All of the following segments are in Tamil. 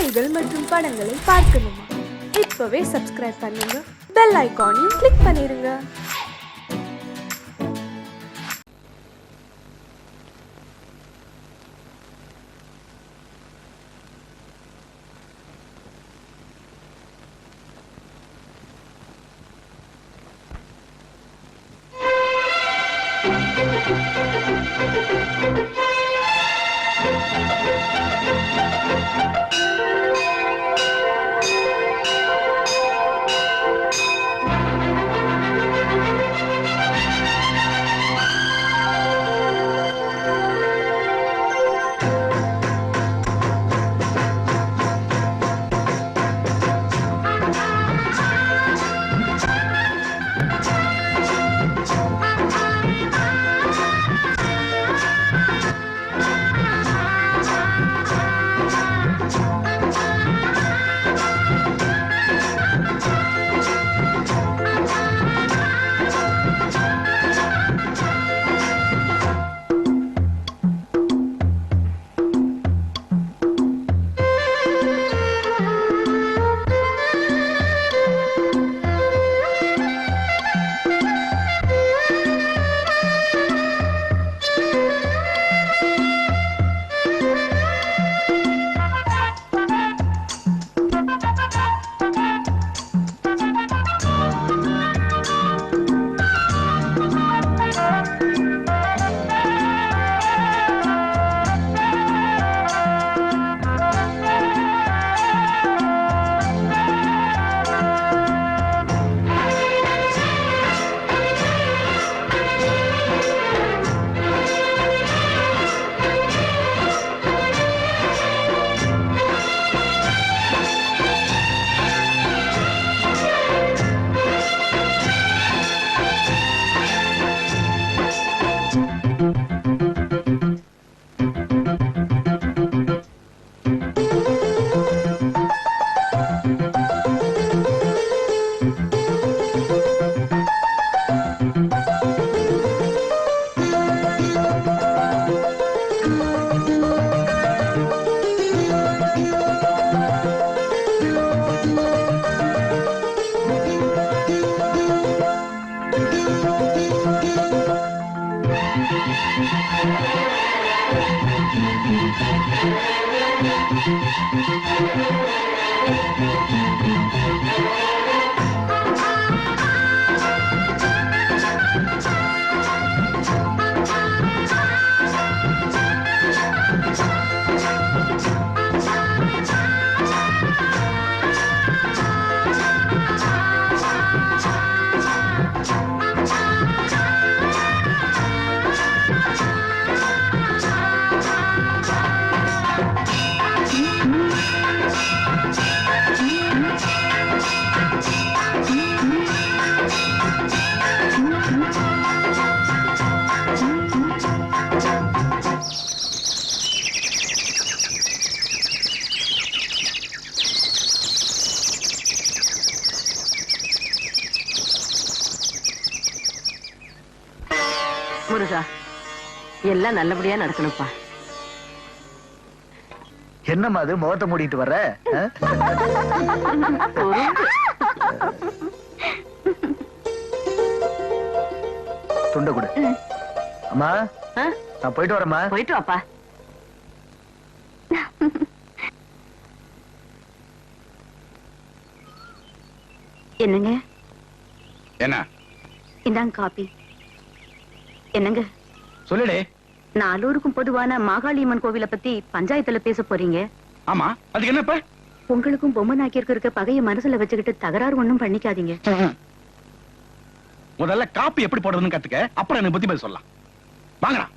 செய்திகள் மற்றும் படங்களை பார்க்கணுமா? இப்பவே சப்ஸ்கிரைப் பண்ணுங்க, பெல் ஐகானையும் கிளிக் பண்ணிருங்க. முருகா, எல்லாம் நல்லபடியா நடக்கணும்ப்பா. என்னம்மா அது முகத்தை மூடிட்டு வர்ற? துண்ட கொடு. அம்மா, நான் போயிட்டு வரேம்மா. போயிட்டு வாப்பா. என்னங்க? என்ன? இந்தாங்க காபி. என்னங்க சொல்லுடே. நாலூருக்கும் பொதுவான மாகாளியம்மன் கோவிலை பத்தி பஞ்சாயத்துல பேச போறீங்க. ஆமா, அதுக்கு என்னப்ப? உங்களுக்கும் பொம்மை நாக்கிற்கு இருக்க பகைய மனசுல வச்சுக்கிட்டு தகராறு ஒண்ணும் பண்ணிக்காதீங்க. முதல்ல காப்பி எப்படி போடுறதுன்னு கத்துக்க, அப்புறம் எனக்கு பத்தி பேச சொல்லலாம். வாங்கடா.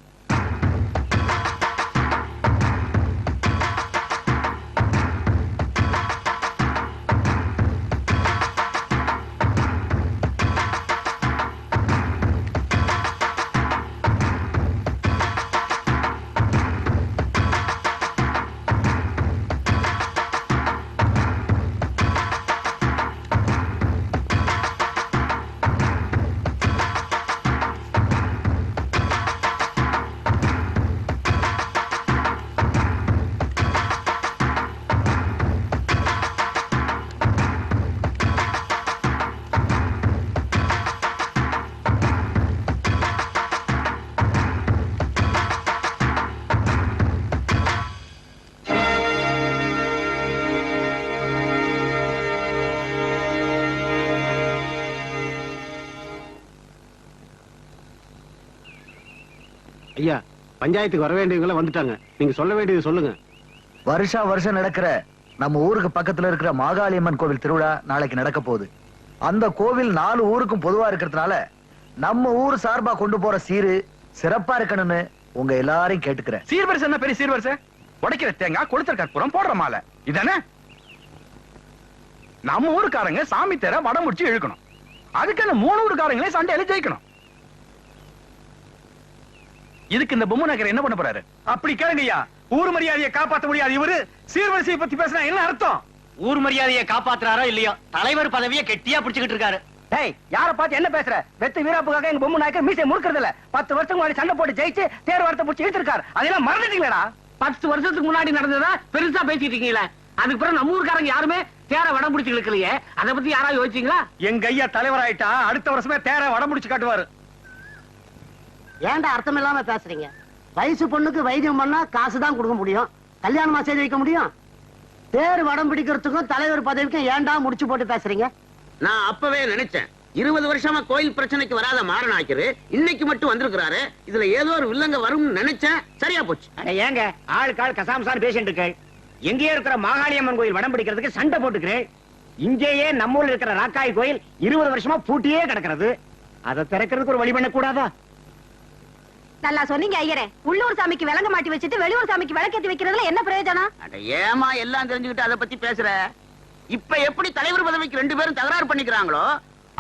ஐயா, பஞ்சாயத்துக்கு வர வேண்டியவங்க வந்துட்டாங்க. நீங்க சொல்ல வேண்டியது சொல்லுங்க. வருஷம் நடக்கிற நம்ம ஊருக்கு பக்கத்துல இருக்கிற மாகாளியம்மன் கோவில் திருவிழா நாளைக்கு நடக்க போகுது. அந்த கோவில் 4 ஊருக்கும் பொதுவா இருக்கிறதுனால நம்ம ஊர் சார்பா கொண்டு போற சீரு சிறப்பா இருக்கணும்னு உங்க எல்லாரையும் கேட்டுக்கிறேன். சீர்வரிசை என்ன பெரிய சீர்வரிசை? உடைக்கிற தேங்காய், கொளுத்துற கற்பூரம், போடுற மாலை, இதானே? நம்ம ஊருக்காரங்க சாமி தேர வடம் முடிச்சு இழுக்கணும். அதுக்கு அந்த 3 ஊருக்காரங்களே சண்டையில ஜெயிக்கணும். இதுக்கு இந்த பொம்மை நகர் என்ன பண்ண போறாரு? அப்படி கேளுங்கய்யா. ஊர் மரியாதையை காப்பாற்ற முடியாது இவரு சீர்வரிசையை பத்தி பேசினா என்ன அர்த்தம்? ஊர் மரியாதையை காப்பாத்துறாரோ இல்லையோ, தலைவர் பதவியை கெட்டியா பிடிச்சுக்கிட்டு இருக்காரு. டேய், யார பார்த்து என்ன பேசுற? வெத்து வீராப்புக்காக எங்க பொம்மை நாயக்கர் மீசை முறுக்கிறது இல்ல. 10 வருஷத்துக்கு முன்னாடி சண்டை போட்டு ஜெயிச்சு தேர் வாரத்தை பிடிச்சி இழுத்திருக்காரு. அதெல்லாம் மறந்துட்டீங்களா? 10 வருஷத்துக்கு முன்னாடி நடந்ததா பெருசா பேசிட்டு இருக்கீங்களே. அதுக்கு பிறகு நம்ம ஊருக்காரங்க யாருமே தேர வடம் பிடிச்சு இழுக்கலையே. அதை பத்தி யாராவது யோசிச்சீங்களா? எங்க ஐயா தலைவர் ஆயிட்டா அடுத்த வருஷமே தேரை வடம் முடிச்சு காட்டுவாரு. ஏன்டா அர்த்தம் இல்லாம பேசுறீங்க? வயசு பொண்ணுக்கு வைத்தியம் பண்ணா காசு தான் கொடுக்க முடியும், கல்யாணமா செய்து வைக்க முடியும்? தேர் வடம் பிடிக்கிறதுக்கும் தலைவர் பதவிக்கும் ஏன்டா முடிச்சு போட்டு பேசுறீங்க? நான் அப்பவே நினைச்சேன், 20 வருஷமா கோயில் பிரச்சனைக்கு வராத மாறனாக்கிரு இன்னைக்கு மட்டும் வந்திருக்கிறாரு, இதுல ஏதோ ஒரு வில்லங்க வரும்னு நினைச்சேன். சரியா போச்சு. ஏங்க ஆள் கசாமசான்னு பேசிட்டு இருக்கேன். எங்கேயே இருக்கிற மாகாளியம்மன் கோயில் வடம் பிடிக்கிறதுக்கு சண்டை போட்டுக்கிறேன். இங்கேயே நம்ம ஊர்ல இருக்கிற ராக்காய் கோயில் 20 வருஷமா பூட்டியே கிடக்கிறது. அதை திறக்கிறதுக்கு ஒரு வழி பண்ண கூடாதா? நல்லா சொன்னீங்க ஐயரே. உள்ளூர் சாமிக்கு விளங்க மாட்டி வச்சுட்டு வெளியூர் சாமிக்கு விளக்கேத்தி வைக்கிறதுல என்ன பிரயோஜனம்? ஏமா எல்லாம் தெரிஞ்சுக்கிட்டு அதை பத்தி பேசுற? இப்ப எப்படி தலைவர் பதவிக்கு 2 பேரும் தகராறு பண்ணிக்கிறாங்களோ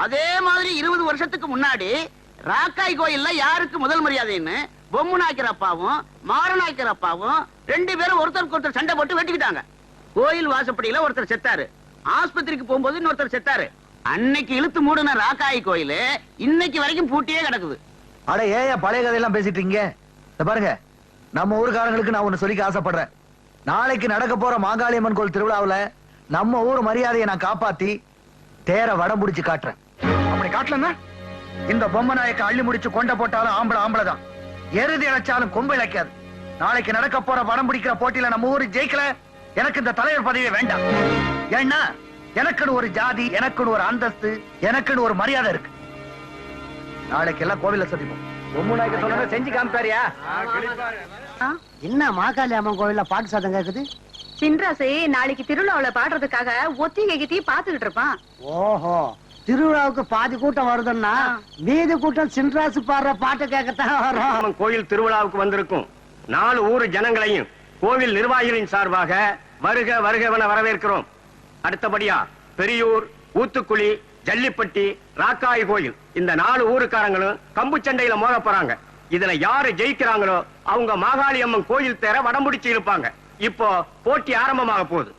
அதே மாதிரி 20 வருஷத்துக்கு முன்னாடி ராக்காய் கோயில்ல யாருக்கு முதல் மரியாதைன்னு பொம்மு நாய்க்கிற அப்பாவும் மாறநாய்க்கிற அப்பாவும் 2 பேரும் ஒருத்தருக்கு ஒருத்தர் சண்டை போட்டு வெட்டிக்கிட்டாங்க. கோயில் வாசப்படியில ஒருத்தர் செத்தாரு, ஆஸ்பத்திரிக்கு போகும்போது இன்னொருத்தர் செத்தாரு. அன்னைக்கு இழுத்து மூடின ராக்காய் கோயில் இன்னைக்கு வரைக்கும் பூட்டியே கிடக்குது. அட ஏன் பழைய கதையெல்லாம் பேசிட்டு இருக்கீங்க? இத பாருங்க, நம்ம ஊருக்காரங்களுக்கு நான் ஒண்ணு சொல்லிக்க ஆசைப்படுறேன். நாளைக்கு நடக்க போற மாகாளியம்மன் கோயில் திருவிழாவுல நம்ம ஊர் மரியாதையை நான் காப்பாத்தி தேர வடம் முடிச்சு காட்டுறேன். அப்படி காட்டலன்னா இந்த பொம்மை நாயக்க அள்ளி முடிச்சு கொண்ட போட்டாலும் ஆம்பளை தான், எருதி இழைச்சாலும் கொம்பு இழைக்காது. நாளைக்கு நடக்க போற வடம் பிடிக்கிற போட்டியில நம்ம ஊரு ஜெயிக்கல, எனக்கு இந்த தலைவர் பதவி வேண்டாம். ஏன்னா எனக்குன்னு ஒரு ஜாதி, எனக்குன்னு ஒரு அந்தஸ்து, எனக்குன்னு ஒரு மரியாதை இருக்கு. நாளைக்கு எல்லாம் கோவில சந்திப்போம். பொம்மு நாயக்கர் சொன்னதை செஞ்சு காமிப்பாரியா? என்ன மாகாளி அம்மன் கோயில்ல பாட்டு சத்தம் கேக்குது? சின்ராசு நாளைக்கு திருவிழாவுல பாடுறதுக்காக ஒத்திகைக்கு பாத்துக்கிட்டு இருப்பான். ஓஹோ, திருவிழாவுக்கு பாதி கூட்டம் வருதுன்னா மீதி கூட்டம் சின்ராசு பாடுற பாட்டு கேட்கத்தான் வரும். கோயில் திருவிழாவுக்கு வந்திருக்கும் 4 ஊர் ஜனங்களையும் கோவில் நிர்வாகிகளின் சார்பாக வருக வருகவென வரவேற்கிறோம். அடுத்தபடியா பெரியூர், ஊத்துக்குழி, ஜல்லிப்பட்டி, ராக்காய் கோயில் இந்த 4 ஊருக்காரங்களும் கம்பு சண்டையில மோத போறாங்க. இதுல யாரு ஜெயிக்கிறாங்களோ அவங்க மாகாளி அம்மன் கோயில் தேர வடம்பிடிச்சு இருப்பாங்க. இப்போ போட்டி ஆரம்பமாக போகுது.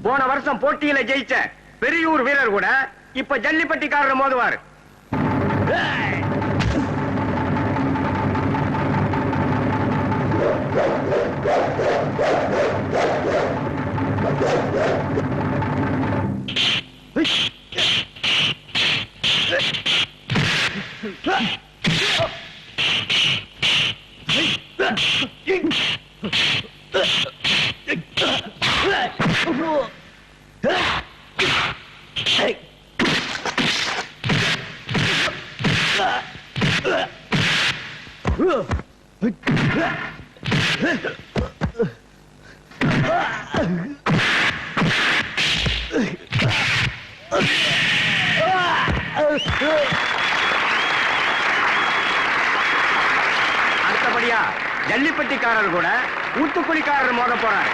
போன வருஷம் போட்டியில ஜெயிச்ச பெரியூர் வீரர் கூட இப்ப ஜல்லிப்பட்டிக்காரர் மோதுவாரு. அடுத்தபடியா ஜல்லிப்பட்டிக்காரர் கூட ஊத்துக்குழிக்காரர் மோத போறார்.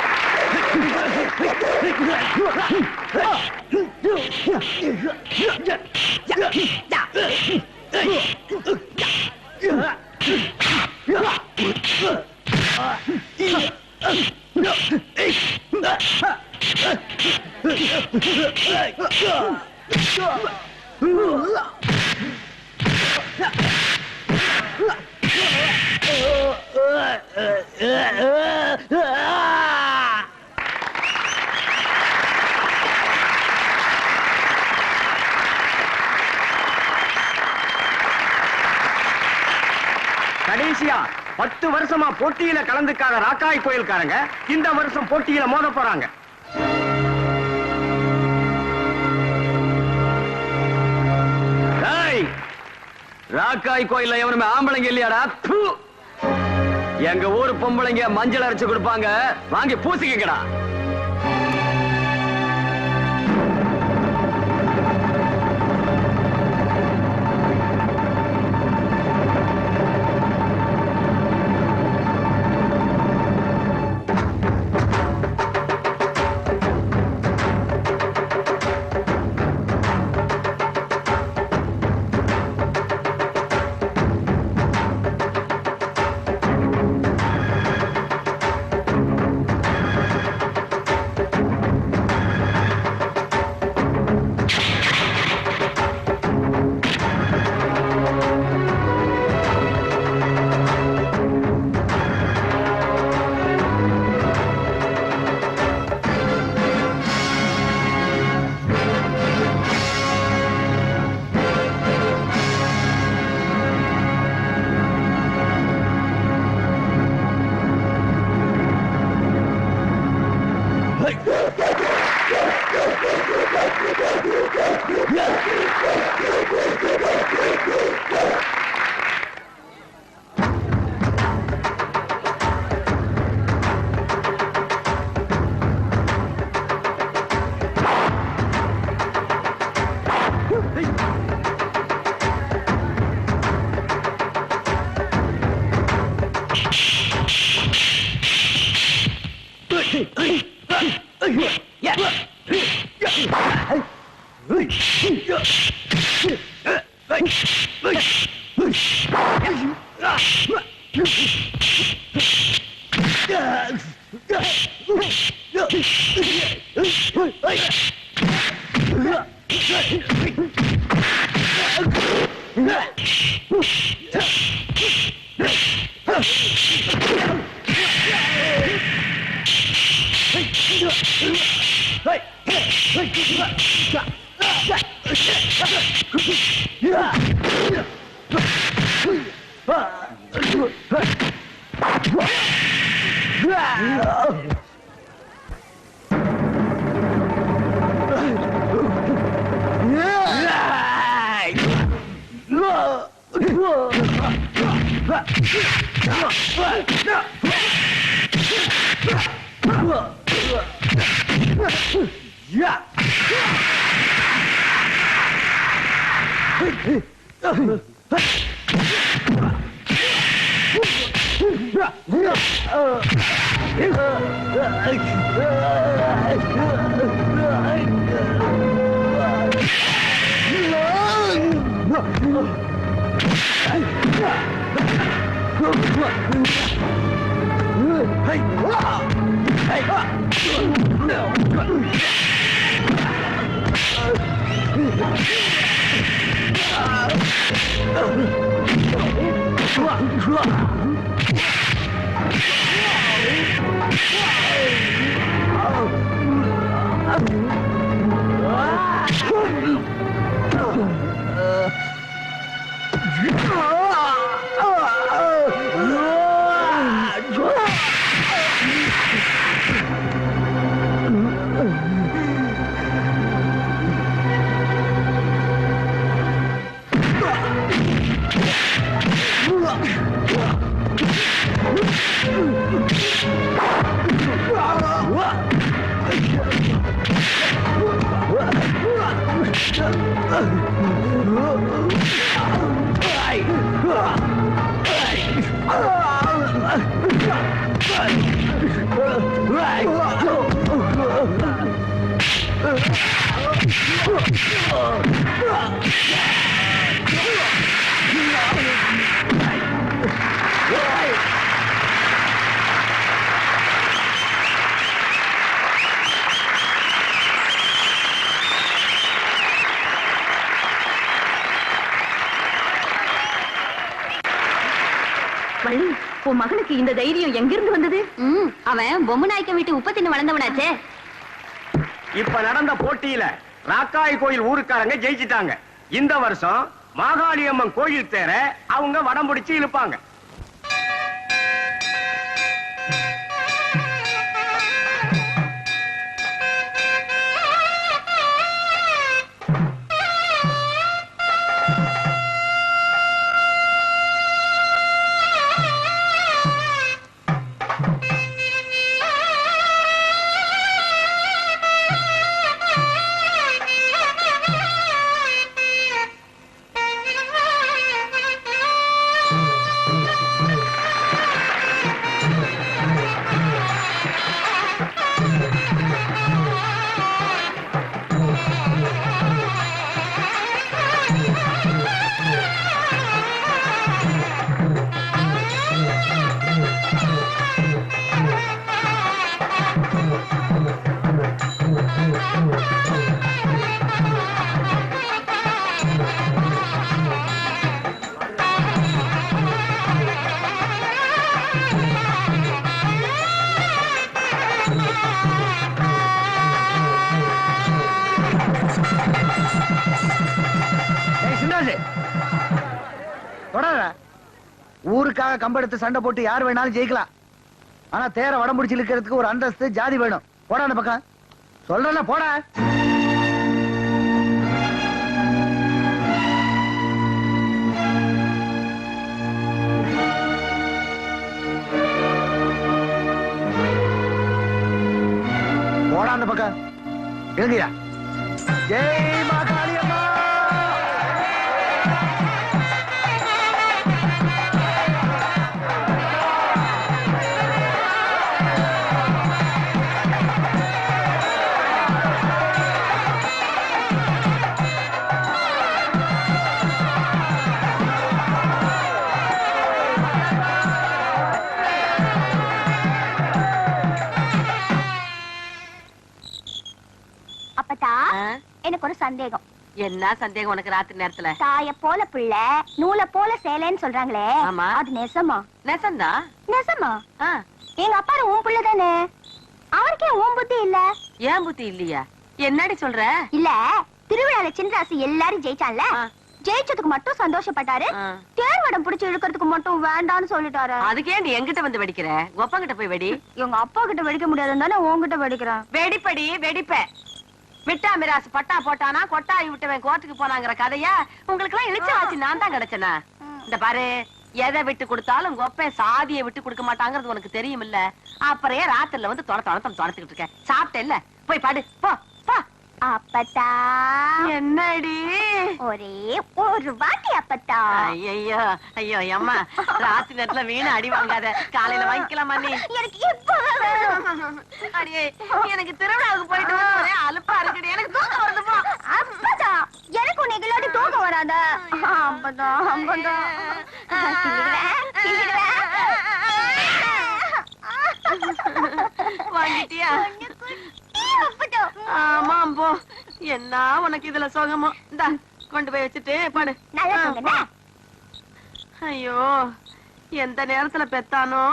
கடைசியா 10 வருஷமா போட்டியில கலந்துக்காத ராக்காய் கோயில்காரங்க இந்த வருஷம் போட்டியில மோத போறாங்க. ராக்காய் கோயில்ல எவனுமே ஆம்பளைங்க இல்லையாடா? ப்பு! எங்க ஊர் பொம்பளைங்க மஞ்சள் அரைச்சு கொடுப்பாங்க, வாங்கி பூசிக்கடா. வள்ளி, உன் மகனுக்கு இந்த தைரியம் எங்கிருந்து வந்தது? அவன் பொம்மை நாய்க்க வீட்டு உப்ப தின்னு வளர்ந்தவனாச்சே. இப்ப நடந்த போட்டியில ராக்காய் கோயில் ஊருக்காரங்க ஜெயிச்சிட்டாங்க. இந்த வருஷம் மாகாளியம்மன் கோயில் தேர அவங்க வடம் பிடிச்சு இழுப்பாங்க. ஊருக்காக கம்பெடுத்து சண்டை போட்டு யார் வேணாலும் ஜெயிக்கலாம். ஆனா தேர வடம் பிடிச்சு இழுக்கிறதுக்கு ஒரு அந்தஸ்து ஜாதி வேணும். போடா அந்த பக்கம். சொல்றல போடா. போடா அந்த பக்கம். எழுந்தியா. ஜெய் மா காளியம்மா. அப்பதா எனக்கு ஒரு சந்தேகம். என்ன சந்தேகம் உனக்கு ராத்திரி நேரத்துல? தாய போல பிள்ளை நூல போல சேலைன்னு சொல்றாங்களே, ஆமா. அது நெசமா? நெசந்தா? நெசமா? எங்க அப்பா உன் பிள்ளை தானே, அவருக்கே உன் புத்தி இல்ல? ஏன் புத்தி இல்லையா? என்னடி சொல்ற? இல்ல, திருவிழால சின்ராசு எல்லாரும் ஜெயிச்சான்ல, ஜெயிச்சதுக்கு மட்டும் சந்தோஷப்பட்டாரு, தேர்வடம் பிடிச்சு இழுக்கிறதுக்கு மட்டும் வேண்டான்னு சொல்லிட்டாரு. அதுக்கே நீ எங்கிட்ட வந்து வெடிக்கிற? ஒப்பா கிட்ட போய் வெடி. எங்க அப்பா கிட்ட வெடிக்க முடியாதுன்னு தானே உன்கிட்ட வெடிக்கிறேன். வெடிப்படி வெடிப்ப. விட்டா மிராசு பட்டா போட்டானா கொட்டாய் விட்டவன் கோர்ட்டுக்கு போனாங்கிற கதையா உங்களுக்கு எல்லாம் இழிச்ச ஆச்சு. நான் தான் கிடைச்சனா? இந்த பாரு, எதை விட்டு கொடுத்தாலும் கொப்பன் சாதியை விட்டு கொடுக்க மாட்டாங்கிறது உனக்கு தெரியும் இல்ல? அப்புறம் ராத்திரில வந்து துரத்துக்கிட்டு இருக்க. சாப்பிட்ட இல்ல, போய் பாடு போ போ. அப்பத்தா என்னடி ஒரே ஒரு வாட்டி அப்பத்தா. ஐயோ ஐயோ அம்மா, ராத்திரி நேரத்துல வீணா அடி வாங்காத, காலையில வாங்கிக்கலாமா நீ? எனக்கு இப்பவே வேணும். அடியே, எனக்கு திருவிழாவுக்கு போயிட்டு வந்து ஒரே அலுப்பா இருக்குடி, எனக்கு தூக்கம் வருது போ. அப்பதா எனக்கு உன்னைகளோட தூக்கம் வராத. அப்பதா அப்பதா வாங்கிட்டியா? ஆமா போ. என்ன உனக்கு இதுல சோகமோ? இந்தா கொண்டு போய் வச்சுட்டு பாடு. ஐயோ, எந்த நேரத்துல பெத்தானோ?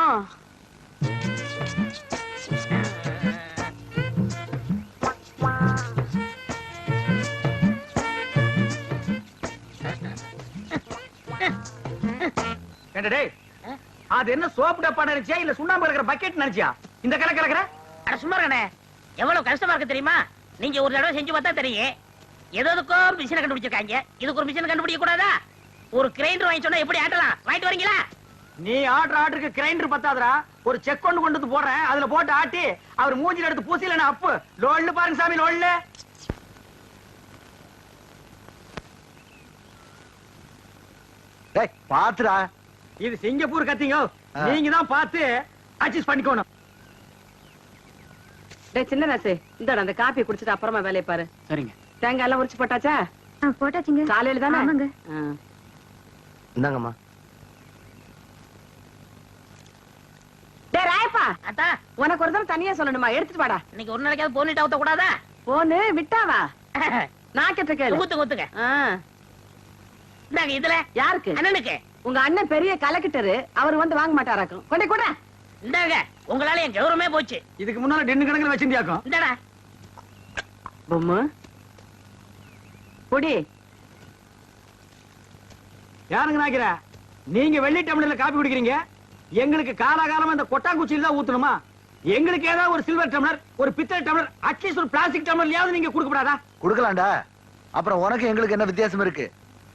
அது என்ன சோப்பு டப்பா நினைச்சியா இல்ல சுண்ணாம்பு இருக்கிற பக்கெட் நினைச்சியா இந்த கலை கலக்கிற? அட சும்மா இருக்கனே, எவ்வளவு கஷ்டமா இருக்கு தெரியுமா? நீங்க ஒரு தடவை செஞ்சு பார்த்தா தெரியும். எதுக்கோ மிஷினை கண்டுபிடிச்சிருக்காங்க, இதுக்கு ஒரு மிஷினை கண்டுபிடிக்க கூடாதா? ஒரு கிரைண்டர் வாங்கி சொன்னா எப்படி ஆட்டலாம்? வாங்கிட்டு வரீங்களா? நீ ஆர்டருக்கு கிரைண்டர் பத்தாதரா, ஒரு செக் கொண்டு வந்து போறேன், அதுல போட்டு ஆட்டி அவர் மூஞ்சில எடுத்து பூசில அப்பு லோல்ல பாருங்க சாமி, லோல்ல. டேய் பாத்துடா. இது சிங்கப்பூர் கத்திங்க, நீங்க தான் பார்த்து அட்ஜஸ்ட் பண்ணிக்கணும். டேய் சின்ன ராசு, இந்த அந்த காப்பி குடிச்சிட்டு அப்புறமா வேலையை பாரு. சரிங்க. தேங்காய் எல்லாம் உரிச்சு போட்டாச்சா? போட்டாச்சுங்க. காலையில தானே? இந்தாங்கம்மா. டேய் ராயப்பா, அத்தா உனக்கு ஒரு தடவை தனியா சொல்லணுமா? எடுத்துட்டு வாடா. இன்னைக்கு ஒரு நாளைக்காவது போனிட்டு அவுத்த கூடாதா? போனு விட்டாவா? நான் கேட்ட கேளு. குத்துங்க. இந்தாங்க, இதுல யாருக்கு? அண்ணனுக்கு. உங்க அண்ணன் பெரிய கலெக்டரு, அவர் வந்து வாங்க மாட்டாராக்கும். கொண்டே கூட. இந்தாங்க, உங்களால என் கௌரவமே போச்சு. இதுக்கு முன்னால டென்னு கணக்குல வச்சிருந்தியாக்கும். இந்தாடா. பொம்மு பொடி. யாருங்க நாக்கிற? நீங்க வெள்ளி டம்ளர்ல காப்பி குடிக்கிறீங்க, எங்களுக்கு காலாகாலமா இந்த கொட்டாங்குச்சியில தான் ஊத்தணுமா? எங்களுக்கு ஏதாவது ஒரு சில்வர் டம்ளர், ஒரு பித்தளை டம்ளர், அட்லீஸ்ட் ஒரு பிளாஸ்டிக் டம்ளர்லயாவது நீங்க கொடுக்கப்படாதா? கொடுக்கலாம்டா. அப்புறம் உனக்கு எங்களுக்கு என்ன வித்தியாசம் இருக்கு?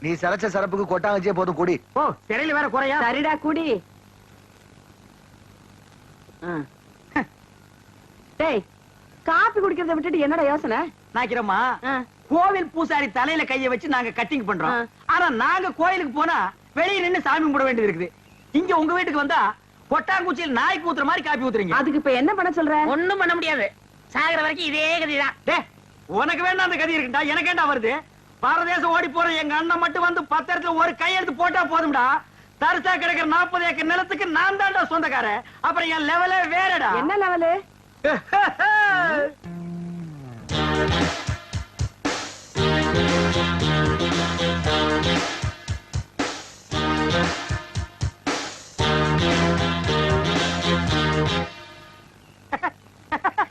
நீ சரச்ச சரப்புக்கு கொட்டாங்கச்சியே போதும், குடி. ஓ, சிறையில வேற குறையா? சரிடா குடி. டேய், காப்பி குடிக்கிறத விட்டுட்டு என்னடா யோசனை? நாக்கிறம்மா, கோவில் பூசாரி தலையில கைய வச்சு நாங்க கட்டிங் பண்றோம். ஆனா நாங்க கோயிலுக்கு போனா வெளியே நின்னு சாமி கும்பிட வேண்டியது இருக்குது. இங்க உங்க வீட்டுக்கு வந்தா கொட்டாங்குச்சியில் நாய்க்கு ஊத்துற மாதிரி காப்பி ஊத்துறீங்க. அதுக்கு இப்ப என்ன பண்ண சொல்ற? ஒண்ணும் பண்ண முடியாது, சாகர வரைக்கும் இதே கதிதான். டேய், உனக்கு வேண்டாம் அந்த கதி இருக்குடா, எனக்கு ஏண்டா வருது? பாரதேசம் ஓடி போற எங்க அண்ணன் மட்டும் வந்து 10 இடத்துல ஒரு கையெழுத்து போட்டா போதும்டா. தரிசா கிடைக்கிற 40 ஏக்கர் நிலத்துக்கு நான் தான்டா சொந்தக்காரன். அப்புறம் என் லெவலே வேறடா. என்ன லெவலு?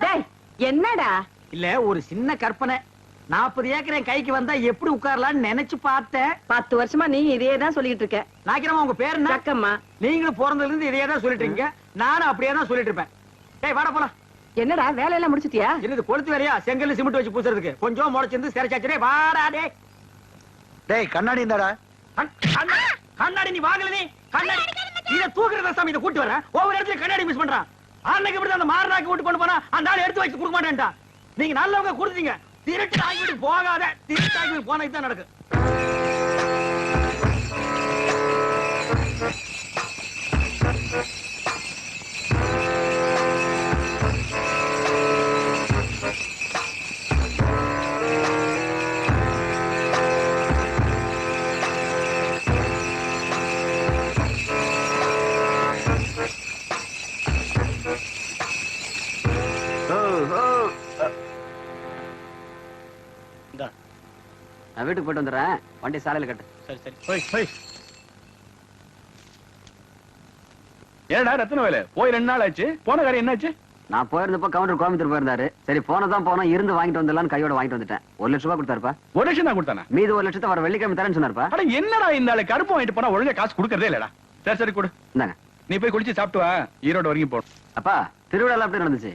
டேய், என்னடா? இல்ல, ஒரு சின்ன கற்பனை. 40 ஏக்கர் என் கைக்கு வந்தா எப்படி உட்காரலாம்னு நினைச்சு பார்த்தேன். 10 வருஷமா நீ இதே தான் சொல்லிட்டு இருக்க. நாக்கிரமா உங்க பேர் என்ன? சக்கம்மா. நீங்களும் பிறந்ததுல இருந்து இதே தான் சொல்லிட்டு இருக்கீங்க. நானும் அப்படியே தான் சொல்லிட்டு இருப்பேன். டேய் வாடா போலாம். என்னடா வேலையெல்லாம் முடிச்சிட்டியா? என்னது கொளுத்து வேறையா? செங்கல்ல சிமெண்ட் வச்சு பூசுறதுக்கு கொஞ்சம் முளைச்சிருந்து சிறைச்சாச்சு. டேய் வாடா டேய். டேய் கண்ணாடி இந்தாடா. கண்ணாடி நீ வாங்கல நீ. கண்ணாடி இத தூக்குறத சாமி இத கூட்டி வரேன். ஒவ்வொரு இடத்துல கண்ணாடி மிஸ் பண்றான். அன்னைக்கு இப்படி அந்த மாரனாக்கு விட்டு கொண்டு போனா அந்த ஆளு எடுத்து வச்சு கொடுக்க மாட்டேன்டா. நீங்க நல்லவங்க கொடுத்தீங்க. திருட்டு ஆகிட்டு போகாத. திருட்டு ஆகி போனது தான் நடக்கு. நான் வீட்டுக்கு போயிட்டு வந்துடுறேன். வண்டி சாலையில கட்டு. சரி சரி போய் போய். ஏடா ரத்ன வேலை போய் 2 நாள் ஆச்சு. போன காரியம் என்னாச்சு? நான் போயிருந்தப்போ கவுண்டர் கோயம்புத்தூர் போயிருந்தாரு. சரி போனதான் போனோம், இருந்து வாங்கிட்டு வந்துடலான்னு கையோட வாங்கிட்டு வந்துட்டேன். 1 லட்சம் ரூபாய் கொடுத்தாருப்பா. 1 லட்சம் தான் கொடுத்தானா? மீது 1 லட்சத்தை வர வெள்ளிக்கிழமை தரேன்னு சொன்னாருப்பா. அட என்னடா இந்த ஆளு கருப்பு வாங்கிட்டு போனா ஒழுங்கா காசு கொடுக்கறதே இல்லடா. சரி சரி கொடு. இந்தாங்க. நீ போய் குளிச்சு சாப்பிட்டு வா. ஈரோடு வரைக்கும் போ. அப்பா திருவிழா எப்படி நடந்துச்சு?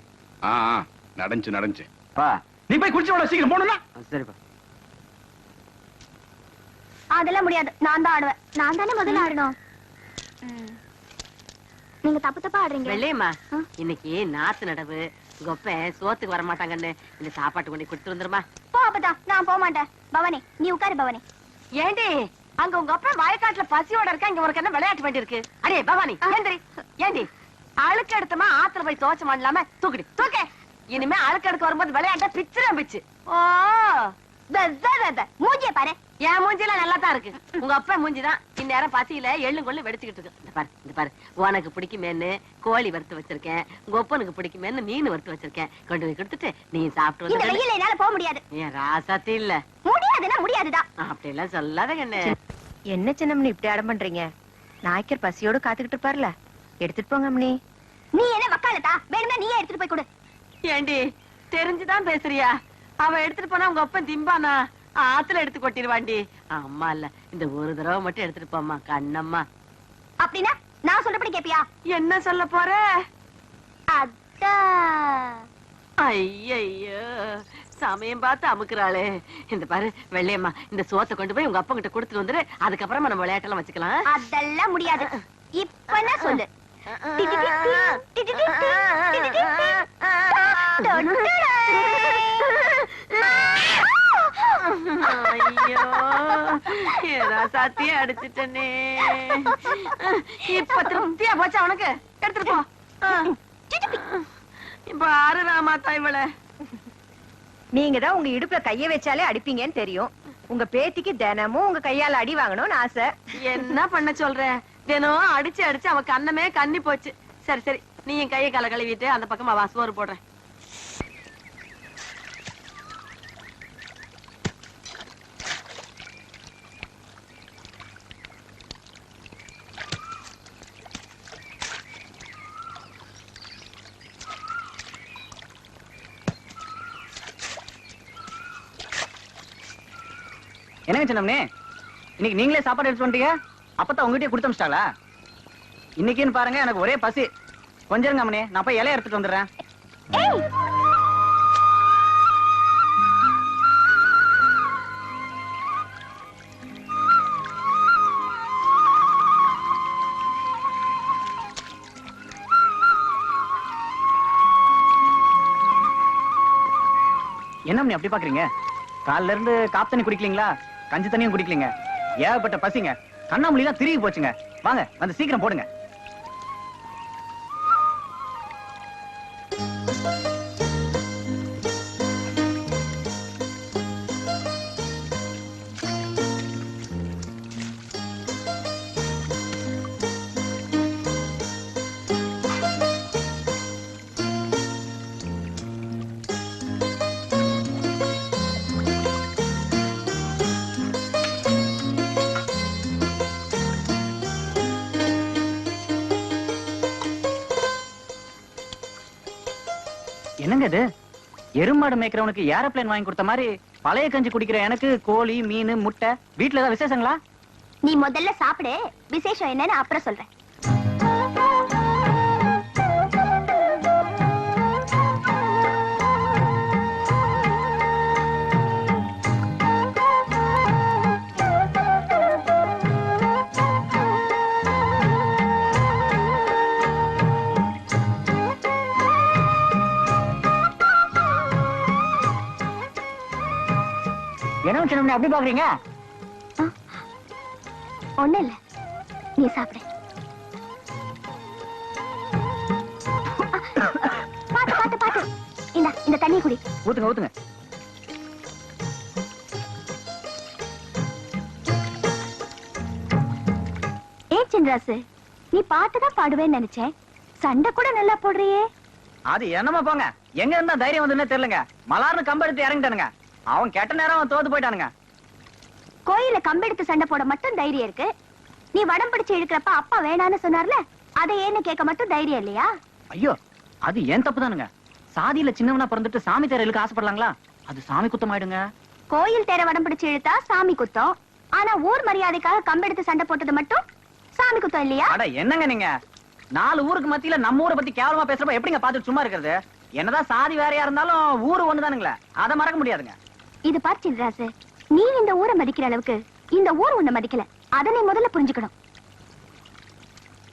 நடந்துச்சு. அப்பா நீ போய் குளிச்சு வாடா சீக்கிரம் போணும்னா. சரிப்பா. அதெல்லாம் முடியாது. நான் தான் ஆடுவேன். நான் தானே முதல்ல ஆடணும். நீங்க தப்பு தப்பா ஆடுறீங்க. வெள்ளையம்மா, இன்னைக்கு நாத்து நடவு. கொப்பை சோத்துக்கு வர மாட்டாங்கன்னு இந்த சாப்பாட்டு கொண்டு கொடுத்து வந்துருமா. போ அப்பதா. நான் போக மாட்டேன். பவானி நீ உட்காரு. பவானி ஏண்டி அங்க உங்க அப்பா வயக்காட்டுல பசியோட இருக்கா, இங்க உனக்கு என்ன விளையாட்டு வேண்டி இருக்கு? அடே பவானி ஏந்திரி. ஏண்டி அழுக்கு எடுத்தமா ஆத்துல போய் தோச்ச மாடலாம தூக்கிடு தூக்க. இனிமே அழுக்கு எடுக்க வரும்போது விளையாட்ட பிச்சுதான் பிச்சு. ஓ மூஞ்சிய பாரு. என் மூஞ்சில நல்லா தான் இருக்கு. உங்க அப்பா மூஞ்சிதான் இந்நேரம் பசியில எள்ளும் கொள்ளு வெடிச்சுக்கிட்டு இருக்கு. இந்த பாரு உனக்கு பிடிக்குமேன்னு கோழி வறுத்து வச்சிருக்கேன். உங்க ஒப்பனுக்கு பிடிக்குமேன்னு மீன் வறுத்து வச்சிருக்கேன். கொண்டு போய் கொடுத்துட்டு நீ சாப்பிட்டு இந்த வந்து. வெயில்ல என்னால போக முடியாது. என் ராசாத்தி இல்ல. முடியாதுன்னா முடியாதுதான். அப்படி எல்லாம் சொல்லாத கண்ணு. என்ன சின்னம்னி இப்படி அடம் பண்றீங்க? நாய்க்கர் பசியோட காத்துக்கிட்டு இருப்பார்ல, எடுத்துட்டு போங்க அம்மனி. நீ என்ன வக்காலத்தா? வேணும்னா நீயே எடுத்துட்டு போய் கொடு. ஏண்டி தெரிஞ்சுதான் பேசுறியா? அவ எடுத்துட்டு போனா உங்க அப்பன் திம்பானா? ஆத்துல எடுத்து கொட்டிடுவாண்டி. அம்மா இல்ல, இந்த ஒரு தடவை மட்டும் எடுத்துட்டு போமா கண்ணம்மா. அப்படின்னா நான் சொல்றபடி கேப்பியா? என்ன சொல்ல போற? அதான். ஐயோ சமயம் பார்த்து அமுக்குறாளே. இந்த பாரு வெள்ளையம்மா, இந்த சோத்தை கொண்டு போய் உங்க அப்பா கிட்ட கொடுத்துட்டு வந்துரு. அதுக்கப்புறமா நம்ம விளையாட்டெல்லாம் வச்சுக்கலாம். அதெல்லாம் முடியாது. இப்ப என்ன சொல்லு? ஐயோ சாத்தியே அடிச்சுட்டனே. இப்ப திருப்தியா போச்சா உனக்கு? எடுத்துட்டு போ. இப்ப ஆறு ராமாத்தா இவள. நீங்க தான் உங்க இடுப்புல கைய வச்சாலே அடிப்பீங்கன்னு தெரியும். உங்க பேத்திக்கு தினமும் உங்க கையால அடி வாங்கணும்னு ஆசை. என்ன பண்ண சொல்ற? தினம் அடிச்சு அடிச்சு அவ கண்ணமே கண்ணி போச்சு. சரி சரி, நீ என் கையை கால கழுவிட்டு அந்த பக்கமா வா, சோறு போடுறேன். என்னங்க சின்னம்னே, இன்னைக்கு நீங்களே சாப்பாடு எடுத்து வந்துட்டீங்க? அப்பதான் உங்ககிட்டயே கொடுத்து அமிச்சிட்டாங்களா? இன்னைக்குன்னு பாருங்க எனக்கு ஒரே பசி. கொஞ்சம் இருங்க அம்மனே, நான் போய் இலைய எடுத்துட்டு வந்துடுறேன். என்ன அம்மனி அப்படி பாக்குறீங்க? காலைல இருந்து காப்பு தண்ணி குடிக்கலீங்களா? கஞ்சி தண்ணியும் குடிக்கலீங்க. ஏகப்பட்ட பசிங்க. கண்ணாமூலி தான் திரும்பி போச்சுங்க. வாங்க வந்து சீக்கிரம் போடுங்க. என்னங்க இது? எருமாடு மேய்க்கிறவனுக்கு ஏரோப்ளேன் வாங்கி கொடுத்த மாதிரி பழைய கஞ்சி குடிக்கிற எனக்கு கோழி மீன் முட்டை வீட்டுல ஏதாவது விசேஷங்களா? நீ முதல்ல சாப்பிடு, விசேஷம் என்னன்னு அப்புறம் சொல்றேன். என்ன சின்ன அப்படி பாக்குறீங்க? ஒண்ணு இல்ல, நீ சாப்பிடு. பாத்து பாத்து பாத்து. இந்த தண்ணி குடி. ஊத்துங்க ஊத்துங்க. சின்ராசு, நீ பாட்டுதான் பாடுவேன்னு நினைச்சேன். சண்டை கூட நல்லா போடுறியே. அது என்னமா போங்க, எங்க இருந்தா தைரியம் வந்துன்னே தெரியலங்க. மலார்னு கம்பெடுத்து இறங்கிட்டானுங்க. அவன் கெட்ட நேரம் அவன் தோத்து போயிட்டானுங்க. கோயில கம்பெடுத்து சண்டை போட மட்டும் தைரியம் இருக்கு. நீ வடம் பிடிச்சு இழுக்கிறப்ப அப்பா வேணான்னு சொன்னார்ல, அதை ஏன்னு கேட்க மட்டும் தைரியம் இல்லையா? ஐயோ, அது ஏன் தப்பு தானுங்க. சாதியில சின்னவனா பிறந்துட்டு சாமி தேர இழுக்க ஆசைப்படலாங்களா? அது சாமி குத்தம் ஆயிடுங்க. கோயில் தேர வடம் பிடிச்சு இழுத்தா சாமி குத்தம். ஆனா ஊர் மரியாதைக்காக கம்பெடுத்து சண்டை போட்டது மட்டும் சாமி குத்தம் இல்லையா? அட என்னங்க நீங்க, 4 ஊருக்கு மத்தியில நம்ம ஊரை பத்தி கேவலமா பேசுறப்ப எப்படிங்க பாத்துட்டு சும்மா இருக்கிறது? என்னதான் சாதி வேறையா இருந்தாலும் ஊரு ஒண்ணுதானுங்களே, அதை மறக்க முடியாதுங்க. இது பாரு சின்ராசு, நீ இந்த ஊரை மதிக்கிற அளவுக்கு இந்த ஊர் உன்னை மதிக்கல. அதை நீ முதல்ல புரிஞ்சுக்கணும்.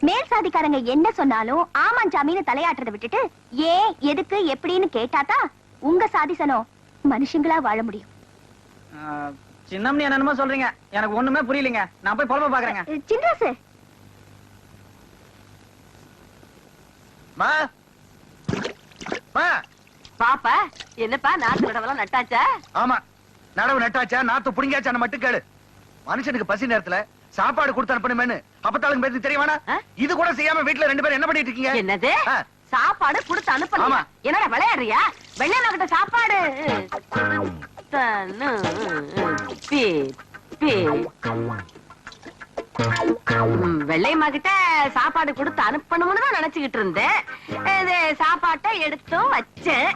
மேல் சாதிக்காரங்க என்ன சொன்னாலும் ஆமாஞ்சாமின்னு தலையாட்டுறதை விட்டுட்டு ஏன் எதுக்கு எப்படின்னு கேட்டாதான் உங்க சாதிசனம் மனுஷங்களா வாழ முடியும். சின்னம்னு என்னமோ சொல்றீங்க, எனக்கு ஒண்ணுமே புரியலங்க. நான் போய் புலம்ப பாக்குறேங்க. சின்ராசு, பாப்பா என்னப்பா நாட்டு நடவெல்லாம் நட்டாச்சா? ஆமா, நடவு நட்டாச்சா, நாத்து புடிங்காச்சான்னு மட்டும் கேளு. மனுஷனுக்கு பசி நேரத்துல சாப்பாடு கொடுத்து அனுப்பணுமேனு அப்பத்தாளுக்கு பேருக்கு தெரியவானா? இது கூட செய்யாம வீட்டுல 2 பேரும் என்ன பண்ணிட்டு இருக்கீங்க? என்னது சாப்பாடு கொடுத்து அனுப்பணுமா? என்னடா விளையாடுறியா? வெள்ளை கிட்ட சாப்பாடு வெள்ளையம்மா கிட்ட சாப்பாடு கொடுத்து அனுப்பணும்னு தான் நினைச்சுக்கிட்டு இருந்தேன். இது சாப்பாட்டை எடுத்தும் வச்சேன்.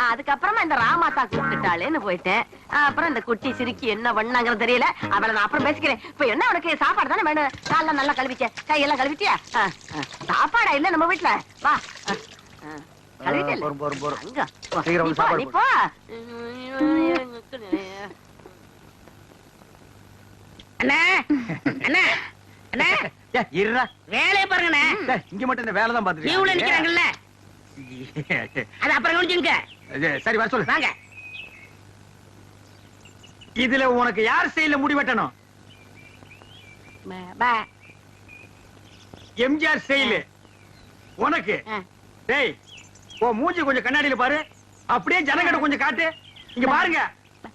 அதுக்கப்புறமா இந்த ராமாத்தா கூப்பிட்டுட்டாளேன்னு போயிட்டேன். அப்புறம் இந்த குட்டி சிரிக்கி என்ன பண்ணாங்கன்னு தெரியல. அவளை நான் அப்புறம் பேசிக்கிறேன். இப்ப என்ன உனக்கு சாப்பாடு தானே வேணும்? காலெல்லாம் நல்லா கழுவிச்ச, கையெல்லாம் கழுவிட்டியா? சாப்பாடா இல்ல நம்ம வீட்டுல? வா வேலையை பாருங்க. இங்க மட்டும் இந்த வேலை தான் பாத்துருக்கேன். லீவ்ல நிக்கிறாங்கல்ல, அது அப்புறம் கவனிச்சுங்க. சரி வர சொல்லு. வாங்க. இதுல உனக்கு யார் ஸ்டைல்ல முடி வெட்டணும்? எம்ஜிஆர் ஸ்டைல் உனக்கு. டேய், ஓ மூஞ்சி கொஞ்சம் கண்ணாடியில பாரு, அப்படியே ஜனங்கட கொஞ்சம் காட்டு. இங்க பாருங்க,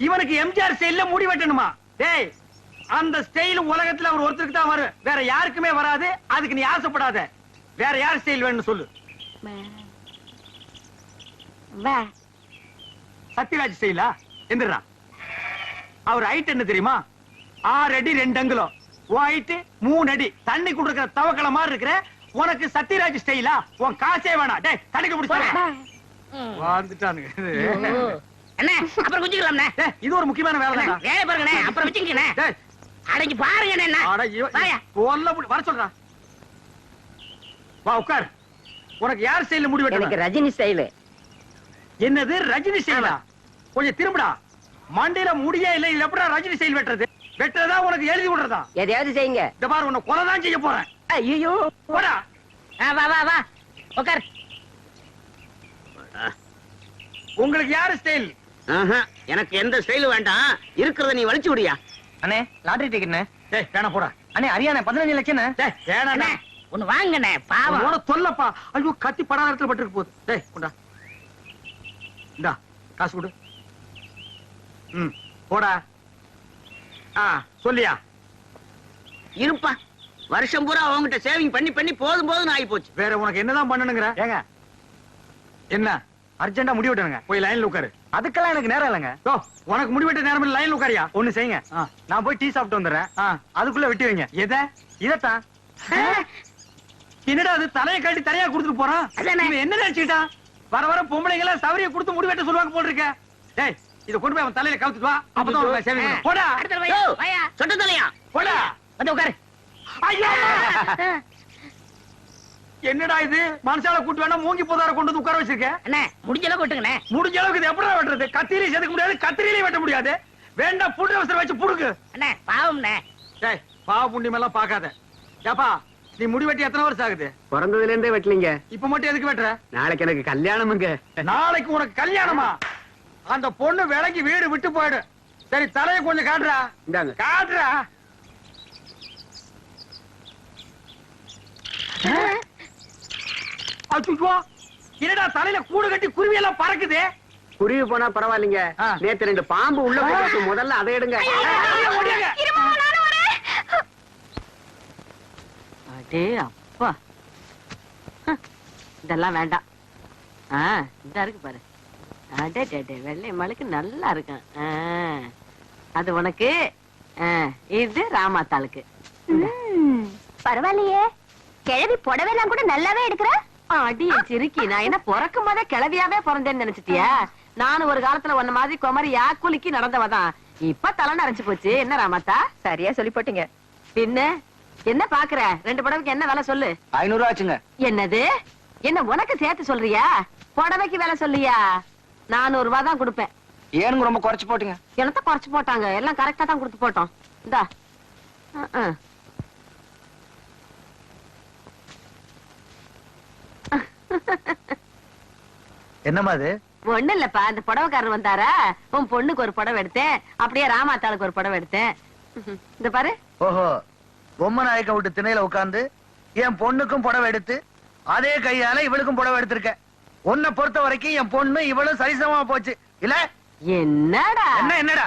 இவனுக்கு எம்ஜிஆர் ஸ்டைல்ல முடி வெட்டணுமா? டேய், அந்த ஸ்டைல் உலகத்துல அவர் ஒருத்தருக்கு தான் வரும், வேற யாருக்குமே வராது. அதுக்கு நீ ஆசைப்படாத. வேற யார் ஸ்டைல் வேணும்னு சொல்லு. சத்யராஜ் ஸ்டைலா? எந்திரா. அவர் ஹைட் என்ன தெரியுமா? 6 அடி 2 அங்குலம். ஹைட் 3 அடி. தண்ணி குடுக்கிற தவக்கல மாதிரி இருக்கிற உனக்கு சத்யராஜ் ஸ்டைலா? உன் காசே வேணாம். டேய், தண்ணிக்கு பிடிச்சாங்க வந்துட்டானுங்க. என்ன அப்புறம் குஞ்சிக்கலாம்ண்ணே. இது ஒரு முக்கியமான வேலை தான். வேலை பாருங்கண்ணே, அப்புறம் வச்சுக்கண்ணே. அடங்கி பாருங்க. என்ன வர சொல்றான். வா உட்கார். உனக்கு யார் ஸ்டைல முடி வெட்டணும்? எனக்கு ரஜினி ஸ்டைல். என்னது ரஜினி ஸ்டைலா? கொஞ்சம் திரும்புடா. மண்டையில முடியே இல்ல, இது எப்படா ரஜினி ஸ்டைல் வெட்டுறது? வெட்டுறதா உனக்கு எழுதி விடுறதா? எதையாவது செய்யுங்க. இந்த பாரு, உன்னை கொலை தான் செய்ய போறேன். ஐயோ போடா. வா வா வா உட்கார். உங்களுக்கு யாரு ஸ்டைல்? எனக்கு எந்த ஸ்டைல் வேண்டாம், இருக்கிறத நீ வலிச்சு விடியா. அண்ணே, லாட்டரி டிக்கெட்னே. டேய், வேணா போடா. அண்ணே, அரியானே 15 லட்சம். டேய், வேணாண்ணே. ஒன்னு வாங்கண்ணே, பாவம். உன தொல்லப்பா. ஐயோ, கத்தி படாத இடத்துல பட்டுருக்கு போகுது. டேய், கொண்டா. இந்தா காசு கொடு. போடா. சொல்லியா? இருப்பா, வருஷம் பூரா அவங்ககிட்ட சேவிங் பண்ணி பண்ணி போதும் போதும் ஆகி போச்சு. வேற உனக்கு என்னதான் பண்ணணுங்கிற? ஏங்க, என்ன அர்ஜென்டா முடி வெட்டணுங்க. போய் லைன்ல உட்காரு. அதுக்கெல்லாம் எனக்கு நேரம் இல்லைங்க. உனக்கு முடி வெட்ட நேரம் இல்ல, லைன்ல உட்காரியா? ஒண்ணு செய்யுங்க, நான் போய் டீ சாப்பிட்டு வந்துடுறேன். அதுக்குள்ள வெட்டி வைங்க. இதத்தான். என்னடா அது, தலையை கட்டி தரையா கொடுத்துட்டு போறான். என்ன நினைச்சுக்கிட்டான்? வர வர பொம்பளைங்கள சவரிய கொடுத்து முடி வெட்ட சொல்லுவாங்க போல் இருக்க. டேய், இத கொண்டு போய் அவன் தலையில கவுத்துட்டு வா அப்பதான் உனக்கு சேவை பண்ணும். போடா சொட்ட தலையா போடா வந்து உட்காரு. ஐயா என்னடா இது மனுஷால கூட்டு வேணா மூங்கி போதார கொண்டு வந்து உட்கார வச்சிருக்க அண்ணே முடிஞ்ச அளவுக்கு கொட்டுங்கண்ணே. முடிஞ்ச அளவுக்கு இது எப்படா வெட்டுறது கத்திரியை செதுக்க முடியாது கத்திரியிலே வெட்ட முடியாது வேண்டாம் புடு அவசரம் வச்சு புடுக்கு அண்ணே பாவம்ண்ணே. டேய் பாவ புண்ணியம் எல்லாம் பாக்காத ஏப்பா நீ முடி வெட்டி எத்தனை வருஷம் ஆகுது பிறந்ததுல இருந்தே வெட்டலீங்க. இப்ப மட்டும் எதுக்கு வெட்டுற நாளைக்கு எனக்கு கல்யாணமுங்க. நாளைக்கு உனக்கு கல்யாணமா அந்த பொண்ணு விலைக்கு வீடு விட்டு போயிடு சரி தலையை கொஞ்சம் காட்டுறா இந்தாங்க. காட்டுறா அச்சுச்சோ என்னடா தலையில கூடு கட்டி குருவி எல்லாம் பறக்குது குருவி போனா பரவாயில்லைங்க. ஆ. நேத்து 2 பாம்பு உள்ள போட்டு முதல்ல அதை எடுங்க. ஓடியாங்க. அடே அப்பா இதெல்லாம் வேண்டாம் இதா இருக்கு பாரு அடே டே வெள்ளை மலைக்கு நல்லா இருக்கும் அது உனக்கு இது ராமாத்தாளுக்கு பரவாயில்லையே கிழவி புடவைலாம் கூட நல்லாவே எடுக்கிற. அடி சிரிக்கி நான் என்ன பிறக்கும் போதே கிளவியாவே பிறந்தேன்னு நினைச்சிட்டியா நானும் ஒரு காலத்துல உன்ன மாதிரி குமரியா குலுக்கி நடந்தவதான் இப்ப தலை நரைச்சு போச்சு என்ன ராமாத்தா சரியா சொல்லி போட்டீங்க. பின்ன என்ன பாக்குற 2 புடவைக்கு என்ன விலை சொல்லு 500 ஆச்சுங்க. என்னது என்ன உனக்கு சேர்த்து சொல்றியா புடவைக்கு விலை சொல்லியா 400 ரூபாய் தான் கொடுப்பேன். ஏனுங்க ரொம்ப குறைச்சு போட்டுங்க. என்னத்த குறைச்சு போட்டாங்க எல்லாம் கரெக்டா தான் கொடுத்து போட்டோம் இந்தா என்னம்மா அது ஒண்ணு இல்லப்பா அந்த புடவைக்காரர் வந்தாரா உன் பொண்ணுக்கு ஒரு புடவை எடுத்தேன் அப்படியே ராமாத்தாளுக்கு ஒரு புடவை எடுத்தேன் இந்த பாரு ஓஹோ பொம்மை நாயக்க விட்டு திணையில உட்கார்ந்து என் பொண்ணுக்கும் புடவை எடுத்து அதே கையால இவளுக்கும் புடவை எடுத்திருக்கேன். உன்னை பொறுத்த வரைக்கும் என் பொண்ணு இவளும் சரிசமமா போச்சு இல்ல என்னடா என்னடா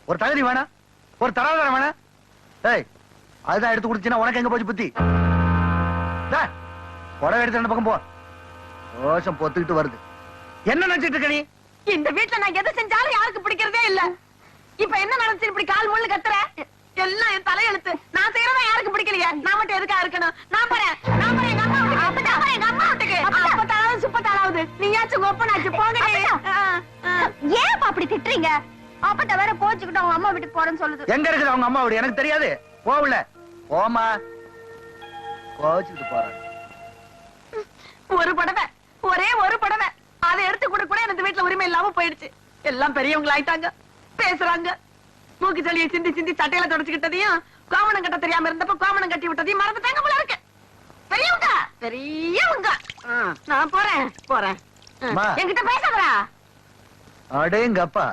ஒரு தகுதி வேணாம் ஒரு தராதரம் வேணாம். ஏய் அதுதான் எடுத்து குடுத்தீங்கன்னா உனக்கு எங்க போச்சு புத்தி புடவை எடுத்து 2 பக்கம் போ ரோஷம் பொத்துக்கிட்டு வருது. என்ன நினைச்சிட்டு இருக்க நீ இந்த வீட்டுல நான் எதை செஞ்சாலும் யாருக்கு பிடிக்கிறதே இல்ல இப்ப என்ன நடந்துச்சு இப்படி கால் முள்ளு கத்துற எல்லாம் என் தலையெழுத்து நான் செய்யறதா யாருக்கு பிடிக்கலையா நான் மட்டும் எதுக்கா இருக்கணும் நான் போறேன் எங்க அம்மா வீட்டுக்கு எங்க அம்மா வீட்டுக்கு அப்பத்தாளாவது சுப்பத்தாளாவது நீயாச்சும் ஒப்பனாச்சு போங்க ஏன் அப்படி திட்டுறீங்க? அப்பட்ட வேற கோச்சுக்கிட்டு அவங்க அம்மா வீட்டுக்கு போறேன்னு சொல்லுது. எங்க இருக்குது அவங்க அம்மா வீடு எனக்கு தெரியாது போகல போமா கோச்சுக்கிட்டு போறாங்க. ஒரு புடவை ஒரே ஒரு புடவை அதை எடுத்து கொடுக்க கூட எனக்கு வீட்டுல உரிமை இல்லாம போயிடுச்சு எல்லாம் பெரியவங்க ஆயிட்டாங்க பேசுறாங்க மூக்கு சளியை சிந்தி சிந்தி சட்டையில தொடச்சுக்கிட்டதையும் கோமணம் கட்ட தெரியாம இருந்தப்ப கோமணம் கட்டி விட்டதையும் மறந்துட்டாங்க போல இருக்கு பெரியவங்க நான் போறேன் அம்மா. என்கிட்ட பேசாதடா அடேங்கப்பா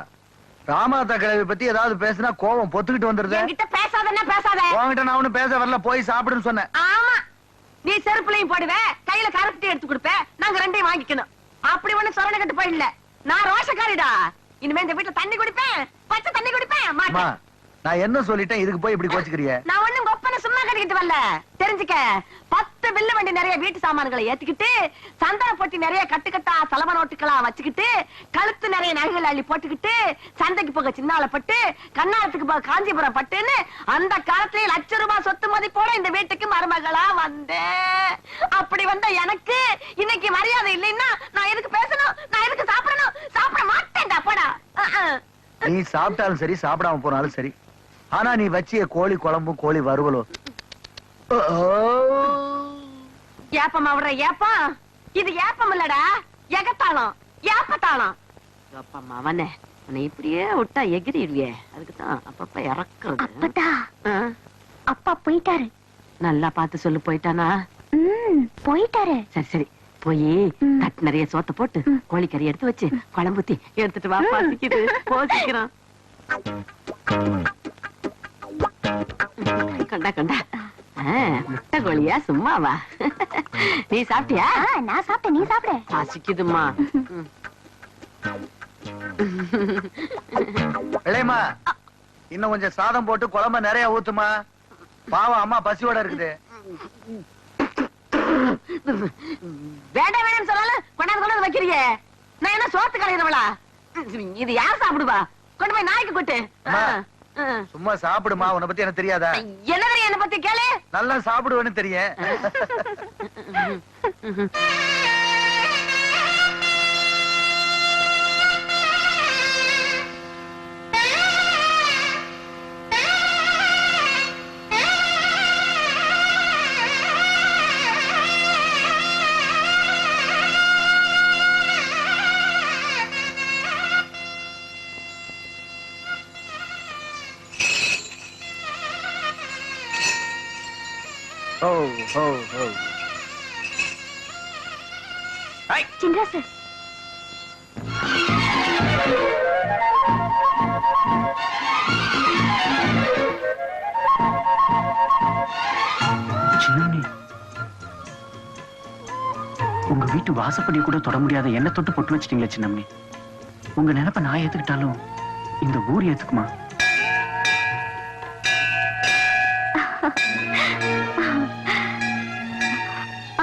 ராமாதா கிழவி பத்தி ஏதாவது பேசினா கோவம் பொத்துக்கிட்டு வந்துருது. என்கிட்ட பேசாதன்னா பேசாத உன்கிட்ட நான் ஒண்ணும் பேச வரல போய் சாப்பிடுன்னு சொன்னேன். ஆமா நீ செருப்புலையும் போடுவ கையில கருப்பட்டி எடுத்து கொடுப்ப நாங்க 2ஐயும் வாங்கிக்கணும் அப்படி ஒண்ணு சொரணை கட்டு போயிடல நான் ரோஷக்காரிடா இனிமே இந்த வீட்டுல தண்ணி குடிப்பேன் பச்சை தண்ணி குடிப்பேன் அம்மா மாட்டேன் நான் என்ன சொல்லிட்டேன் இதுக்கு போய் இப்படி கோச்சுக்கிறிய நான் ஒண்ணும் கொப்பனை சும்மா கட்டிக்கிட்டு வரல தெரிஞ்சுக்க 10 பில்லு வண்டி நிறைய வீட்டு சாமான்களை ஏத்திக்கிட்டு சந்தன பொட்டி நிறைய கட்டுக்கட்டா சலவ நோட்டுகளா வச்சுக்கிட்டு கழுத்து நிறைய நகைகள் அள்ளி போட்டுக்கிட்டு சந்தைக்கு போக சின்னாலப்பட்டு கண்ணாலத்துக்கு போக காஞ்சிபுரம் பட்டுன்னு அந்த காலத்திலேயே ₹1,00,000 சொத்து மதிப்போட இந்த வீட்டுக்கு மருமகளா வந்தேன் அப்படி வந்த எனக்கு இன்னைக்கு மரியாதை இல்லைன்னா நான் எதுக்கு பேசணும் நான் எதுக்கு சாப்பிடணும் சாப்பிட மாட்டேன்டா போடா நீ சாப்பிட்டாலும் சரி சாப்பிடாம போனாலும் சரி ஆனா நீ வச்சிய கோழி குழம்பும் கோழி வறுவலும் ஏப்பமா விடுற ஏப்பம் இது ஏப்பம் இல்லடா எகத்தாளம் ஏப்பத்தாளம் ஏப்பம்மா அவனே உன்னை இப்படியே விட்டா எகிரிடுவியே அதுக்குதான் அப்பப்ப இறக்குறது அப்பதா அப்பா போயிட்டாரு. நல்லா பார்த்து சொல்லு போயிட்டானா போயிட்டாரு. சரி சரி போய் தட்டு நிறைய சோத்த போட்டு கோழிக்கறி எடுத்து வச்சு குழம்புத்தி எடுத்துட்டு வா பாசிக்குது போசிக்கிறான் கண்டா கண்டா முட்டை கோழியா சும்மாவா நீ சாப்பிட்டியா? நான் சாப்பிட்டேன் நீ சாப்பிட. பாசிக்குதுமா இளையம்மா இன்னும் கொஞ்சம் சாதம் போட்டு குழம்ப நிறைய ஊத்துமா பாவம் அம்மா பசியோட இருக்குது. வேண்டாம் வேண்டாம்னு சொன்னாலும் கொண்டாந்து வைக்கிறீங்க நான் என்ன சோத்து கலையிறவளா இது யார் சாப்பிடுவா கொண்டு போய் நாய்க்கு கொட்டு சும்மா சாப்பிடுமா உன்னை பத்தி எனக்கு தெரியாதா என்ன தெரியும் என்ன பத்தி கேளு நல்லா சாப்பிடுவேன்னு தெரியும் சின்ராசு உங்க வீட்டு வாசப்படி கூட தொட முடியாத என்ன தொட்டு பொட்டு வச்சிட்டீங்களே சின்னம்மணி. உங்க நினைப்ப நான் ஏத்துக்கிட்டாலும் இந்த ஊர் ஏத்துக்குமா?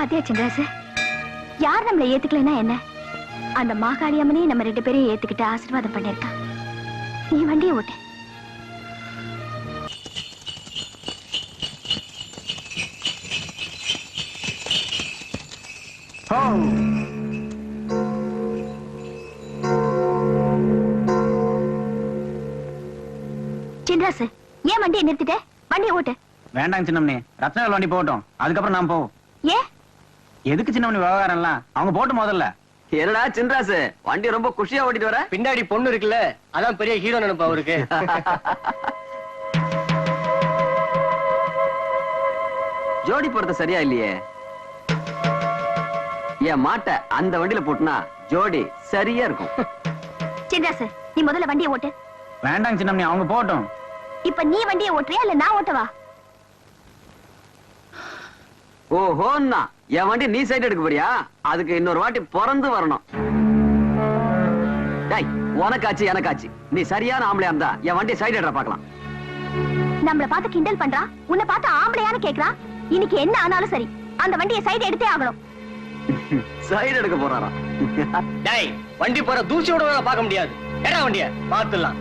அதே சின்ராசு, யார் நம்மள ஏத்துக்கலைன்னா என்ன? அந்த மாகாளியம்மனே நம்ம 2 பேரையும் ஏத்துக்கிட்டு ஆசீர்வாதம் பண்ணிருக்கான். நீ வண்டியை ஓட்டு. சின்ராசு, ஏன் வண்டியை நிறுத்திட்ட? வண்டியை ஓட்டு. வேண்டாங்க சின்னம்மணி, ரத்னவேல் வண்டி போகட்டும், அதுக்கப்புறம் நான் போவோம். ஏன்? எதுக்கு சின்னம்மணி விவகாரம்லாம்? அவங்க போட்டு முதல்ல. என்னடா சின்ராசு, வண்டி ரொம்ப குஷியா ஓட்டிட்டு வர? பின்னாடி பொண்ணு இருக்குல்ல, அதான் பெரிய ஹீரோ நினைப்பா அவருக்கு. ஜோடி போறது சரியா இல்லையே. என் மாட்டை அந்த வண்டியில போட்டுனா ஜோடி சரியா இருக்கும். சின்ராசு, நீ முதல்ல வண்டியை ஓட்டு. வேண்டாங்க சின்னம்மணி, அவங்க போகட்டும். இப்ப நீ வண்டியை ஓட்டுறியா இல்ல நான் ஓட்டவா? ஓஹோன்னா என் வண்டி நீ சைடு எடுக்க போறியா? அதுக்கு இன்னொரு வாட்டி பிறந்து வரணும். டேய், உனக்காச்சு எனக்காச்சு. நீ சரியான ஆம்பளையா இருந்தா என் வண்டி சைடு எடுற பாக்கலாம். நம்மள பார்த்து கிண்டல் பண்றான், உன்னை பார்த்து ஆம்பளையான்னு கேக்குறான். இன்னைக்கு என்ன ஆனாலும் சரி, அந்த வண்டியை சைடு எடுத்தே ஆகணும். சைடு எடுக்க போறாரா? டேய், வண்டி போற தூசியோட பார்க்க முடியாது. ஏடா வண்டிய பாத்துலாம்.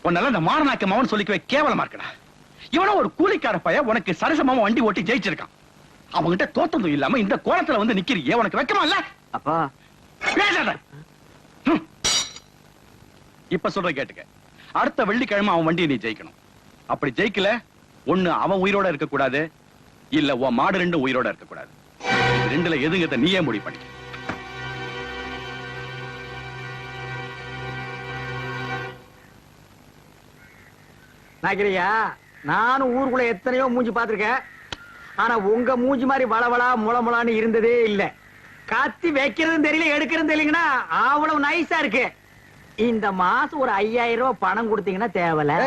உன்னால இந்த மானநாக்க மவன் சொல்லிக்கவே கேவலமா இருக்கடா. இவனும் ஒரு கூலிக்கார பைய உனக்கு சரசமாம வண்டி ஓட்டி ஜெயிச்சிருக்கான். அவன்கிட்ட தோத்ததும் இல்லாம இந்த கோலத்துல வந்து நிக்கிறீங்க, உனக்கு வெக்கமா இல்ல? அப்பா பேசாத. இப்ப சொல்ற கேட்டுக்க, அடுத்த வெள்ளிக்கிழமை அவன் வண்டியை நீ ஜெயிக்கணும். அப்படி ஜெயிக்கல, ஒண்ணு அவன் உயிரோட இருக்க கூடாது, இல்ல உன் மாடு 2 உயிரோட இருக்க கூடாது. ரெண்டுல எதுங்கத நீயே முடிவு பண்ணிக்க. நாக்கிரியா, நானும் ஊருக்குள்ள எத்தனையோ மூஞ்சி பாத்திருக்கேன். ஆனா உங்க மூஞ்சி மாதிரி வளவளா முளமுளான்னு இருந்ததே இல்ல. காத்தி வைக்கிறதும் தெரியல, எடுக்கிறதும் தெரியலங்கன்னா அவ்வளவு நைஸா இருக்கு. இந்த மாசம் ஒரு 5000 ரூபாய் பணம் கொடுத்தீங்கன்னா தேவல.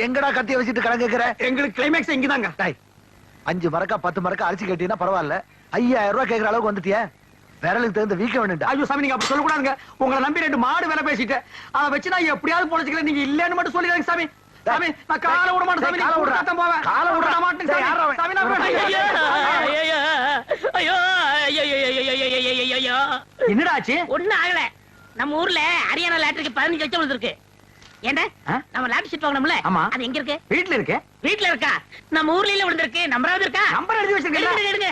எங்கடா கத்திய வச்சுட்டு கணக்குற? எங்களுக்கு கிளைமேக்ஸ் இங்கதாங்க. 5 மரக்கா 10 மரக்கா அரிசி கேட்டீங்கன்னா பரவாயில்ல, 5000 ரூபாய் கேட்கற அளவுக்கு வந்துட்டிய. விரலுக்கு தகுந்த வீக்க வேணும்டா. ஐயோ சாமி, நீங்க அப்படி சொல்லக்கூடாதுங்க. உங்களை நம்பி 2 மாடு வேலை பேசிட்டு அதை வச்சு நான் எப்படியாவது பொழைச்சிக்கல. நீங்க இல்லன்னு மட்டும் சொல்லிடுங்க சாமி. சாமி நான் காலை விட மாட்டேன் சாமி. காலை நீ விடுறா. கூட்டத்தான் போவேன். காலை விடுறா. விட மாட்டேன் சாமி. யாரா அவன்? சாமி நான் விட மாட்டேன். என்னடா ஆச்சு? ஒண்ணும் ஆகல. நம்ம ஊர்ல ஹரியானா லாட்டரிக்கு 15 லட்சம் விழுந்திருக்கு. ஏண்டா நம்ம லாட்டரி சீட் வாங்கணும்ல, ஆமா. அது எங்க இருக்கு? வீட்ல இருக்கு. வீட்ல இருக்கா? நம்ம ஊர்ல இல்ல விழுந்திருக்கு. நம்பராவது இருக்கா? நம்பர் எழுதி வச்சிருக்கேன். எடுங்க.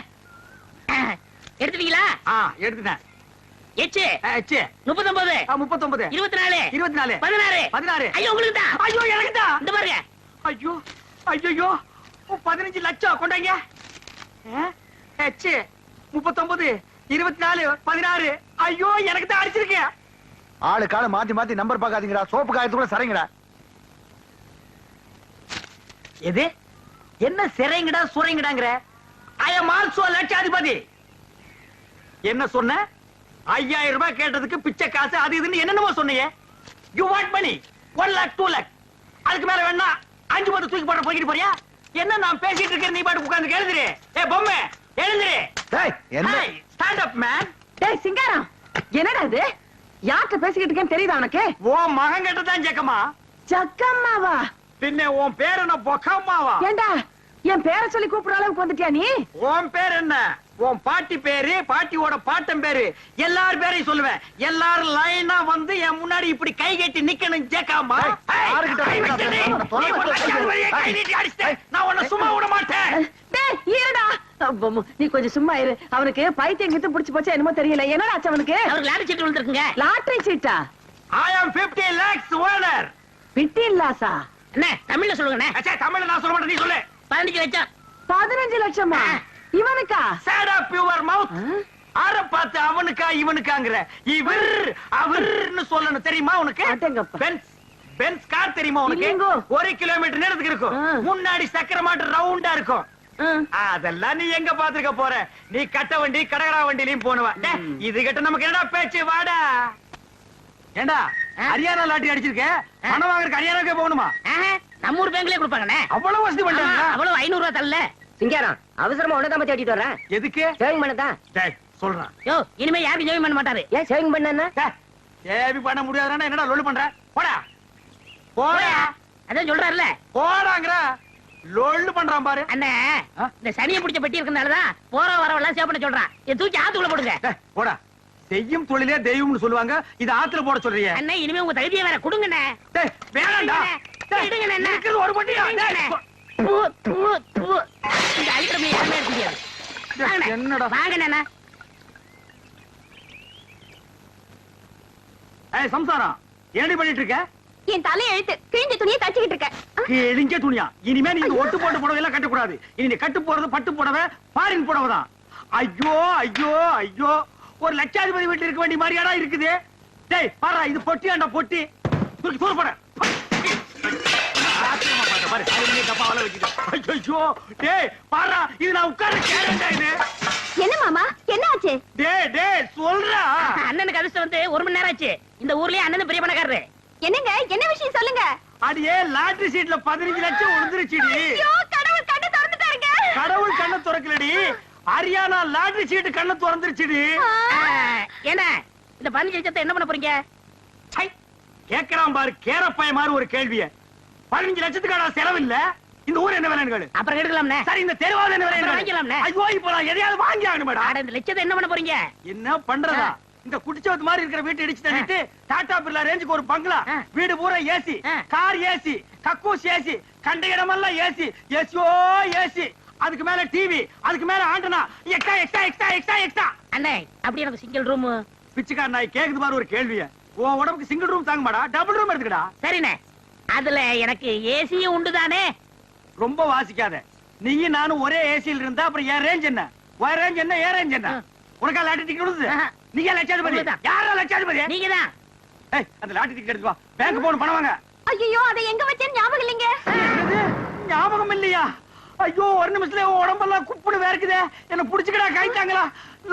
எடுத்துட்டீங்களா? எடுத்துட்டேன். எச்சு ஆச்சு. 39 39 24 24 16 16. ஐயோ உங்களுக்கு தான். ஐயோ எனக்கு தான். இந்த பாருங்க. ஐயோ ஐயோ 15 லட்சம் கொண்டாங்க. ஆச்சு. 39 24 16. ஐயோ எனக்கு தான் அடிச்சிருக்கேன். ஆளு கால மாத்தி மாத்தி நம்பர் பாக்காதீங்கடா. சோப்பு காயத்துக்குள்ள சரிங்கடா. எது என்ன சிறைங்கடா சுரைங்கடாங்கற? ஐ அம் ஆல்சோ லட்சாதிபதி. என்ன சொன்ன? 5000 ரூபாய் கேட்டதுக்கு பிச்சை காசு அது இதுன்னு என்னென்னமோ சொன்னீங்க. You want money 1 lakh 2 lakh. அதுக்கு மேல வேணா 5 பத்து தூக்கி போட போயிட்டு போறியா? என்ன நான் பேசிட்டு இருக்கேன், நீ பாட்டு உட்கார்ந்து எழுதுறே. ஏய் பொம்மை எழுதுறே. டேய் என்ன ஸ்டாண்ட் அப் மேன். டேய் சிங்காரம், என்னடா இது? யார்கிட்ட பேசிக்கிட்டு இருக்கேன்னு தெரியுதா உனக்கு? ஓ மகன் கிட்ட தான் ஜக்கம்மா. ஜக்கம்மாவா? பின்ன உன் பேர் என்ன பொக்கம்மாவா? ஏண்டா என் பேரை சொல்லி கூப்பிடுற அளவுக்கு வந்துட்டியா நீ? உன் பேர் என்ன? உன் பாட்டி பேரு, பாட்டியோட பாட்டன் பேரு, எல்லார் பேரையும் சொல்லுவேன். எல்லாரும் லைனா வந்து என் முன்னாடி இப்படி கை கட்டி நிக்கணும் ஜேக்காமா. நான் உன்னை சும்மா விட மாட்டேன். டேய் இருடா. நீ கொஞ்சம் சும்மா இரு. அவனுக்கு பைத்தியம் கிட்ட புடிச்சு போச்சா என்னமோ தெரியல. என்னடா ஆச்சு அவனுக்கு? அவருக்கு லாட்டரி சீட் விழுந்திருக்குங்க. லாட்டரி சீட்டா? I am 50 lakhs owner. 50 லாஸா? அண்ணே தமிழ்ல சொல்லுங்கண்ணே. அச்சா தமிழ்ல நான் சொல்ல மாட்டேன், நீ சொல்லு. 15 லட்சம். 15 லட்சமா? இவனுக்கா? Sad up your mouth. ஆற பார்த்து அவனுக்கா இவனுக்காங்கற. இவர் அவர்னு சொல்லணும் தெரியுமா உனக்கு? அடேங்கப்பா. பென்ஸ் கார் தெரியுமா உனக்கு? இல்லைங்கோ. 1 கிலோமீட்டர் நேரத்துக்கு இருக்கும். முன்னாடி சக்கர மாட்டு ரவுண்டா இருக்கும். அதெல்லாம் நீ எங்க பாத்துக்க போற? நீ கட்ட வண்டி கடகடா வண்டிலையும் போனவா. இது கிட்ட நமக்கு என்னடா பேச்சு? வாடா. ஏண்டா ஹரியானா லாட்டரி அடிச்சிருக்க, பணம் வாங்குறதுக்கு ஹரியானாக்கே போகணுமா? நம்ம ஊர் பேங்க்லயே கொடுப்பாங்கண்ணே. அவ்வளவு வசதி பண்ணிட்டாங்க. அவ்வளவு 500 ரூபாய் தரல. சிங்காரம் அவசரமா உனதான் பத்தி அடிட்டு வரேன். எதுக்கு? சேவிங் பண்ணதான். டேய் சொல்றேன். யோ இனிமே யாரும் ஜெயம் பண்ண மாட்டாரு. ஏன் சேவிங் பண்ணா? ஏவி பண்ண முடியாதுன்னா என்னடா லொல்லு பண்ற? போடா போடா. அதான் சொல்றாருல. போடாங்கற லொல்லு பண்றான் பாரு. அண்ணே இந்த சனியை பிடிச்ச பெட்டி இருக்கறனாலதான் போற வரவெல்லாம் சேவ் பண்ண சொல்றான். இத தூக்கி ஆத்துக்குள்ள போடுங்க. போடா. செய்யும் தொழிலே தெய்வம்னு சொல்லுவாங்க. இது ஆத்துல போட சொல்றீங்க. அண்ணே இனிமே உங்க தகுதியை வேற கொடுங்கண்ணே. டேய் வேணாம்டா. எடுங்கண்ணே. இருக்குது ஒரு பட்டியா. இந்த அல்ட்ரமே யாருமே இருக்க முடியாது. என்னடா வாங்கண்ணே. ஏய் சம்சாரம் ஏண்டி பண்ணிட்டு இருக்க? என் தலை எழுத்து கிழிஞ்ச துணியை தச்சுக்கிட்டு இருக்க. கிழிஞ்ச துணியா? இனிமே நீ இந்த ஒட்டு போட்டு புடவை எல்லாம் கட்ட கூடாது. இனி நீ கட்டு போறது பட்டு புடவை, ஃபாரின் புடவை தான். ஐயோ ஐயோ ஐயோ, ஒரு லட்சாதிபதி வீட்டுல இருக்க வேண்டிய மாதிரியாடா இருக்குது. டேய் பாரு, இது பொட்டியாண்டா பொட்டி. தூக்கி தூர போற. ஐயோ டேய் பாரு, இது நான் உட்கார்ந்து கேரண்டா இது. என்ன மாமா என்ன ஆச்சு? டேய் டேய் சொல்றா. அண்ணனுக்கு அதிர்ஷ்டம் வந்து 1 மணி நேரம் ஆச்சு. இந்த ஊர்லயே அண்ணன் பெரிய பணக்காரரு. என்னங்க என்ன விஷயம் சொல்லுங்க. அடியே லாட்டரி சீட்ல 15 லட்சம் விழுந்துருச்சுடி. ஐயோ கடவுள் கண்ணை திறந்துட்டாருங்க. கடவுள் கண்ணை திறக்கலடி, ஹரியானா லாட்டரி சீட் கண்ணை திறந்துருச்சுடி. ஏன்னா இந்த 15 லட்சத்தை என்ன பண்ண போறீங்க? கேக்குறான் பாரு கேரப்பாய மாதிரி ஒரு கேள்விய. 15 லட்சத்துக்கான செலவு இல்ல. இந்த ஊர் என்ன விலைன்னு கேளு. அப்புறம் எடுக்கலாம்னே. சரி இந்த தெருவாவது என்ன விலை வாங்கிக்கலாம்னே. ஐயோ இப்போ நான் எதையாவது வாங்கி ஆகணும் மேடம். அட இந்த லட்சத்தை என்ன பண்ண போறீங்க? என்ன பண்றதா? இந்த குடிச்சவத்து மாதிரி இருக்கிற வீட்டை இடிச்சு தள்ளிட்டு டாடா பிர்லா ரேஞ்சுக்கு ஒரு பங்களா, வீடு பூரா ஏசி, கார் ஏசி, கக்கூஸ் ஏசி, கண்ட இடமெல்லாம் ஏசி, ஏசியோ ஏசி, அதுக்கு மேல டிவி, அதுக்கு மேல antenna, extra extra extra extra extra. அண்ணே அப்படி எனக்கு சிங்கிள் ரூம். பிச்சைக்கார நாய் கேக்குது பாரு ஒரு கேள்விய. உன் உடம்புக்கு சிங்கிள் ரூம் தாங்க மாடா, டபுள் ரூம் எடுத்துக்கடா. சரிண்ணே, அதுல எனக்கு ஏசியும் உண்டு தானே? ரொம்ப வாசிக்காத. நீயும் நானும் ஒரே ஏசியில் இருந்தா அப்புறம் என் ரேஞ்ச் என்ன, உன் ரேஞ்ச் என்ன, என் ரேஞ்ச் என்ன? உனக்கா லாட்டரி டிக்கெட் கொடுத்து? நீங்க லட்சாதிபதி? யாரா லட்சாதிபதி? நீங்க தான். ஏய் அந்த லாட்டரி டிக்கெட் எடுத்து வா, பேங்க் போன் பணம் வாங்க. ஐயோ அதை எங்க வச்சேன்னு ஞாபகம் இல்லைங்க. ஞாபகம் இல்லையா? ஐயோ ஒரு நிமிஷத்துல உடம்பெல்லாம் குப்புடு வேர்க்குதே. என்ன புடிச்சுக்கடா கைத்தாங்களா?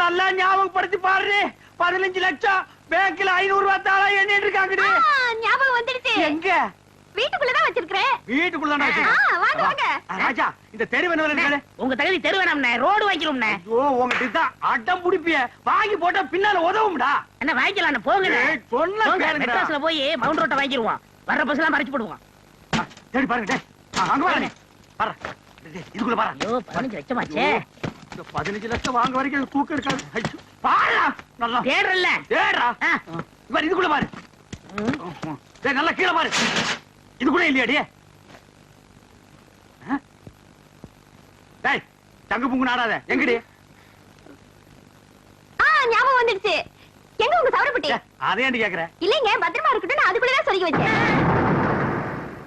நல்லா ஞாபகப்படுத்தி பாரு. 15 லட்சம் பேங்க்ல 500 ரூபாய் தாளா எண்ணிட்டு இருக்காங்கடி. ஞாபகம் வந்துடுச்சு. எங்க? வீட்டுக்குள்ளதான் வச்சிருக்கேன். வீட்டுக்குள்ளதான் வாங்க வாங்க. ராஜா இந்த தெரு என்ன? உங்க தகுதி தெரு வேணாம்ண்ணே, ரோடு வாங்கிடும்ண்ணே. ஐயோ உங்ககிட்ட தான் அடம் புடிப்பிய. வாங்கி போட்டா பின்னால உதவும்டா. என்ன வாங்கிக்கலாம் போங்க. சொன்ன கேளுங்கடா. மெட்ராஸ்ல போய் மவுண்ட் ரோட்டை வாங்கிடுவோம். வர்ற பஸ் எல்லாம் மறைச்சு போடுவோம். தேடி பாருங்க டேய். அங்க பாருங்க பாரு டேய், இதுக்குள்ள பாரு. 15 லட்சமாச்சே. 15 லட்சம் வாங்க வரைக்கும் தூக்கம் இருக்காது. ஐயோ, பாருடா நல்லா தேடுறல்ல. தேடுறா. பாரு இதுக்குள்ள பாரு. டேய் நல்லா கீழே பாரு. இதுக்குள்ள இல்லையாடி? டேய் தங்கு புங்கு நாடாத. எங்கடி? ஞாபகம் வந்துடுச்சு. எங்க உங்க சவரப்பட்டி? அதே ஏன்டி கேக்குற? இல்லைங்க, பத்திரமா இருக்கட்டும், அதுக்குள்ளதான் சொருகி வச்சேன்.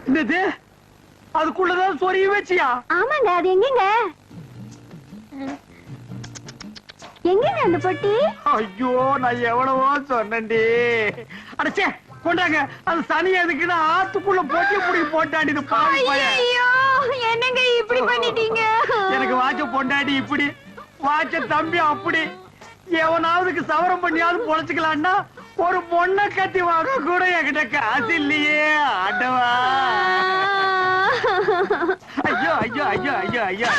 என்னது? அதுக்குள்ளதான் சொருகி வச்சியா? ஆமாங்க, அது எங்கங்க? எங்கங்க அந்த பொட்டி? ஐயோ நான் எவ்வளவோ சொன்னேன்டி. அடச்சே கொண்டாங்க. அது சனி எதுக்குன்னா ஆத்துக்குள்ள பொட்டி புடி போட்டாடி இது பாவி பையன். ஐயோ, என்னங்க இப்படி பண்ணிட்டீங்க? எனக்கு வாட்ச பொண்டாடி இப்படி, வாட்ச தம்பி அப்படி. எவனாவதுக்கு சவரம் பண்ணியாவது பொழைச்சுக்கலான்னா ஒரு பொண்ணை கட்டி வாங்க கூட என்கிட்ட காசு இல்லையே ஆண்டவா. ஐயோ ஐயோ ஐயோ ஐயோ ஐயோ.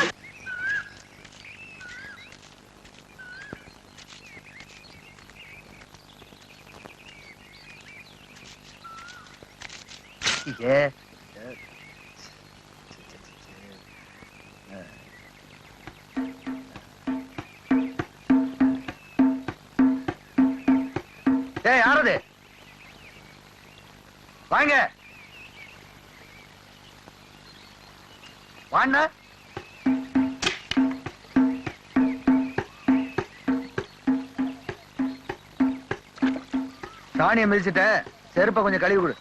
ஏய் யாரது? வாங்க வாண்ணா. சாணியை மிதிச்சிட்ட, செருப்பை கொஞ்சம் கழுவி கொடு.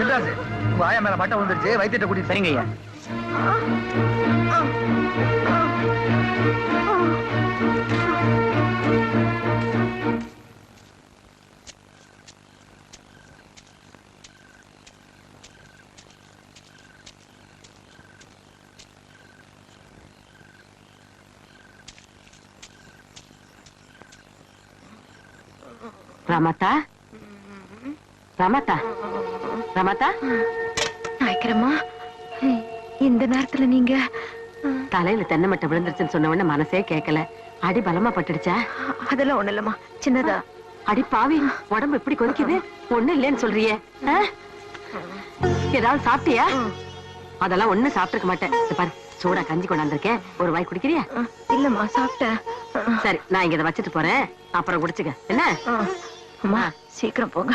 சின்ராசு, உங்க ஆயா மேல பட்டம் வந்துருச்சு, வைத்திட்ட கூட்டி. சரிங்க ஐயா. Ramada, Ramada, Ramada. நாய்க்கிறமா, இந்த நேரத்துல நீங்க? தலையில தென்னை மட்டை விழுந்துருச்சுன்னு சொன்ன உடனே மனசே கேட்கல. அடி பலமா பட்டுடுச்சா? அதெல்லாம் ஒண்ணு இல்லம்மா, சின்னதா. அடி பாவி, உடம்பு எப்படி கொதிக்குது? ஒண்ணு இல்லைன்னு சொல்றியே. ஏதாவது சாப்பிட்டியா? அதெல்லாம் ஒண்ணு சாப்பிட்டுக்க மாட்டேன். பாரு, சூடா கஞ்சி கொண்டாந்துருக்கேன், ஒரு வாய் குடிக்கிறியா? இல்லம்மா, சாப்பிட்டேன். சரி, நான் இங்க வச்சுட்டு போறேன், அப்புறம் குடிச்சுக்க. என்ன? அம்மா சீக்கிரம் போங்க.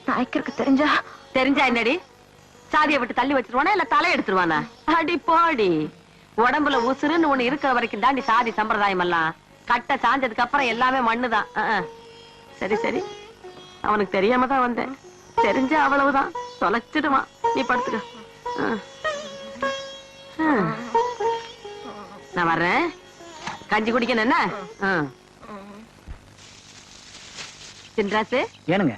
நாய்க்கருக்கு தெரிஞ்சா? தெரிஞ்சா என்னடி? சாதியை விட்டு தள்ளி வச்சிருவானா இல்ல தலை எடுத்துருவானா? அடி போடி, உடம்புல உசுருன்னு ஒண்ணு இருக்கிற வரைக்கும் தாண்டி சாதி சம்பிரதாயம் எல்லாம். கட்ட சாஞ்சதுக்கு அப்புறம் எல்லாமே மண்ணுதான். சரி சரி, அவனுக்கு தெரியாம தான் வந்தேன். தெரிஞ்ச அவ்வளவுதான், தொலைச்சிடுவான். நீ படுத்துக்க. நான் வர்றேன், கஞ்சி குடிக்கணும். என்ன சின்ராசு? ஏனுங்க?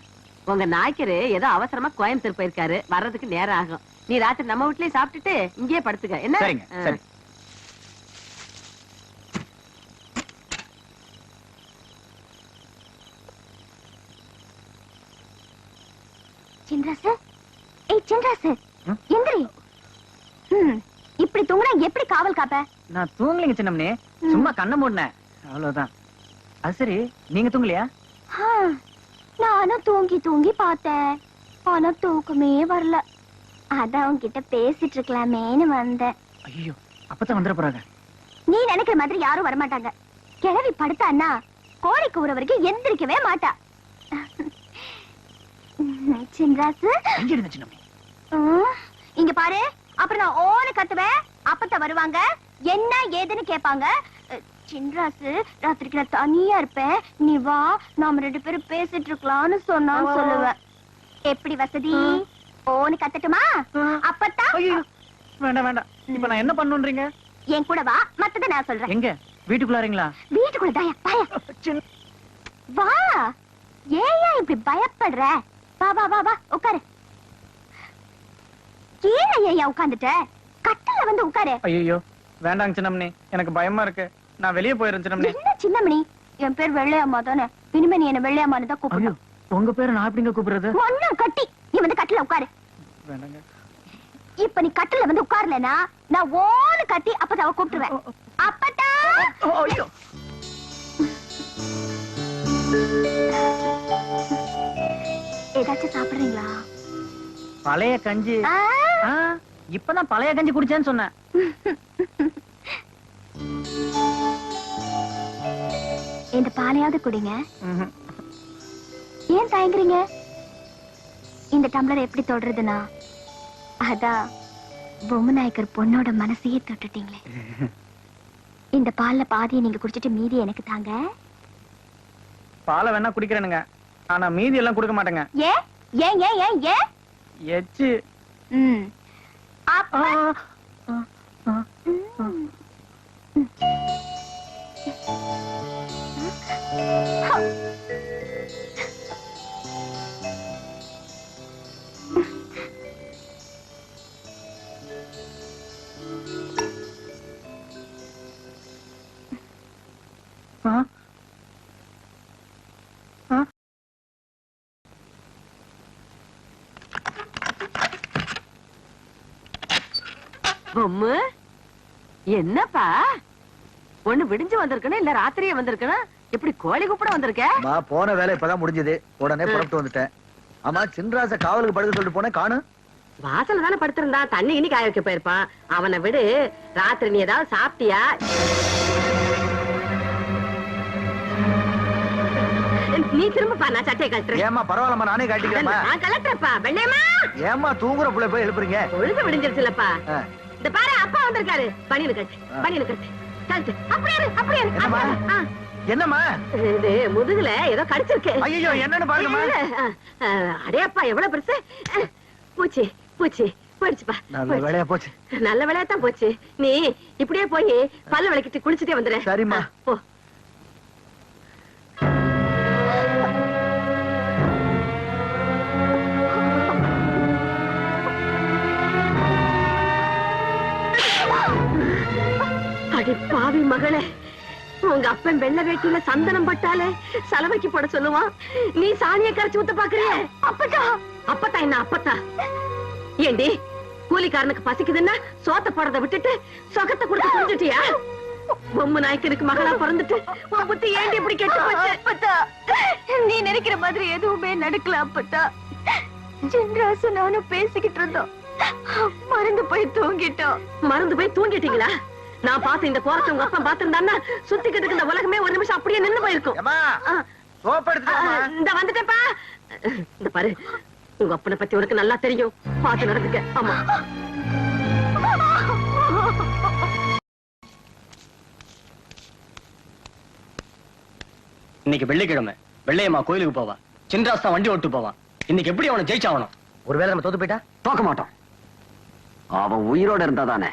உங்க நாய்க்கரு ஏதோ அவசரமா கோயம்புத்தூர் போயிருக்காரு, வர்றதுக்கு நேரம் ஆகும். நீ ராத்திரி நம்ம வீட்லயே சாப்பிட்டுட்டு இங்கேயே படுத்துக்க. என்ன? சரிங்க. சரி. சின்ராசு, ஏய் சின்ராசு, எந்திரி. இப்படி தூங்குனா எப்படி காவல் காப்ப? நான் தூங்கலைங்க சின்னம்னே, சும்மா கண்ணை மூடினேன், அவ்வளவுதான். அது சரி, நீங்க தூங்கலையா? நானும் தூங்கி தூங்கி பார்த்தேன், ஆனா தூக்கமே வரல. அதான் உன்கிட்ட பேசிட்டு இருக்கலாமேன்னு வந்தேன். ஐயோ, அப்பதான் வந்துட போறாங்க. நீ நினைக்கிற மாதிரி யாரும் வரமாட்டாங்க. கிழவி படுத்தான்னா கோழி கூற வரைக்கும் எந்திரிக்கவே மாட்டா. சின்ராசு, இங்க பாரு, அப்புறம் நான் ஓன கத்துவேன். அப்பத்த வருவாங்க, என்ன ஏதுன்னு கேட்பாங்க. சின்ராசு ராத்திரிக்கு நான் தனியா இருப்பேன், நீ வா, நாம 2 பேரும் பேசிட்டு இருக்கலாம்னு சொன்னான்னு சொல்லுவேன். எப்படி வசதி? ஓன்னு கத்தட்டுமா? அப்பத்தா வேண்டாம் வேண்டாம். இப்ப நான் என்ன பண்ணுன்றீங்க? என் கூட வா, மத்தத நான் சொல்றேன். எங்க? வீட்டுக்குள்ளாரீங்களா? வீட்டுக்குள்ளதாயா? வா. ஏயா இப்படி பயப்படுற? வா வா வா வா, உட்காரு. கீழே ஏயா உட்கார்ந்துட்ட? கட்டில வந்து உட்காரு. ஐயோ வேண்டாங்க சின்னமணி, எனக்கு பயமா இருக்கு. நான் வெளியே போயிடுறேன் சின்னமணி. என்ன சின்னமணி? என் பேர் வெள்ளையம்மா தானே. இனிமே நீ என்ன வெள்ளையம்மான்னு தான் கூப்பிடணும். உங்க பேரு நான் எப்படிங்க கூப்பிடுறது? ஒண்ணும் கட்டி, நீ வந்து கட்டில உட்காரு. வேண்டாங்க. இப்ப நீ கட்டில வந்து உட்காரலனா நான் ஓன்னு கட்டி அப்பதான் அவ கூப்பிடுவேன். அப்பதா. ஐயோ. ஏதாச்சும் சாப்பிடுறீங்களா? பழைய கஞ்சி. இப்பதான் பழைய கஞ்சி குடிச்சேன்னு சொன்னேன். இந்த பாலையாவது குடிங்க. ஏன் தயங்குறீங்க? இந்த டம்ளர் எப்படி தொடுறதுன்னா, அதான் பொம்மநாயக்கர் பொண்ணோட மனசையே தொட்டுட்டீங்களே. இந்த பால்ல பாதியை நீங்க குடிச்சிட்டு மீதி எனக்கு தாங்க. பாலை வேணா குடிக்கிறேனுங்க, ஆனா மீதி எல்லாம் கொடுக்க மாட்டேங்க. ஏன் ஏன் ஏன் ஏன் ஏன்? எச்சு. அப்பா. பொம்மு, என்னப்பா ஒண்ணு விடிஞ்சு வந்திருக்கணும் இல்ல ராத்திரியே வந்திருக்கணும்? எப்படி கோழி கூப்பிட வந்திருக்க? போன வேலை இப்பதான் முடிஞ்சது, உடனே புறப்பட்டு வந்துட்டேன். ஆமா, சின்ராச காவலுக்கு படுக்க சொல்லிட்டு போனேன், காணும். வாசல்ல தானே படுத்திருந்தா, தண்ணி இனி காய வைக்க போயிருப்பான். அவனை விடு, ராத்திரி நீ ஏதாவது சாப்பிட்டியா? நீ திரும்பப்பா, நான் சட்டையை கழட்டுறேன். ஏமா பரவாயில்லம்மா, நானே கட்டிக்கிறேன்மா. நான் கலட்டுறப்பா. வெள்ளையம்மா, ஏமா தூங்குற புள்ள போய் எழுப்புறீங்க? ஒழுங்கு விடிஞ்சிருச்சுலப்பா. இந்த பாரு, அப்பா வந்திருக்காரு. பணியனு கட்டு, பணியனு கட்டு, கழட்டு. அப்படியே இரு, அப்படியே இரு. என்னம்மா இது முதுகுல ஏதோ கடிச்சிருக்கு. ஐயோ, என்னன்னு பாருங்கம்மா. அடையப்பா, எவ்வளவு பெருசு. பூச்சி பூச்சி போயிடுச்சுப்பா. நல்ல வேலையா போச்சு. நல்ல வேலையா தான் போச்சு. நீ இப்படியே போய் பல்ல விளக்கிட்டு குளிச்சுட்டே வந்துரு. சரிம்மா. போ. அடி பாவி மகளே, உங்க அப்பன் வெள்ளை வேட்டியில சந்தனம் பட்டாலே சலவைக்கு போட சொல்லுவான். நீ சாணியை கரைச்சு ஊத்த பாக்குறிய? அப்பத்தா. அப்பத்தா என்ன அப்பத்தா? ஏண்டி, கூலிக்காரனுக்கு பசிக்குதுன்னா சோத்த போடுறத விட்டுட்டு சொகத்தை கொடுத்து புரிஞ்சுட்டியா? பொம்மு நாய்க்கனுக்கு மகளா பிறந்துட்டு உன் புத்தி ஏண்டி இப்படி கெட்டு போச்சு? அப்பத்தா, நீ நினைக்கிற மாதிரி எதுவுமே நடக்கல அப்பத்தா. சின்ராசு நானும் பேசிக்கிட்டு இருந்தோம், மறந்து போய் தூங்கிட்டோம். மறந்து போய் தூங்கிட்டீங்களா? நான் பார்த்து இந்த கோரத்தை உங்க அப்பா பாத்திருந்தான்னா சுத்திக்கிட்டு இருந்த உலகமே ஒரு நிமிஷம் அப்படியே நின்னு போயிருக்கும். இந்த வந்துட்டேப்பா. இந்த பாரு, உங்க அப்பனை பத்தி உனக்கு நல்லா தெரியும், பார்த்து நடந்துக்க. ஆமா. இன்னைக்கு வெள்ளிக்கிழமை, வெள்ளையம்மா கோயிலுக்கு போவா. சின்ராஸ் தான் வண்டி ஓட்டு போவான். இன்னைக்கு எப்படி அவனை ஜெயிச்சாகணும்? ஒருவேளை நம்ம தோத்து போயிட்டா? தோக்க மாட்டோம். அவன் உயிரோட இருந்தா தானே.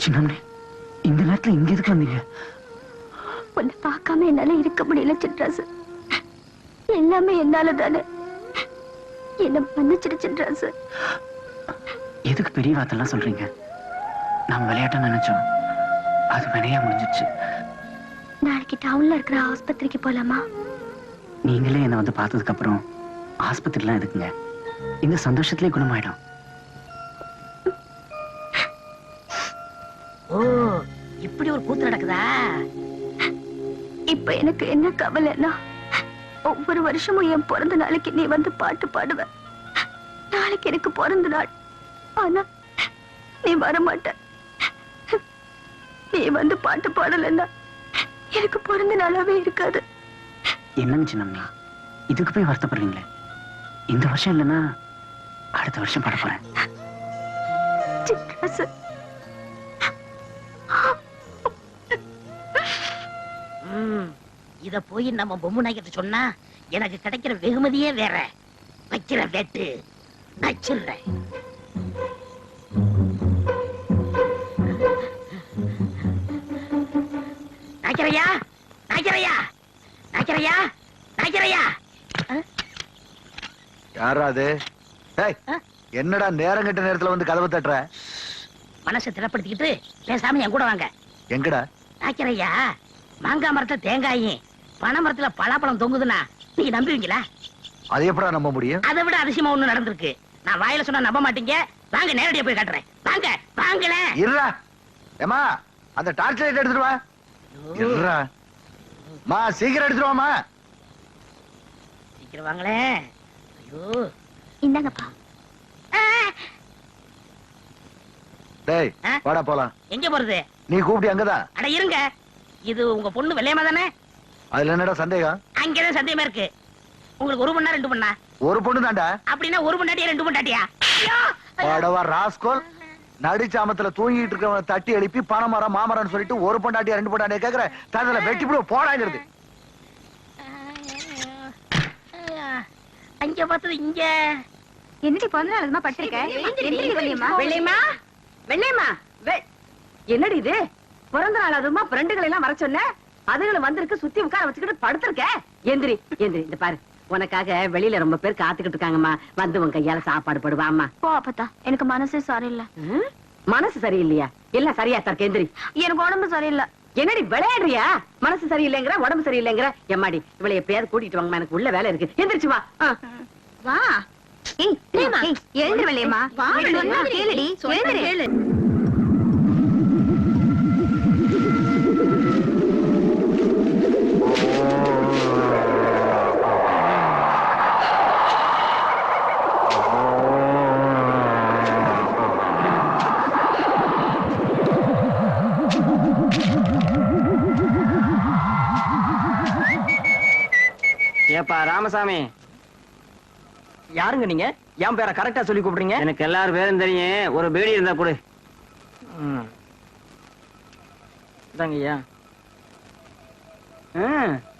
சின்னம்னே, இந்த நேரத்துல இங்க எதுக்கு வந்தீங்க? உன்னை பார்க்காம என்னால இருக்க முடியல சின்ராசு. எல்லாமே என்னால தானே. என்ன மன்னிச்சிடு சின்ராசு. எதுக்கு பெரிய வார்த்தைலாம் சொல்றீங்க? நாம விளையாட்ட நினைச்சோம், அது வினையா முடிஞ்சிச்சு. நாளைக்கு டவுன்ல இருக்கிற ஆஸ்பத்திரிக்கு போலாமா? நீங்களே என்ன வந்து பார்த்ததுக்கு அப்புறம் ஆஸ்பத்திரிலாம் எதுக்குங்க? இந்த சந்தோஷத்திலே குணமாயிடும். ஓ, இப்படி ஒரு கூத்து நடக்குதா? இப்ப எனக்கு என்ன கவலைன்னா, ஒவ்வொரு வருஷமும் என் பிறந்த நாளைக்கு நீ வந்து பாட்டு பாடுவ. நாளைக்கு எனக்கு பிறந்த நாள், ஆனா நீ வரமாட்ட. நீ வந்து பாட்டு பாடலன்னா எனக்கு பிறந்த நாளாவே இருக்காது. என்னன்னு சின்னம்மா, இதுக்கு போய் வருத்தப்படுறீங்களே? இந்த வருஷம் இல்லைன்னா அடுத்த வருஷம் பாட போறேன். இத போய் நம்ம பொம்மை நாய்கிட்ட சொன்னா எனக்கு கிடைக்கிற வெகுமதியே வேற. வைக்கிற வெட்டு நச்சிடுறேன். நாய்க்கரையா, நாய்க்கரையா, நாய்க்கரையா, நாய்க்கரையா. யாரா அது? என்னடா நேரம் கெட்ட நேரத்துல வந்து கதவை தட்டுற? மனசை திடப்படுத்திக்கிட்டு பேசாம என் கூட வாங்க. எங்கடா? நாய்க்கரையா, மாங்காய் மரத்துல தேங்காயும் பனை மரத்துல பலாப்பழம் தொங்குதுன்னா நீங்க நம்புவீங்களா? அது எப்படா நம்ப முடியும்? அதை விட அதிசயமா ஒண்ணு நடந்திருக்கு. நான் வாயில சொன்னா நம்ப மாட்டீங்க. வாங்க, நேரடியா போய் காட்டுறேன். வாங்க வாங்கல. இருடா ஏமா, அந்த டார்ச் லைட் எடுத்துட்டு வா. இருடா மா, சீக்கிரம் எடுத்துட்டு வாமா. சீக்கிரம் வாங்களே. ஐயோ, இந்தாங்கப்பா. டேய் வாடா போலாம். எங்க போறது? நீ கூப்பிட்டு அங்கதான். அட இருங்க, இது உங்க பொண்ணு வெள்ளையம்மா தானே? அதுல என்னடா சந்தேகம்? அங்கதான் சந்தேகமா இருக்கு. உங்களுக்கு ஒரு பொண்ணா ரெண்டு பொண்ணா? ஒரு பொண்ணு தான்டா. அப்படின்னா ஒரு பொண்டாட்டியா ரெண்டு பொண்டாட்டியா? வாடவா ராஸ்கோல், நடுச்சாமத்துல தூங்கிட்டு இருக்கவன் தட்டி எழுப்பி பணமரம் மாமரம் சொல்லிட்டு ஒரு பொண்டாட்டியா ரெண்டு பொண்டாட்டியா கேக்குற? தனதுல வெட்டி போட போடாங்கிறது. அங்க பார்த்தது இங்க. என்னடி பிறந்த நாள் அதுமா பட்டிருக்க? வெள்ளையம்மா, வெள்ளையம்மா, என்னடி இது? பிறந்த நாள் அதுமா ஃப்ரெண்டுகளை எல்லாம் வர சொன்ன, அதுகளை வந்திருக்கு, சுத்தி உட்கார வச்சுக்கிட்டு படுத்திருக்க. எந்திரி எந்திரி, இந்த பாரு, உனக்காக வெளியில ரொம்ப பேர் காத்துக்கிட்டு இருக்காங்கம்மா. வந்து உன் கையால சாப்பாடு போடுவாம்மா. போ அப்பத்தா, எனக்கு மனசே சரியில்லை. மனசு சரியில்லையா? எல்லாம் சரியா தர்க்க. எந்திரி. எனக்கு உடம்பு சரியில்லை. என்னடி விளையாடுறியா? மனசு சரியில்லைங்கிற, உடம்பு சரியில்லைங்கிற. எம்மாடி, இவளை எப்பயாவது கூட்டிட்டு வாங்கம்மா, எனக்கு உள்ள வேலை இருக்கு. எந்திரிச்சு வா. வா. எழுந்திரு வெள்ளையம்மா. கேளுடி, எழுந்திரு. ஏப்பா ராமசாமி, யாருங்க நீங்க? என் பேரை கரெக்டா சொல்லி கூப்பிடுறீங்க? எனக்கு எல்லாரும் பேரும் தெரியும். ஒரு பீடி இருந்தா கொடு. இதாங்கய்யா.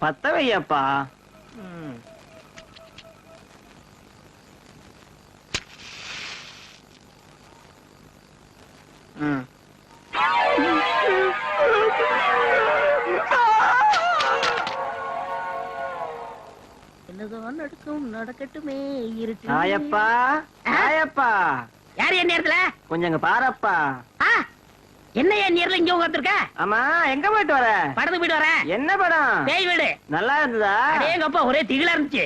பத்த வையப்பா. என்னதான் நடக்கும் நடக்கட்டுமே இருக்கு. ஆயப்பா ஆயப்பா, யாரு என் நேரத்துல கொஞ்சம் இங்க பாரப்பா. என்ன என் நேரத்துல இங்க உட்கார்ந்திருக்க? ஆமா, எங்க போயிட்டு வர? படத்துக்கு போயிட்டு வரேன். என்ன படம்? பேய் வீடு. நல்லா இருந்ததா? எங்க அப்பா ஒரே திகிலா இருந்துச்சு.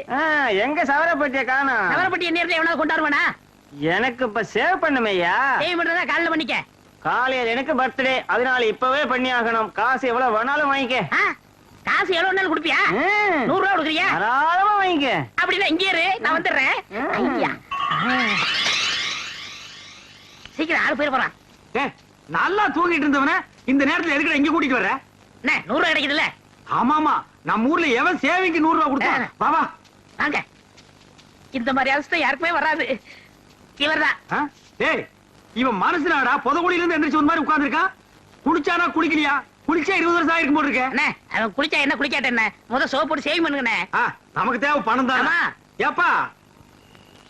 எங்க சவரப்பட்டிய காணோம். சவரப்பட்டி என் நேரத்துல எவனாவது கொண்டாடுவானா? எனக்கு இப்ப சேவ் பண்ணுமையா? சேவ் பண்றதா காலையில பண்ணிக்க. காலையில எனக்கு பர்த்டே, அதனால இப்பவே பண்ணி ஆகணும். காசு எவ்வளவு வேணாலும் வாங்கிக்க. காசு எவ்வளவு நாள் கொடுப்பியா? 100 ரூபா கொடுக்குறியா? தாராளமா வாங்கிக்க. அப்படின்னா இங்கே இரு, நான் வந்துடுறேன். ஐயா, சீக்கிரம் ஆளு போயிட போறான். நல்லா தூங்கிட்டு இருந்தவன இந்த நேரத்துல எதுக்கு இங்க கூட்டிட்டு வர? 100 ரூபா கிடைக்குதுல்ல? ஆமாமா, நம்ம ஊர்ல எவன் சேவிங்க்கு 100 ரூபா கொடுத்தான்? பாபா வாங்க. இந்த மாதிரி அவஸ்தை யாருக்குமே வராது. இவர்தான். டேய், இவன் மனசுனாடா புதகுடியில இருந்து எந்திரிச்சு ஒரு மாதிரி உட்கார்ந்திருக்கான். குளிச்சானா குளிக்கலையா? குளிச்சா 20 வருஷம் ஆயிருக்கும் போல இருக்கு. அண்ணே, அவன் குளிச்சா என்ன குளிக்காட்ட என்ன? முத சோப் போட்டு சேவ் பண்ணுங்கண்ணே. நமக்கு தேவை பணம் தான். ஏப்பா,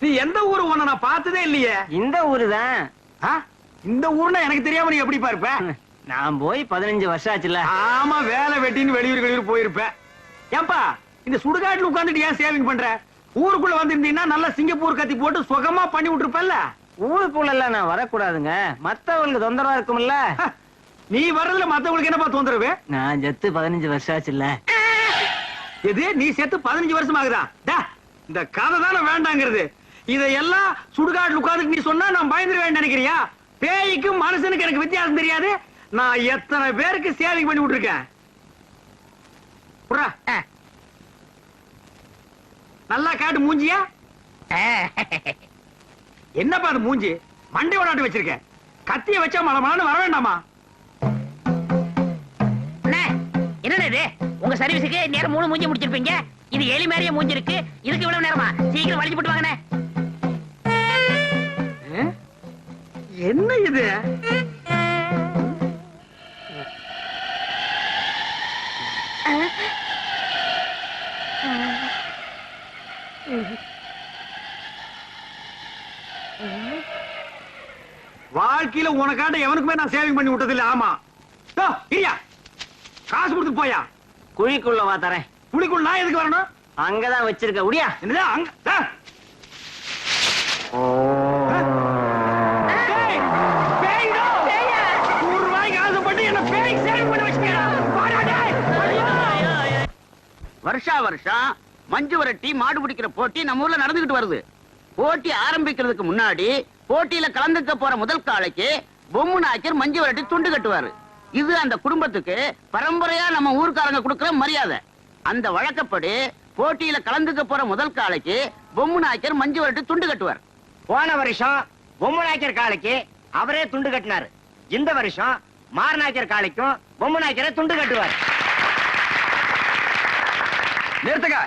நீ எந்த ஊரு? உன்னை நான் பார்த்ததே இல்லையே. இந்த ஊரு தான். இந்த ஊர்னா எனக்கு தெரியாம நீ எப்படி இருப்ப? நான் போய் 15 வருஷம் ஆச்சுல. ஆமா, வேலை வெட்டின்னு வெளியூர் போயிருப்பேன். ஏப்பா, இந்த சுடுகாட்டுல உட்கார்ந்துட்டு ஏன் சேவிங் பண்ற? ஊருக்குள்ள வந்திருந்தீங்கன்னா நல்லா சிங்கப்பூர் கத்தி போட்டு சுகமா பண்ணி விட்டுருப்பல்ல. ஊருக்குள்ள எல்லாம் நான் வரக்கூடாதுங்க, மத்தவங்களுக்கு தொந்தரவா இருக்கும்ல. நீ வர்றதுல மத்தவங்களுக்கு என்னப்பா தொந்தரவு? நான் செத்து 15 வருஷம் ஆச்சுல்ல. எது, நீ செத்து 15 வருஷம் ஆகுதா? இந்த கதை தானே வேண்டாங்கிறது. இதையெல்லாம் சுடுகாட்டுல உட்கார்ந்து நீ சொன்னா நான் பயந்துருவேன் நினைக்கிறியா? பேய்க்கும் மனுஷனுக்கு எனக்கு வித்தியாசம் தெரியாது. நான் எத்தனை பேருக்கு சேவிங் பண்ணி விட்டுருக்கேன். நல்லா காட்டு மூஞ்சியா. என்னப்பா அது மூஞ்சி? மண்டை விளையாட்டு வச்சிருக்க. கத்திய வச்சா மலமான வர வேண்டாமா? என்ன இது? உங்க சர்வீஸுக்கு நேரம் 3 மூஞ்சி முடிச்சிருப்பீங்க. இது எலி மாதிரியே மூஞ்சி இருக்கு. இதுக்கு இவ்வளவு நேரமா? சீக்கிரம் வளைச்சு போட்டு வாங்கண்ணே. என்ன இது? வாழ்க்கையில உனக்காட்ட எவனுக்குமே நான் சேவிங் பண்ணி விட்டது இல்ல. ஆமா, இல்லையா? காசு கொடுத்து போயா. குழிக்குள்ள வா தரேன். குழிக்குள்ள நான் எதுக்கு வரணும்? அங்கதான் வச்சிருக்க. உடியா. என்னதா அங்க? வருஷா வருஷம் மஞ்சு விரட்டி மாடு பிடிக்கிற போட்டி நம்ம ஊர்ல நடந்துகிட்டு வருது. போட்டி ஆரம்பிக்கிறதுக்கு முன்னாடி போட்டியில கலந்துக்க போற முதல் காளைக்கு பொம்மு நாயக்கர் மஞ்சு விரட்டி துண்டு கட்டுவாரு. இது அந்த குடும்பத்துக்கு பரம்பரையா நம்ம ஊர்க்காரங்க கொடுக்கிற மரியாதை. அந்த வழக்கப்படி போட்டியில கலந்துக்க போற முதல் காளைக்கு பொம்மு நாயக்கர் மஞ்சு விரட்டி துண்டு கட்டுவார். போன வருஷம் பொம்மு நாயக்கர் காளைக்கு அவரே துண்டு கட்டினாரு. இந்த வருஷம் மாரநாயக்கர் காளைக்கும் பொம்மு நாயக்கரே துண்டு கட்டுவார். நிறுத்துங்க.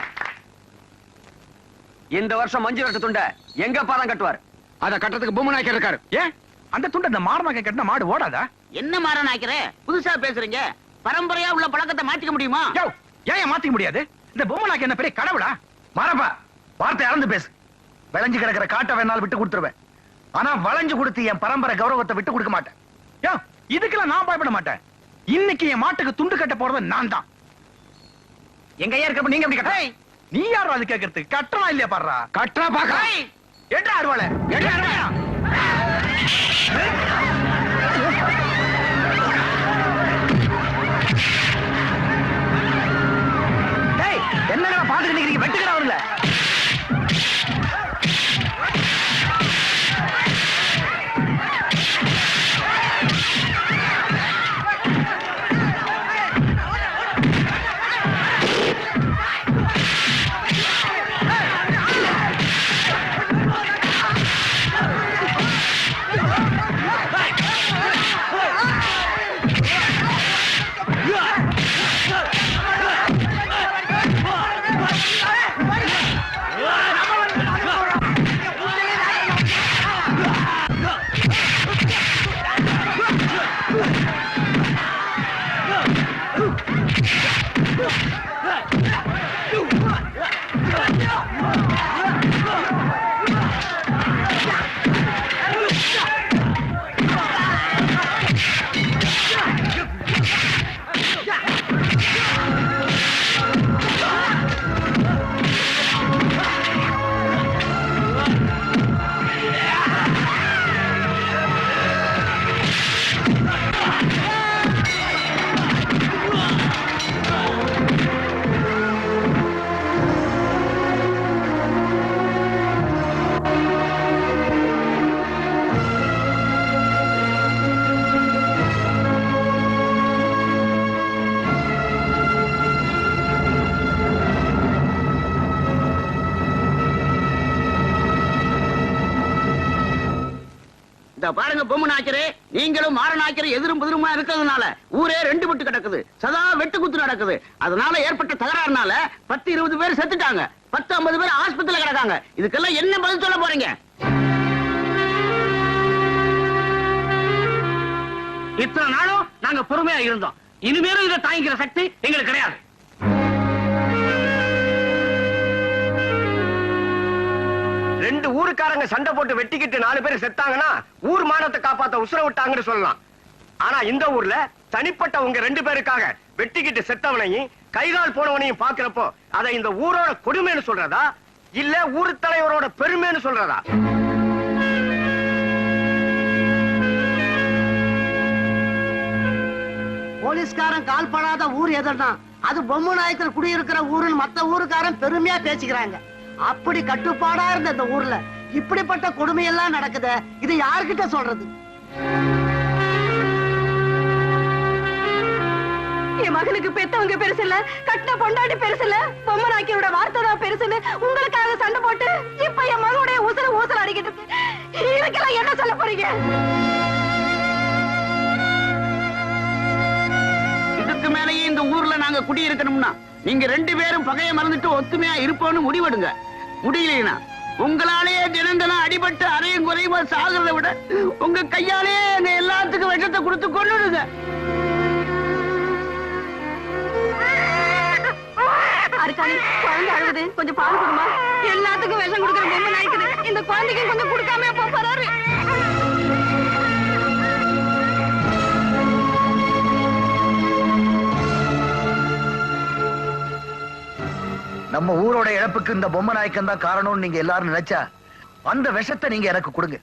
இந்த வருஷம் மஞ்சு விரட்டு துண்டை எங்க பாதம் கட்டுவார். அத கட்டுறதுக்கு பொம்மு நாயக்கர் இருக்காரு. ஏன் அந்த துண்டை இந்த மாரநாயக்கர் கட்டினா மாடு ஓடாதா? என்ன மாரநாயக்கரே புதுசா பேசுறீங்க? பரம்பரையா உள்ள பழக்கத்தை மாத்திக்க முடியுமா? ஏன் மாத்திக்க முடியாது? இந்த பொம்மு நாயக்கர் என்ன பெரிய கடவுளா? மாறப்பா, வார்த்தை இறந்து பேசு. விளைஞ்சு கிடக்கிற காட்டை வேணாலும் விட்டு கொடுத்துருவேன். ஆனா வளைஞ்சு கொடுத்து என் பரம்பரை கௌரவத்தை விட்டு கொடுக்க மாட்டேன். இதுக்கெல்லாம் நான் பயப்பட மாட்டேன். இன்னைக்கு என் மாட்டுக்கு துண்டு கட்ட போறது நான் தான். எங்க ஐயா இருக்கப்ப நீங்க எப்படி கட்ட? நீ யாரும் அது கேட்கறதுக்கு? கட்டணா இல்லையா பாடுறா? கட்டா பாக்க எட்டா அருவாளை என்ன பாத்துட்டு நிக்கிறீங்க? வெட்டுக்கிற அவர்ல இந்த பாருங்க பொம்மு நாய்க்கரே, நீங்களும் மாற நாய்க்கரே எதிரும் புதிருமா இருக்கிறதுனால ஊரே ரெண்டு விட்டு கிடக்குது. சதா வெட்டு குத்து நடக்குது. அதனால ஏற்பட்ட தகராறுனால 10-20 பேர் செத்துட்டாங்க. 10-50 பேர் ஆஸ்பத்திரியில கிடக்காங்க. இதுக்கெல்லாம் என்ன பதில் சொல்ல போறீங்க? இத்தனை நாளும் நாங்க பொறுமையா இருந்தோம். இனிமேலும் இதை தாங்கிக்கிற சக்தி எங்களுக்கு கிடையாது. ரெண்டு ஊருக்காரங்க சண்டை போட்டு வெட்டிக்கிட்டு 4 பேர் செத்தாங்கன்னா ஊர் மானத்தை காப்பாத்த உசுர விட்டாங்கன்னு சொல்லலாம். ஆனா இந்த ஊர்ல தனிப்பட்ட உங்க 2 பேருக்காக வெட்டிக்கிட்டு செத்தவனையும் கைகால் போனவனையும் பாக்குறப்போ அதை இந்த ஊரோட கொடுமைன்னு சொல்றதா இல்ல ஊர் தலைவரோட பெருமைன்னு சொல்றதா? போலீஸ்காரன் கால் படாத ஊர் எதுனா அது பொம்மை நாயக்கர் குடியிருக்கிற ஊருன்னு மத்த ஊருக்காரன் பெருமையா பேசிக்கிறாங்க. அப்படி கட்டுப்பாடா இருந்த இந்த ஊர்ல இப்படிப்பட்ட கொடுமையெல்லாம் நடக்குது. இது யார்கிட்ட சொல்றது? என் மகனுக்கு பெத்தவங்க பெருசு இல்ல, கட்டின பொண்டாட்டி பெருசு இல்ல, பொம்மை நாய்க்கரோட வார்த்தை தான் பெருசுன்னு உங்களுக்காக சண்டை போட்டு இப்ப என் மகனுடைய ஊசல் அடிக்கிட்டு இருக்கு. இதுக்கெல்லாம் என்ன சொல்ல போறீங்க? இதுக்கு மேலேயே இந்த ஊர்ல நாங்க குடியிருக்கணும்னா நீங்க 2 பேரும் பகையை மறந்துட்டு ஒத்துமையா இருப்போம்னு முடிவெடுங்க. முடியலைன்னா உங்களாலேயே தினந்தனம் அடிபட்டு அரையும் குறையுமா சாகிறத விட உங்க கையாலே எங்க எல்லாத்துக்கும் விஷத்தை கொடுத்து கொண்டுடுங்க. அருக்காணி, குழந்தை அழுகுது, கொஞ்சம் பால் கொடுமா. எல்லாத்துக்கும் விஷம் கொடுக்குற பொம்மை நாய்க்குது, இந்த குழந்தைக்கு கொஞ்சம் கொடுக்காம போறாரு. நம்ம ஊரோட இழப்புக்கு இந்த பொம்மை நாயக்கன் தான் காரணம்னு நீங்க எல்லாரும் நினைச்சா அந்த விஷத்தை நீங்க எனக்கு கொடுங்க.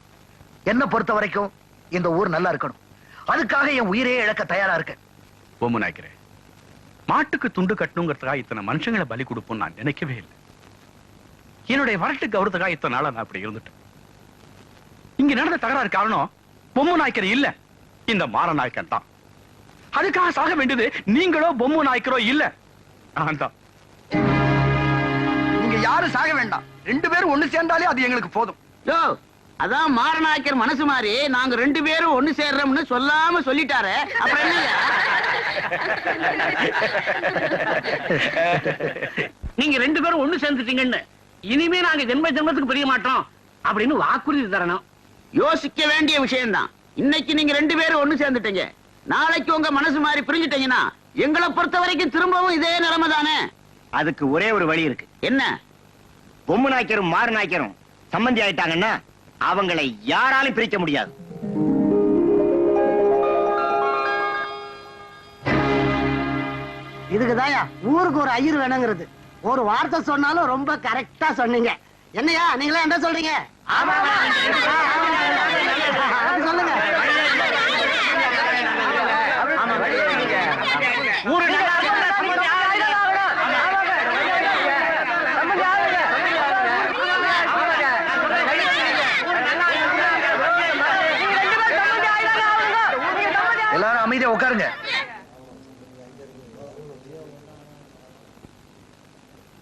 என்ன பொறுத்த வரைக்கும் இந்த ஊர் நல்லா இருக்கணும். அதுக்காக என் உயிரே இழக்க தயாரா இருக்கேன். பொம்மை நாய்க்கிறேன், மாட்டுக்கு துண்டு கட்டணுங்கிறதுக்காக இத்தனை மனுஷங்களை பலி கொடுப்போம் நான் நினைக்கவே இல்லை. என்னுடைய வரட்டு கௌரவத்துக்காக இத்தனை நாளா நான் அப்படி இருந்துட்டேன். இங்க நடந்த தகராறு காரணம் பொம்மை நாய்க்கர் இல்ல, இந்த மாற நாயக்கன் தான். அதுக்காக சாக வேண்டியது நீங்களோ பொம்மை நாய்க்கரோ இல்ல, நான் தான். நீங்க யாரும் சாக வேண்டாம். 2 பேரும் ஒண்ணு சேர்ந்தாலே அது எங்களுக்கு போதும். அதான் மாரநாயக்கர் மனசு மாதிரி நாங்க 2 பேரும் ஒண்ணு சேர்றோம்னு சொல்லாம சொல்லிட்டாரு. அப்புறம் என்னையா? நீங்க 2 பேரும் ஒண்ணு சேர்ந்துட்டீங்கன்னு இனிமே நாங்க ஜென்மத்துக்கு பிரிய மாட்டோம் அப்படின்னு வாக்குறுதி தரணும். யோசிக்க வேண்டிய விஷயம்தான். இன்னைக்கு நீங்க 2 பேரும் ஒண்ணு சேர்ந்துட்டீங்க. நாளைக்கு உங்க மனசு மாதிரி பிரிஞ்சுட்டீங்கன்னா எங்களை பொறுத்த வரைக்கும் திரும்பவும் இதே நிலைமை தானே. அதுக்கு ஒரே ஒரு வழி இருக்கு. என்ன? பொம்மை நாய்க்கரும் மாறு நாய்க்கரும் சம்பந்தி ஆயிட்டாங்கன்னா அவங்களை யாராலும் பிரிக்க முடியாது. இதுக்குதாயா ஊருக்கு ஒரு ஐயர் வேணுங்கிறது. ஒரு வார்த்தை சொன்னாலும் ரொம்ப கரெக்டா சொன்னீங்க. என்னையா நீங்களே என்ன சொல்றீங்க? சொல்லுங்க. எல்லாரும் அமைதியா உட்காருங்க.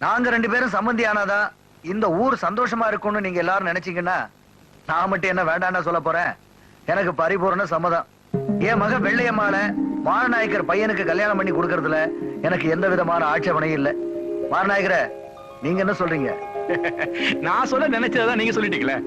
நாங்க 2 பேரும் சம்பந்தி ஆனாதான் இந்த ஊர் சந்தோஷமா இருக்கும்னு நீங்க எல்லாரும் நினைச்சீங்கன்னா நான் மட்டும் என்ன வேண்டாம்னு சொல்ல போறேன். எனக்கு பரிபூர்ண சம்மதம். என் மகன் வெள்ளையம்மாள மாரநாயக்கர் பையனுக்கு கல்யாணம் பண்ணி கொடுக்கறதுல எனக்கு எந்த விதமான ஆட்சேபனையும் இல்லை. மாரநாயக்கர, நீங்க என்ன சொல்றீங்க? நான் சொல்ல நினைச்சதான் நீங்க சொல்லிட்டீங்களே.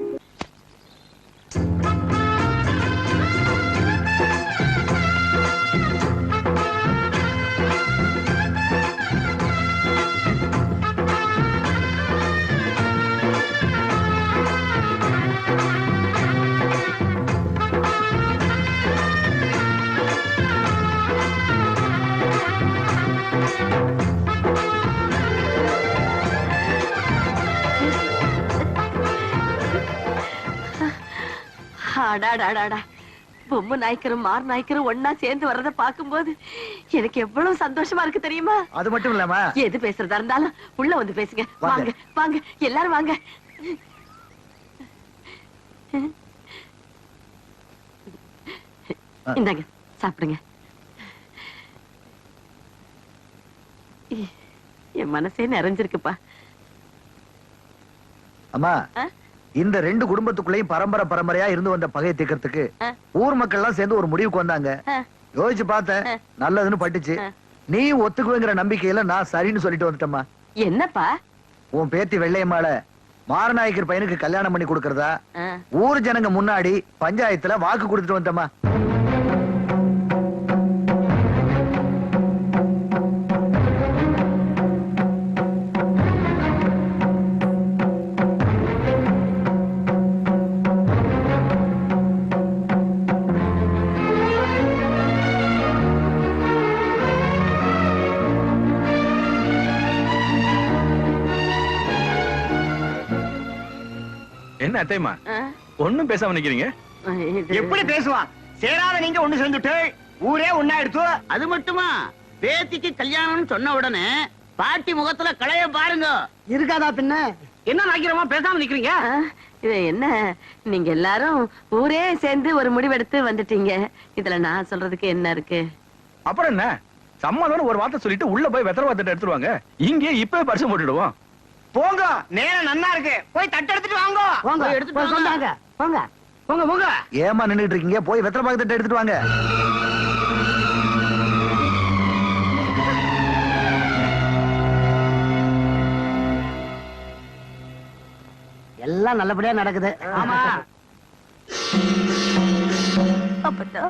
பொம்மை நாய்க்கரும் மார் நாய்க்கரும் ஒன்னா சேர்ந்து வர்றத பாக்கும்போது எனக்கு எவ்வளவு சந்தோஷமா இருக்கு தெரியுமா? அது மட்டும் இல்லாம எது பேசுறதா இருந்தாலும் உள்ள வந்து பேசுங்க. வாங்க வாங்க எல்லாரும் வாங்க. இந்தாங்க சாப்பிடுங்க. என் மனசே நிறைஞ்சிருக்குப்பா. அம்மா, இந்த ரெண்டு குடும்பத்துக்குள்ளேயும் பரம்பரை பரம்பரையா இருந்து வந்த பகையை தீர்க்கறதுக்கு ஊர் மக்கள் எல்லாம் சேர்ந்து ஒரு முடிவுக்கு வந்தாங்க. யோசிச்சு பார்த்தேன், நல்லதுன்னு பட்டுச்சு. நீ ஒத்துக்குவேங்கிற நம்பிக்கையில நான் சரின்னு சொல்லிட்டு வந்துட்டேம்மா. என்னப்பா? உன் பேத்தி வெள்ளையம்மாள மாரநாயக்கர் பையனுக்கு கல்யாணம் பண்ணி கொடுக்கறதா ஊர் ஜனங்க முன்னாடி பஞ்சாயத்துல வாக்கு கொடுத்துட்டு வந்தம்மா. என்ன அத்தைமா ஒண்ணும் பேசாம நிக்கிறீங்க? எப்படி பேசுவான்? சேராத நீங்க ஒண்ணு சேர்ந்துட்டு ஊரே ஒண்ணா எடுத்து. அது மட்டுமா, பேத்திக்கு கல்யாணம்னு சொன்ன உடனே பாட்டி முகத்துல களைய பாருங்க. இருக்காதா பின்ன? என்ன நாக்கிறமா பேசாம நிக்கிறீங்க? இது என்ன, நீங்க எல்லாரும் ஊரே சேர்ந்து ஒரு முடிவெடுத்து வந்துட்டீங்க. இதுல நான் சொல்றதுக்கு என்ன இருக்கு? அப்புறம் என்ன, சம்மாதான ஒரு வார்த்தை சொல்லிட்டு உள்ள போய் வெத்தலை வார்த்தை எடுத்துருவாங்க. இங்கே இப்பவே பரிசு போட்டுடுவோம். போங்க, நேரம் நன்னா இருக்கு, போய் தட்டு எடுத்துட்டு வாங்க. போங்க, போய் எடுத்துட்டு போய் சொன்னாங்க. போங்க. போங்க போங்க. ஏமா நின்னுட்டு இருக்கீங்க? போய் வெத்தலை பாக்கத்தை எடுத்துட்டு வாங்க. எல்லாம் நல்லபடியா நடக்குது. ஆமா. அப்பதா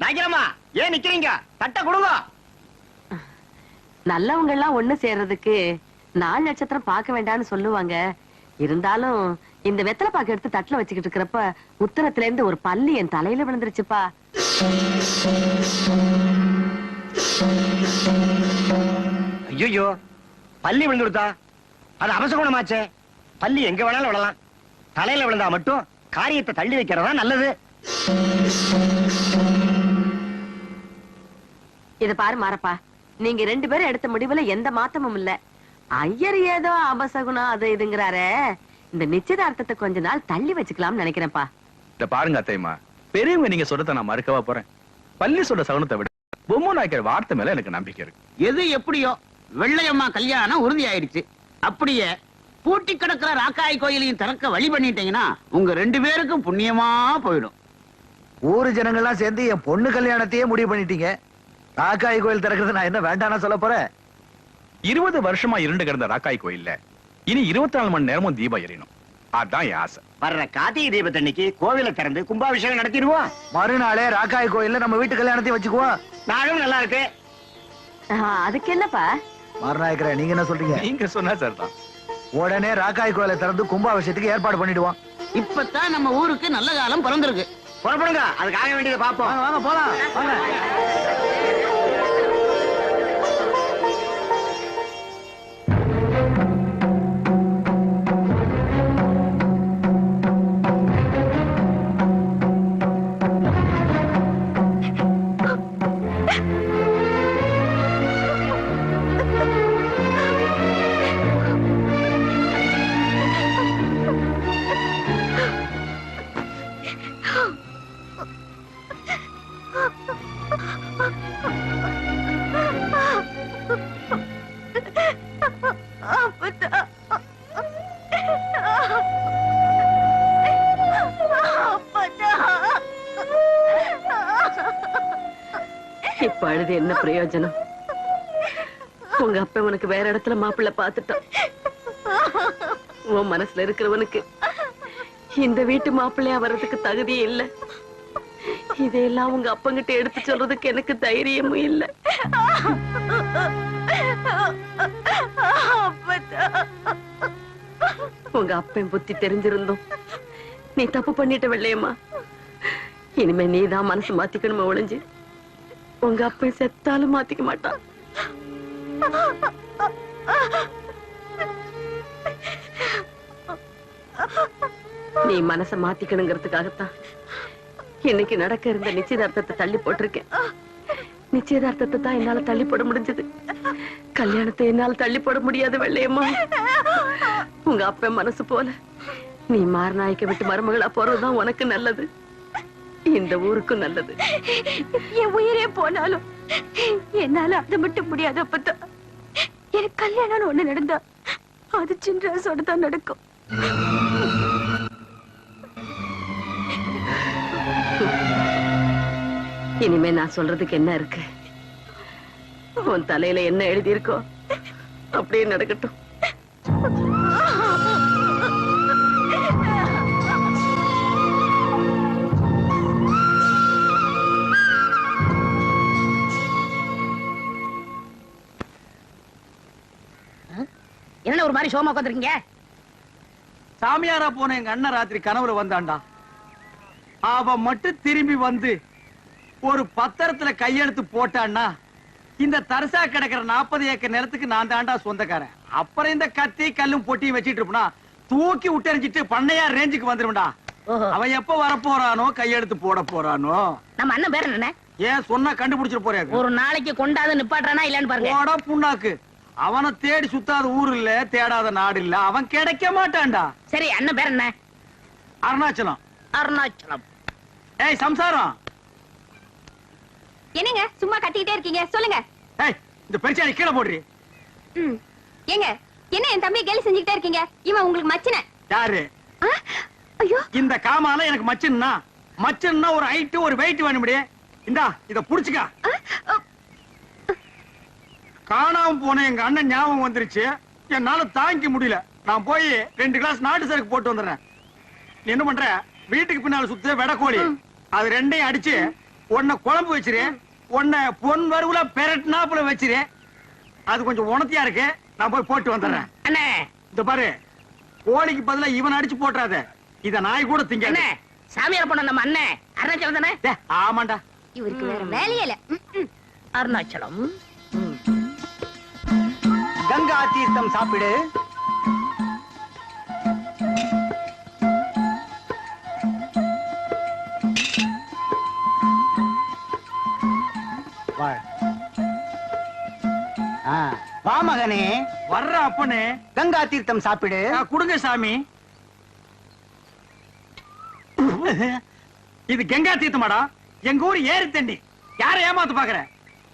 நாக்கிறமா ஏன் நிக்கிறீங்க? தட்ட கொடுங்க. நல்லவங்க எல்லாம் ஒண்ணு சேர்றதுக்கு நாள் நட்சத்திரம் பார்க்க வேண்டாம்னு சொல்லுவாங்க. இருந்தாலும் இந்த வெத்தலை பாக்கு எடுத்து தட்டுல வச்சுக்கிட்டு இருக்கிறப்ப உத்தரத்துல இருந்து ஒரு பல்லி என் தலையில விழுந்துருச்சுப்பா. ஐயோ, பள்ளி விழுந்துடுதா? அது அபசகுணமாச்சே. பள்ளி எங்க வேணாலும் விழலாம், தலையில விழுந்தா மட்டும் காரியத்தை தள்ளி வைக்கிறதா நல்லது. இத பாரு மாரப்பா, நீங்க ரெண்டு பேரும் எடுத்த முடிவுல எந்த மாற்றமும் இல்ல. ஐயர் ஏதோ அபசகுணம் அது இதுங்கிறாரே, இந்த நிச்சயதார்த்தத்தை கொஞ்ச நாள் தள்ளி வச்சுக்கலாம்னு நினைக்கிறேன்ப்பா. இத பாருங்க அத்தைமா, பெரியவங்க நீங்க சொல்றத நான் மறுக்கவா போறேன்? பள்ளி சொல்ற சகுனத்தை விட பொம்மை நாயக்கர் வார்த்தை மேல எனக்கு நம்பிக்கை இருக்கு. எது எப்படியோ வெள்ளையம்மா கல்யாணம் உறுதி ஆயிடுச்சு. அப்படியே பூட்டி கிடக்கிற ராக்காய் கோயிலையும் திறக்க வழி பண்ணிட்டீங்கன்னா உங்க ரெண்டு பேருக்கும் புண்ணியமா போயிடும். ஊரு ஜனங்கள்லாம் சேர்ந்து என் பொண்ணு கல்யாணத்தையே முடிவு பண்ணிட்டீங்க. ராக்காய் கோயில் திறக்கிறது நான் என்ன வேண்டாம்னு சொல்ல போறேன்? 20 வருஷமா இருண்டு கிடந்த ராக்காய் கோயில்ல இனி 24 மணி நேரமும் தீபம் எரியணும். அதான் என் ஆசை. வர்ற கார்த்திகை தீபத்தன்னைக்கு கோவில திறந்து கும்பாபிஷேகம் நடத்திடுவோம். மறுநாளே ராக்காய் கோயில்ல நம்ம வீட்டு கல்யாணத்தையும் வச்சுக்குவோம். நாளும் நல்லா இருக்கு. அதுக்கு என்னப்பா? மாரநாயக்கரே, நீங்க என்ன சொல்றீங்க? நீங்க சொன்னா சரிதான். உடனே ராக்காய் கோயிலை திறந்து கும்பாபிஷேகத்துக்கு ஏற்பாடு பண்ணிடுவோம். இப்பதான் நம்ம ஊருக்கு நல்ல காலம் பிறந்திருக்கு. புறப்படுங்க, அதுக்காக வேண்டியதை பார்ப்போம். வாங்க போலாம். வாங்க. இப்ப அழுது என்ன பிரயோஜனம்? உங்க அப்பா உனக்கு வேற இடத்துல மாப்பிள்ளை பாத்துட்டான். உன் மனசுல இருக்கிறவனுக்கு இந்த வீட்டு மாப்பிள்ளையா வர்றதுக்கு தகுதியே இல்ல. இதையெல்லாம் உங்க அப்பங்கிட்ட எடுத்து சொல்றதுக்கு எனக்கு தைரியமும் இல்ல. உங்க அப்பன் புத்தி தெரிஞ்சிருந்தோம் நீ தப்பு பண்ணிட்ட வெள்ளையம்மா. இனிமே நீதான் மனசு மாத்திக்கணுமா ஒளிஞ்சு. உங்க அப்பன் செத்தாலும் மாத்திக்க மாட்டான். நீ மனச மாத்திக்கணுங்கிறதுக்காகத்தான் இன்னைக்கு நடக்க இருந்த நிச்சயதார்த்தத்தை தள்ளி போட்டிருக்கேன். நிச்சயதார்த்தத்தை தான் என்னால தள்ளி போட முடிஞ்சது. கல்யாணத்தை என்னால தள்ளி போட முடியாது வெள்ளையம்மா. உங்க அப்ப மனசு போல நீ மாரநாயக்க விட்டு மருமகளா போறதுதான் உனக்கு நல்லது, இந்த ஊருக்கும் நல்லது. என் உயிரே போனாலும் என்னால அது மட்டும் முடியாது. அப்பதான் எனக்கு கல்யாணம்னு ஒண்ணு நடந்தா அது சின்ராசோட தான் நடக்கும். இனிமே நான் சொல்றதுக்கு என்ன இருக்கு? உன் தலையில என்ன எழுதி இருக்கோ அப்படியே நடக்கட்டும். என்ன ஒரு மாதிரி சோமா உட்காந்துருக்கீங்க? சாமியாரா போன எங்க அண்ணன் ராத்திரி கனவுல வந்தான்டா. அவ மட்டும் திரும்பி வந்து ஒரு பத்திரத்துல கையெழுத்து போட்டான்னா இந்த தரிசா கிடக்கிற 40 ஏக்கர் நிலத்துக்கு நான் தாண்டா சொந்தக்காரன். அப்புறம் இந்த கத்தி கல்லும் பொட்டியும் வச்சிட்டு இருப்பா தூக்கி விட்டறிஞ்சிட்டு பண்ணையார் ரேஞ்சுக்கு வந்துருவா. அவன் எப்ப வரப்போறானோ கையெழுத்து போட போறானோ. நம்ம அண்ணன் பேர் என்ன? ஏன் சொன்னா கண்டுபிடிச்சிட்டு போறாரு. ஒரு நாளைக்கு கொண்டாது நிப்பாட்டுறானா இல்லன்னு பாருங்க. போடா புண்ணாக்கு. அவனை தேடி சுத்தாத ஊர் இல்ல, தேடாத நாடு இல்ல. அவன் கிடைக்க மாட்டான்டா. சரி, அண்ணன் பேர் என்ன? அருணாச்சலம். அருணாச்சலம். ஏய் சம்சாரம். என்னங்க சும்மா கத்திக்கிட்டே இருக்கீங்க? சொல்லுங்க. ஏய் இந்த பெருச்சாணி கீழே போடுறீ. ஏங்க என்ன என் தம்பியை கேலி செஞ்சுக்கிட்டே இருக்கீங்க? இவன் உங்களுக்கு மச்சின. யாரு? ஐயோ, இந்த காமால எனக்கு மச்சன்னா ஒரு ஹைட் ஒரு வெயிட் வேணும்டி. இந்தா இத புடிச்சுக்க. காணாம போன எங்க அண்ணன் ஞாபகம் வந்துருச்சு. என்னால தாங்கிக்க முடியல. நான் போய் 2 கிளாஸ் நாட்டு சரக்கு போட்டு வந்துடுறேன். நீ என்ன பண்ற? வீட்டுக்கு பின்னால சுத்த வெடக்கோழி அது ரெண்டையும் அடிச்சு ஒன்ன குழம்பு வச்சிரு, ஒன்ன பொன் வறுவுல பெரட்னாப்புல வச்சிரு. அது கொஞ்சம் உணர்த்தியா இருக்கு. நான் போய் போட்டு வந்துடுறேன். அண்ணே இந்த பாரு, கோழிக்கு பதிலா இவன் அடிச்சு போட்டுறாத. இத நாய் கூட திங்க. சாமியார் போன நம்ம அண்ணன் அருணாச்சலம் தானே? ஆமாண்டா. இவருக்கு வேற வேலையே இல்ல. அருணாச்சலம். கங்கா தீர்த்தம் சாப்பிடு. வா மகனே. வர்ற அப்பனே. கங்கா தீர்த்தம் சாப்பிடு. குடுங்க சாமி. இது கங்கா தீர்த்தமாடா. எங்க ஊர் ஏரி தண்ணி. யார ஏமாத்து பாக்குற?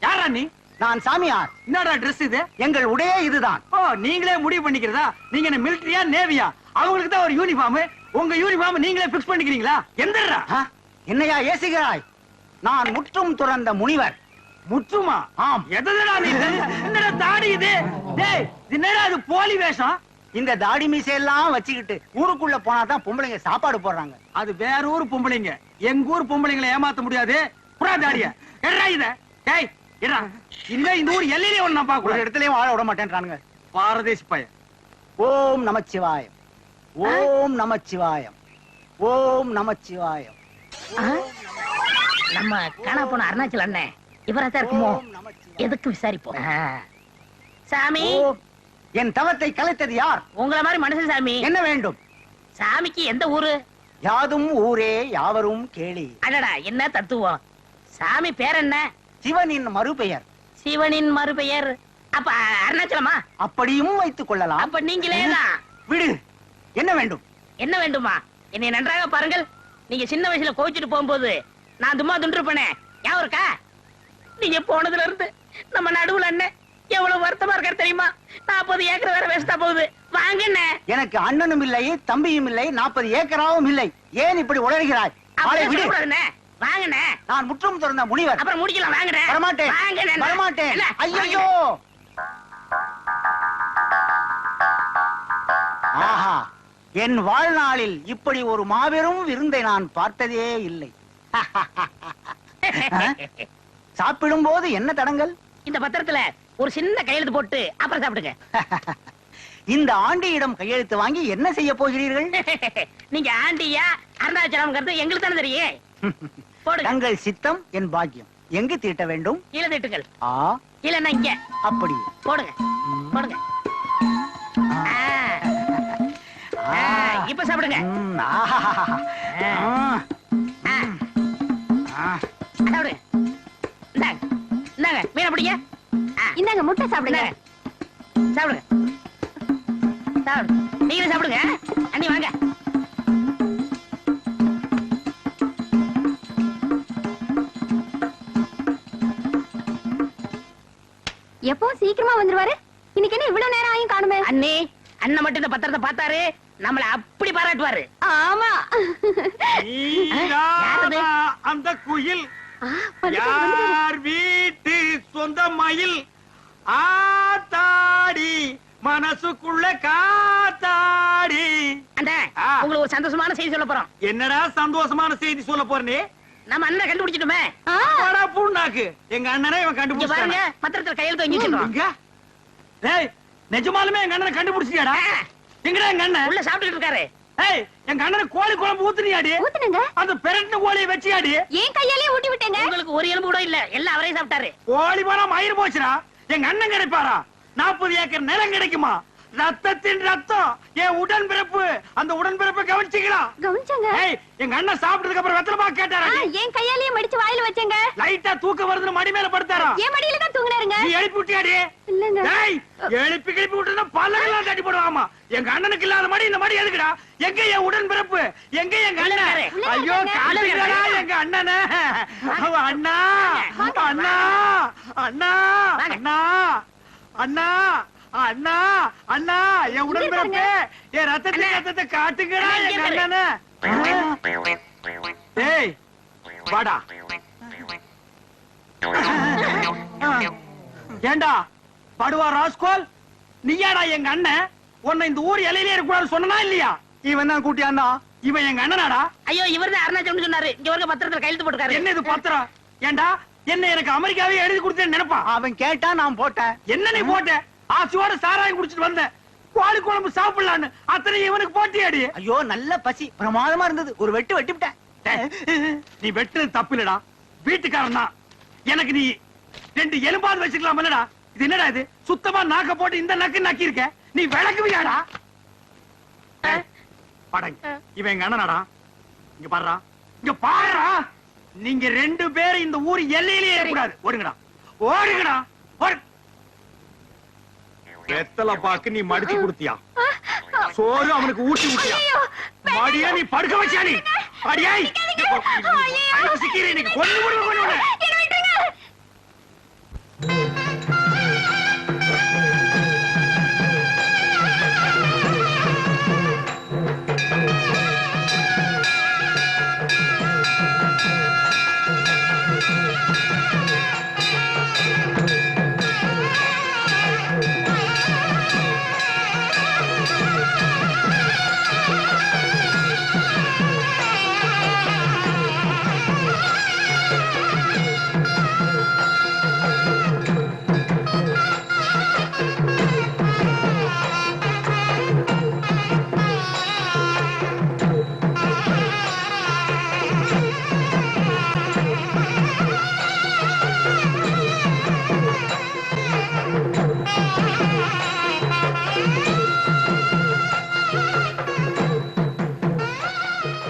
யாரா நீ? நான் சாமியார். என்னடா ட்ரெஸ் இது? எங்கள் உடையே இதுதான். ஓ, நீங்களே முடிவு பண்ணிக்கிறதா? நீங்க என்ன மிலிட்டரியா நேவியா? அவங்களுக்கு தான் ஒரு யூனிஃபார்ம். உங்க யூனிஃபார்ம் நீங்களே பிக்ஸ் பண்ணிக்கிறீங்களா? எந்தடா? என்னையா ஏசுகிறாய்? நான் முற்றும் துறந்த முனிவர். முற்றுமா? ஆம். எதடா நீ? என்னடா தாடி இது? டேய், என்னடா இது போலி வேஷம்? இந்த தாடி மீசையெல்லாம் வச்சுக்கிட்டு ஊருக்குள்ள போனாதான் பொம்பளைங்க சாப்பாடு போடுறாங்க. அது வேற ஊர் பொம்பளைங்க. எங்க ஊர் பொம்பளைங்களை ஏமாத்த முடியாது. புறா தாடிய எடா இத. டேய் எடா, இன்ன இந்த ஊர் எல்லையிலே ஒண்ணு நான் பாக்க ஒரு இடத்துலயும் வாழ விட மாட்டேன்றானுங்க. பாரதேசி பையன். ஓம் நமச்சிவாயம், ஓம் நமச்சிவாயம், ஓம் நமச்சிவாயம். நம்ம காணா போன அருணாச்சலம் அண்ணன் இவரத்தான் இருக்குமோ? எதுக்கு விசாரிப்போம். சாமி, என் தவத்தை கலைத்தது யார்? உங்கள மாதிரி மனுஷன் சாமி. என்ன வேண்டும்? சாமிக்கு எந்த ஊரு? யாதும் ஊரே யாவரும் கேளி. அடடா, என்ன தத்துவம். சாமி பேர் என்ன? சிவனின் மறுபெயர். சிவனின் மறுபெயர் அப்ப அருணாச்சலமா? அப்படியும் வைத்துக் கொள்ளலாம். அப்ப நீங்களேதான். விடு. என்ன வேண்டும்? என்ன வேண்டுமா? என்னை நன்றாக பாருங்கள். நீங்க சின்ன வயசுல கோவிச்சுட்டு போகும்போது நான் தும்மா துண்டிருப்பேனே, ஞாபகம் இருக்கா? நீங்க போனதுல இருந்து நம்ம நடுவுல அண்ணன் எவ்வளவு வருத்தமா இருக்காரு தெரியுமா? 40 ஏக்கர் வேற வேஸ்டா போகுது. வாங்க அண்ணே. எனக்கு அண்ணனும் இல்லை, தம்பியும் இல்லை, 40 ஏக்கராவும் இல்லை. ஏன் இப்படி உளறுகிறாய்? ஆளை விடு. வாங்கண்ணே. நான் முற்றும் துறந்த முனிவர். அப்புறம் முடிக்கலாம். வாங்கண்ணே. வரமாட்டேன். வாங்கண்ணே. வரமாட்டேன். ஐயோ. ஆஹா, என் வாழ்நாளில் இப்படி ஒரு மாபெரும் விருந்தை நான் பார்த்ததே இல்லை. சாப்பிடும் போது என்ன தடங்கள்? இந்த பத்திரத்துல ஒரு சின்ன கையெழுத்து போட்டு அப்புறம் சாப்பிடுங்க. இந்த ஆண்டியிடம் கையெழுத்து வாங்கி என்ன செய்ய போகிறீர்கள்? நீங்க ஆண்டியா அருணாச்சலம் எங்களுக்கு தானே தெரியும். போடுங்க. தங்கள் சித்தம் என் பாக்கியம். எங்கு தீட்ட வேண்டும்? கீழே தீட்டுங்கள். இல்லன்னா இங்க. அப்படி போடுங்க. போடுங்க. இப்ப சாப்பிடுங்க. சாப்பிடுங்க. இந்தாங்க மீனை பிடிங்க. இந்தாங்க முட்டை சாப்பிடுங்க. சாப்பிடுங்க. சாப்பிடுங்க. நீங்களும் சாப்பிடுங்க. அண்ணி வாங்க. எப்பவும் சீக்கிரமா வந்துருவாரு. இன்னைக்கு என்ன இவ்வளவு நேரம் ஆயும் காணுமே? அண்ணே, அண்ணன் மட்டும் இந்த பத்திரத்தை பார்த்தாரு, நம்மள அப்படி பாராட்டுவாரு. ஆமா. நீதானா அந்த குயில், யார் வீட்டு சொந்த மயில், ஆத்தாடி மனசுக்குள்ள காத்தாடி. அண்ணே, உங்களுக்கு ஒரு சந்தோஷமான செய்தி சொல்ல போறோம். என்னடா சந்தோஷமான செய்தி சொல்ல போறே? நம்ம அண்ணனை கண்டுபிடிச்சிட்டுமே. பூண்டாக்கு எங்க அண்ணனே இவன் இங்க பாருங்க, கண்டுபிடிச்சாங்க. பத்திரத்துல கையெழுத்து வாங்கி வச்சிருக்கோம். இங்க? டேய், நிஜமாலுமே எங்க அண்ணனை கண்டுபிடிச்சியாடா? எங்கடா எங்க அண்ணன்? உள்ள சாப்பிட்டுட்டு இருக்காரு. ஏய், எங்க அண்ணனுக்கு கோழி குழம்பு ஊத்துனியாடி? ஊத்துனங்க. அந்த பெரட்டின கோழியை வச்சியாடி? ஏன் கையாலே ஊட்டி விட்டேங்க. உங்களுக்கு ஒரு எலும்பு கூட இல்ல, எல்லாம் அவரே சாப்பிட்டாரு. கோழி போனா மயிர் போச்சுடா. எங்க அண்ணன் கிடைப்பாரா? 40 ஏக்கர் நிலம் கிடைக்குமா? ரத்தத்தின் ரத்தம், என் உடன்பிறப்பு. அந்த உடன்பிறப்பை கவனிச்சீங்களா? கவனிச்சங்க. ஏய், எங்க அண்ணன் சாப்பிட்டதுக்கு அப்புறம் வெத்தலை பாக்கு கேட்டாரா? ஏன் கையாலேயே மடிச்சு வாயில வச்சேங்க. லைட்டா தூக்க வருதுன்னு மடி மேல படுத்தாரா? ஏன் மடியில தான் தூங்குனாருங்க. நீ எழுப்பி விட்டியாடி? இல்லங்க. டேய், எழுப்பி கிளப்பி விட்டுனா பல்லெல்லாம் தட்டி போடுவாமா. எங்க அண்ணனுக்கு இல்லாத மடி இந்த மடி எதுக்குடா? எங்க என் உடன்பிறப்பு? எங்க எங்க அண்ணன்? ஐயோ, காலையிலடா எங்க அண்ணனே. அவ அண்ணா, அண்ணா, அண்ணா, அண்ணா, அண்ணா, அண்ணா, அண்ணா, என் உடன்பிறப்பு, என் ரத்தத்தை காட்டுங்கடா எங்க அண்ணனே. ஏய், வாடா. ஏண்டா படுவா ராஸ்கோல், நீயாடா எங்க அண்ணன்? உன்னை இந்த ஊர் எல்லையிலே இருக்கக்கூடாது சொன்னா இல்லையா? இவன் தான் கூட்டியாண்டா. இவன் எங்க அண்ணனாடா? ஐயோ, இவர்தான் அருணாச்சலம் சொன்னாரு. இங்க ஒரு பத்திரத்துல கையெழுத்து போட்டுக்காரு. என்ன இது பத்திரம்? ஏண்டா என்ன எனக்கு அமெரிக்காவே எழுதி கொடுத்தேன்னு நினைப்பா? அவன் கேட்டா நான் போட்டேன். என்ன நீ போட்ட? ஆசையோட சாராயம் குடிச்சிட்டு வந்தேன், கோழி குழம்பு சாப்பிடலான்னு. அத்தனை இவனுக்கு போட்டியாடி? ஐயோ, நல்ல பசி, பிரமாதமா இருந்தது. ஒரு வெட்டு விட்டேன். நீ வெட்டுறது தப்பு இல்லடா, வீட்டுக்காரன் தான். எனக்கு நீ 2 எலும்பாவது வச்சுக்கலாம் இல்லடா? இது என்னடா இது? சுத்தமா நாக்க போட்டு இந்த நக்கு நக்கி இருக்க. நீ விளக்குவியாடா? படங்க, இவன் எங்க அண்ணனாடா. இங்க பாருடா, இங்க பாருடா. நீங்க 2 பேரும் இந்த ஊர் எல்லையிலேயே இருக்கக்கூடாது. ஓடுங்கடா, ஓடுங்கடா, ஓடு. வெத்தலை பாக்கு நீ மடிச்சு கொடுத்தியா? சோறு அவனுக்கு ஊட்டி விட்டியா? மடியா நீ படுக்க வச்சியா? நீ அடியாய் சிக்கிறேன். நீ கொண்டு விடுங்க, கொண்டு விடு.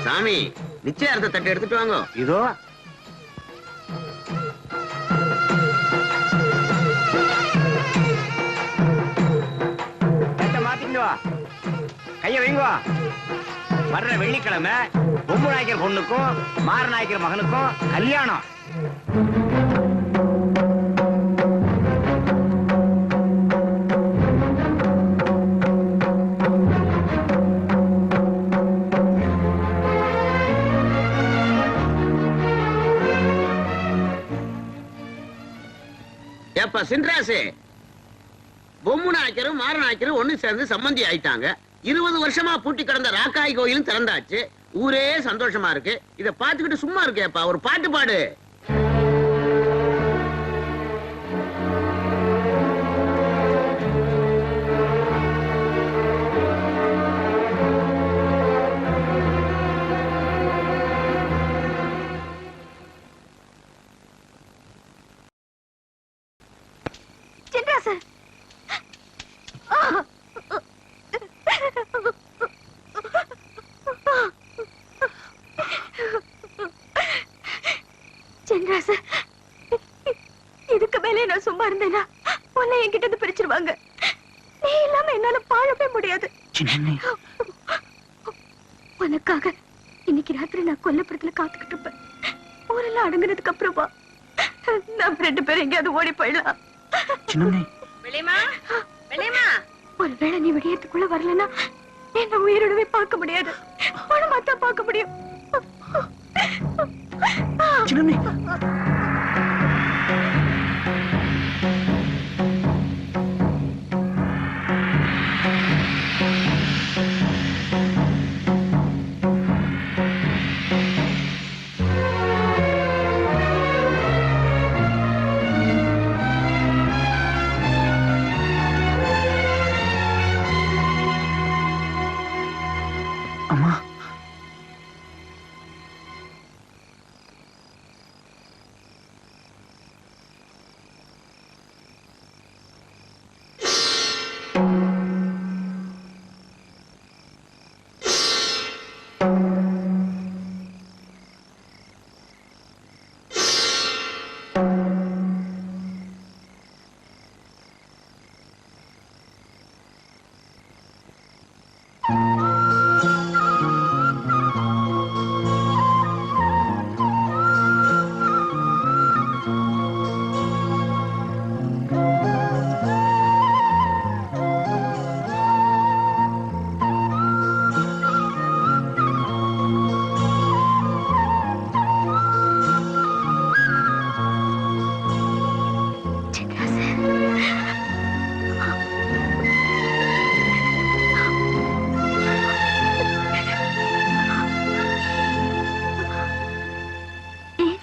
சாமி, நிச்சயார்த்த தட்டு எடுத்துட்டு வாங்க. இதோ மாத்திட்டு வா, கைய வைங்க. வர்ற வெள்ளிக்கிழமை பொம்பு நாய்க்கர் பொண்ணுக்கும் மார நாய்க்கர் மகனுக்கும் கல்யாணம். ஏப்பா சின்ராசு, பொம்மு நாய்க்கரும் மார நாய்க்கரும் ஒண்ணு சேர்ந்து சம்பந்தி ஆயிட்டாங்க. 20 வருஷமா பூட்டி கிடந்த ராக்காய் கோயிலும் திறந்தாச்சு. ஊரே சந்தோஷமா இருக்கு. இத பாத்துக்கிட்டு சும்மா இருக்கேப்பா, ஒரு பாட்டு பாடு. சின்ராசு, சின்ராசு, இதுக்கு மேலே நான் சும்மா இருந்தேனா உன்னை என்கிட்ட இருந்து பிரிச்சிருவாங்க. நீ இல்லாம என்னால வாழவே முடியாது. உனக்காக இன்னைக்கு ராத்திரி நான் கொல்லப்புறத்துல காத்துக்கிட்டு இருப்பேன். ஊரெல்லாம் அடங்குனதுக்கு அப்புறமா நாம் 2 பேரும் எங்கேயாவது ஓடி போயிடலாம். சின்னம்னே வெளியம்மா வெளியம்மா ஒருவேளை நீ விடியத்துக்குள்ள வரலன்னா என்ன உயிரோடவே பார்க்க முடியாது. பணமா தான் பார்க்க முடியும். சின்னம்னே அம்மா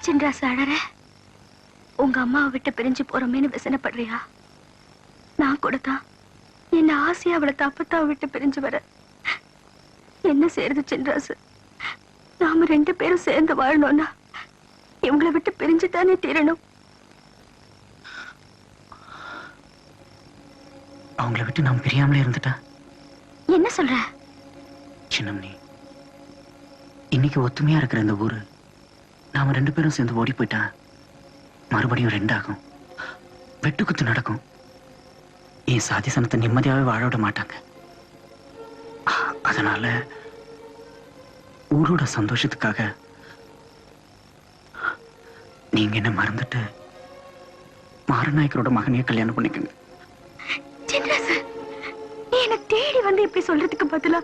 சின்ராசு அழற. உங்க அம்மாவை விட்டு பிரிஞ்சு போறோமேன்னு விசனப்படுறியா? நான் கூட தான் என்ன ஆசையா அவளை தப்பத்தாவை விட்டு பிரிஞ்சு வர. என்ன செய்யறது சின்ராசு? நாம 2 பேரும் சேர்ந்து வாழணும்னா இவங்களை விட்டு பிரிஞ்சு தானே தீரணும். அவங்கள விட்டு நாம் பிரியாமலே இருந்துட்டா என்ன சொல்ற? சின்னம்னி, இன்னைக்கு ஒத்துமையா இருக்கிற இந்த ஊரு நாம 2 பேரும் சேர்ந்து ஓடி போயிட்டா மறுபடியும் 2 ஆகும். வெட்டுக்குத்து நடக்கும். என் சாதி சனத்தை நிம்மதியாவே வாழ விட மாட்டாங்க. அதனால ஊரோட சந்தோஷத்துக்காக நீங்க என்ன மறந்துட்டு மாரநாயக்கரோட மகனையே கல்யாணம் பண்ணிக்கங்க. சின்ராசு, நீ என்ன தேடி வந்து இப்படி சொல்றதுக்கு பதிலா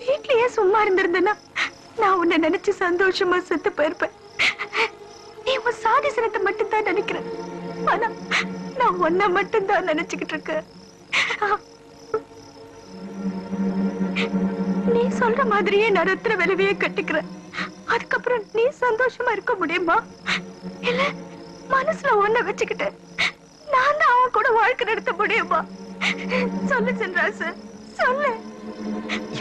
வீட்லயே சும்மா இருந்திருந்தேன்னா நான் உன்னை நினைச்சு சந்தோஷமா செத்து போயிருப்பேன். நீ உன் சாதி சனத்தை மட்டும் தான் நினைக்கிற. ஆனா நான் உன்னை மட்டும் தான் நினைச்சுக்கிட்டு இருக்கேன். நீ சொல்ற மாதிரியே நான் ரத்திர விளைவையே கட்டிக்கிறேன். அதுக்கப்புறம் நீ சந்தோஷமா இருக்க முடியுமா? இல்ல மனசுல ஒன்ன வச்சுக்கிட்டு நான் தான் அவன் கூட வாழ்க்கை நடத்த முடியுமா? சொல்லு சின்ராசு, சொல்லு.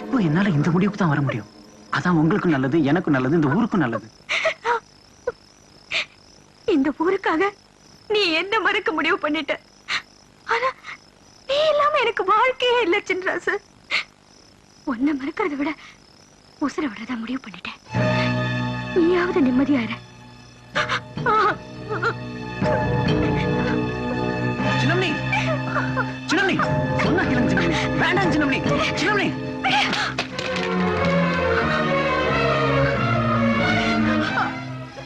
இப்போ என்னால இந்த முடிவுக்கு தான் வர முடியும். அதான் உங்களுக்கும் நல்லது, எனக்கும் நல்லது, இந்த ஊருக்கும் நல்லது. இந்த ஊருக்காக நீ என்ன மறக்க முடிவு பண்ணிட்ட. ஆனா நீ இல்லாம எனக்கு வாழ்க்கையே இல்ல சின்ராசு. உன்னை மறக்கிறத விட உசுர விடுறதா முடிவு பண்ணிட்டேன். நீயாவது நிம்மதியாயிர. சின்னம்னி, சின்னம்னி, சொன்னா கேளுங்க சின்னம்னி. வேண்டாம் சின்னம்னி, சின்னம்னி.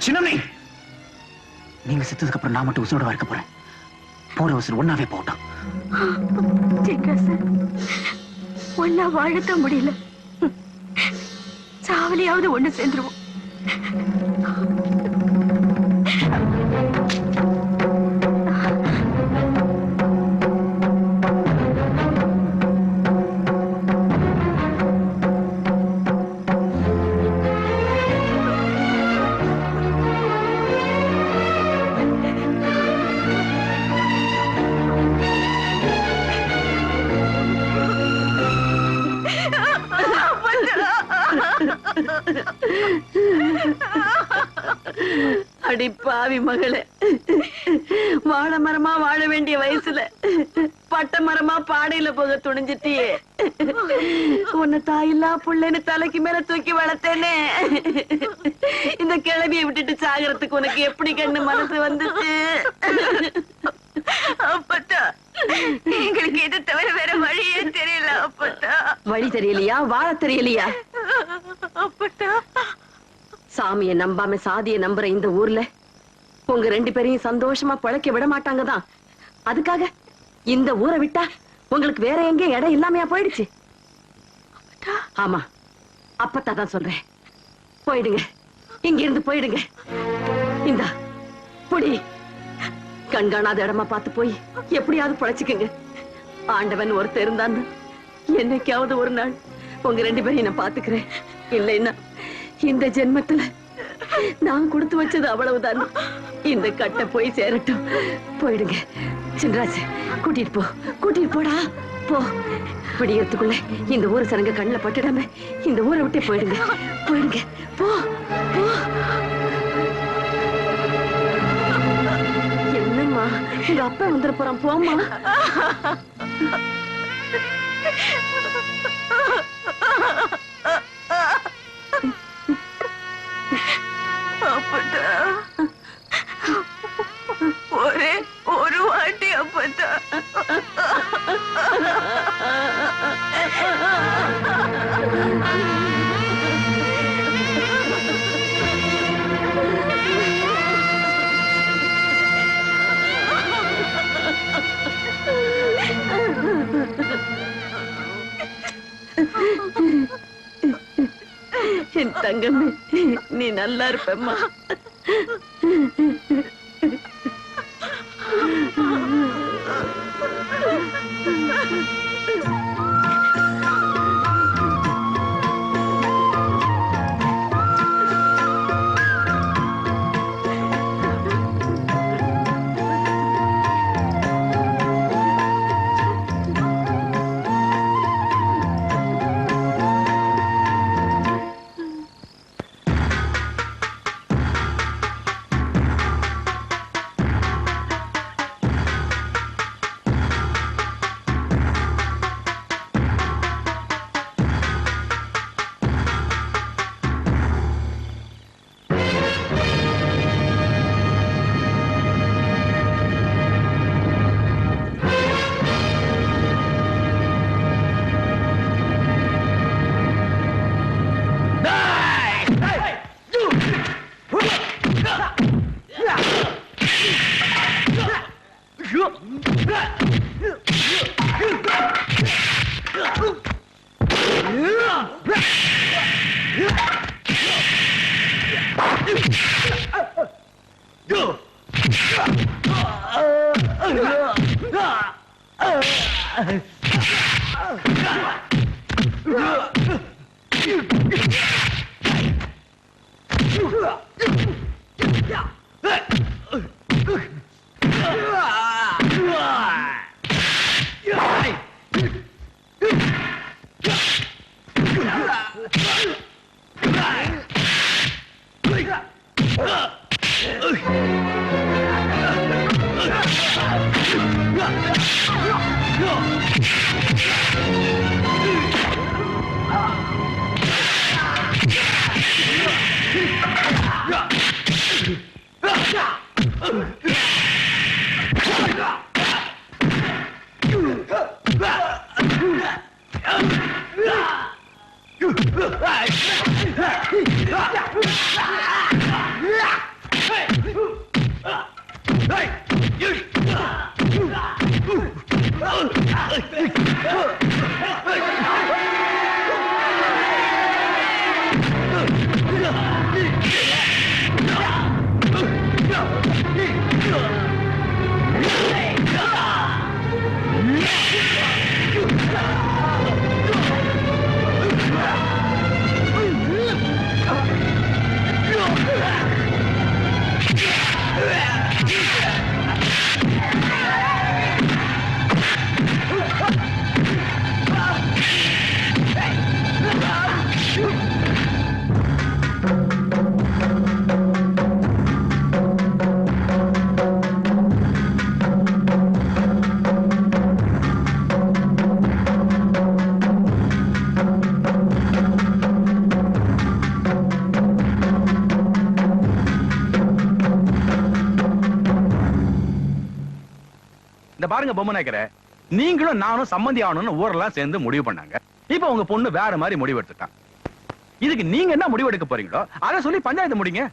சின்னம்னி, நீங்க செத்ததுக்கு அப்புறம் நான் மட்டும் உசுரோட இருக்க போறேன். போற உசுறு ஒன்னாவே போட்டோம். சின்ராசு, ஒன்னா வாழத்தான் முடியல. சாவலியாவது ஒண்ணு சேர்ந்துருவோம். அடி பாவி மகளே, வாழை மரமா வாழ வேண்டிய வயசுல பட்ட மரமா பாடையில போக துணிஞ்சிட்டியே. உன்னை தாயில்லா புள்ளைன்னு தலைக்கு மேல தூக்கி வளர்த்தேனே. இந்த கிழவியை விட்டுட்டு சாகறதுக்கு உனக்கு எப்படி கண்ணு மனசு வந்துச்சு? அப்பத்தா, எங்களுக்கு இது தவிர வேற வழியே தெரியல. அப்பத்தா, வழி தெரியலையா? வாழ தெரியலையா? அப்பத்தா, சாமியை நம்பாம சாதியை நம்புற இந்த ஊர்ல உங்க 2 பேரையும் சந்தோஷமா பழக்க விட மாட்டாங்கதான். அதுக்காக இந்த ஊரை விட்டா உங்களுக்கு வேற எங்க இடம் இல்லாமையா போயிடுச்சு? ஆமா, அப்பத்தா தான் சொல்றேன். போயிடுங்க, இங்க இருந்து போயிடுங்க. இந்தா புடி, கண்காணாத இடமா பார்த்து போய் எப்படியாவது பழச்சுக்குங்க. ஆண்டவன் ஒருத்தர் இருந்தான்னு என்னைக்காவது ஒரு நாள் உங்க 2 பேரையும் நான் பாத்துக்கிறேன். இல்லைன்னா இந்த ஜென்மத்துல நான் கொடுத்து வச்சது அவ்வளவுதான். இந்த கட்டை போய் சேரட்டும். போயிடுங்க. சின்ராஜ், கூட்டிட்டு போடா, போ. விடியறதுக்குள்ள இந்த ஊர் சனங்க கண்ணுல பட்டுடாம இந்த ஊரை விட்டு போயிடுங்க. போ. என்னம்மா, உங்க அப்பா வந்துட போறான், போம்மா. அப்பட்டா, ஒரே ஒரு வாட்டி அப்பட்டா. என் தங்கமே, நீ நல்லா இருப்பம்மா. இந்த பாருங்க பொம்மநாயக்கர, நீங்களும் நானும் சம்மந்தி ஆகணும்னு ஊரெல்லாம் சேர்ந்து முடிவு பண்ணாங்க. இப்ப உங்க பொண்ணு வேற மாதிரி முடிவு எடுத்துட்டான். இதுக்கு நீங்க என்ன முடிவு எடுக்க போறீங்களோ அதை சொல்லி பஞ்சாயத்து முடிங்க.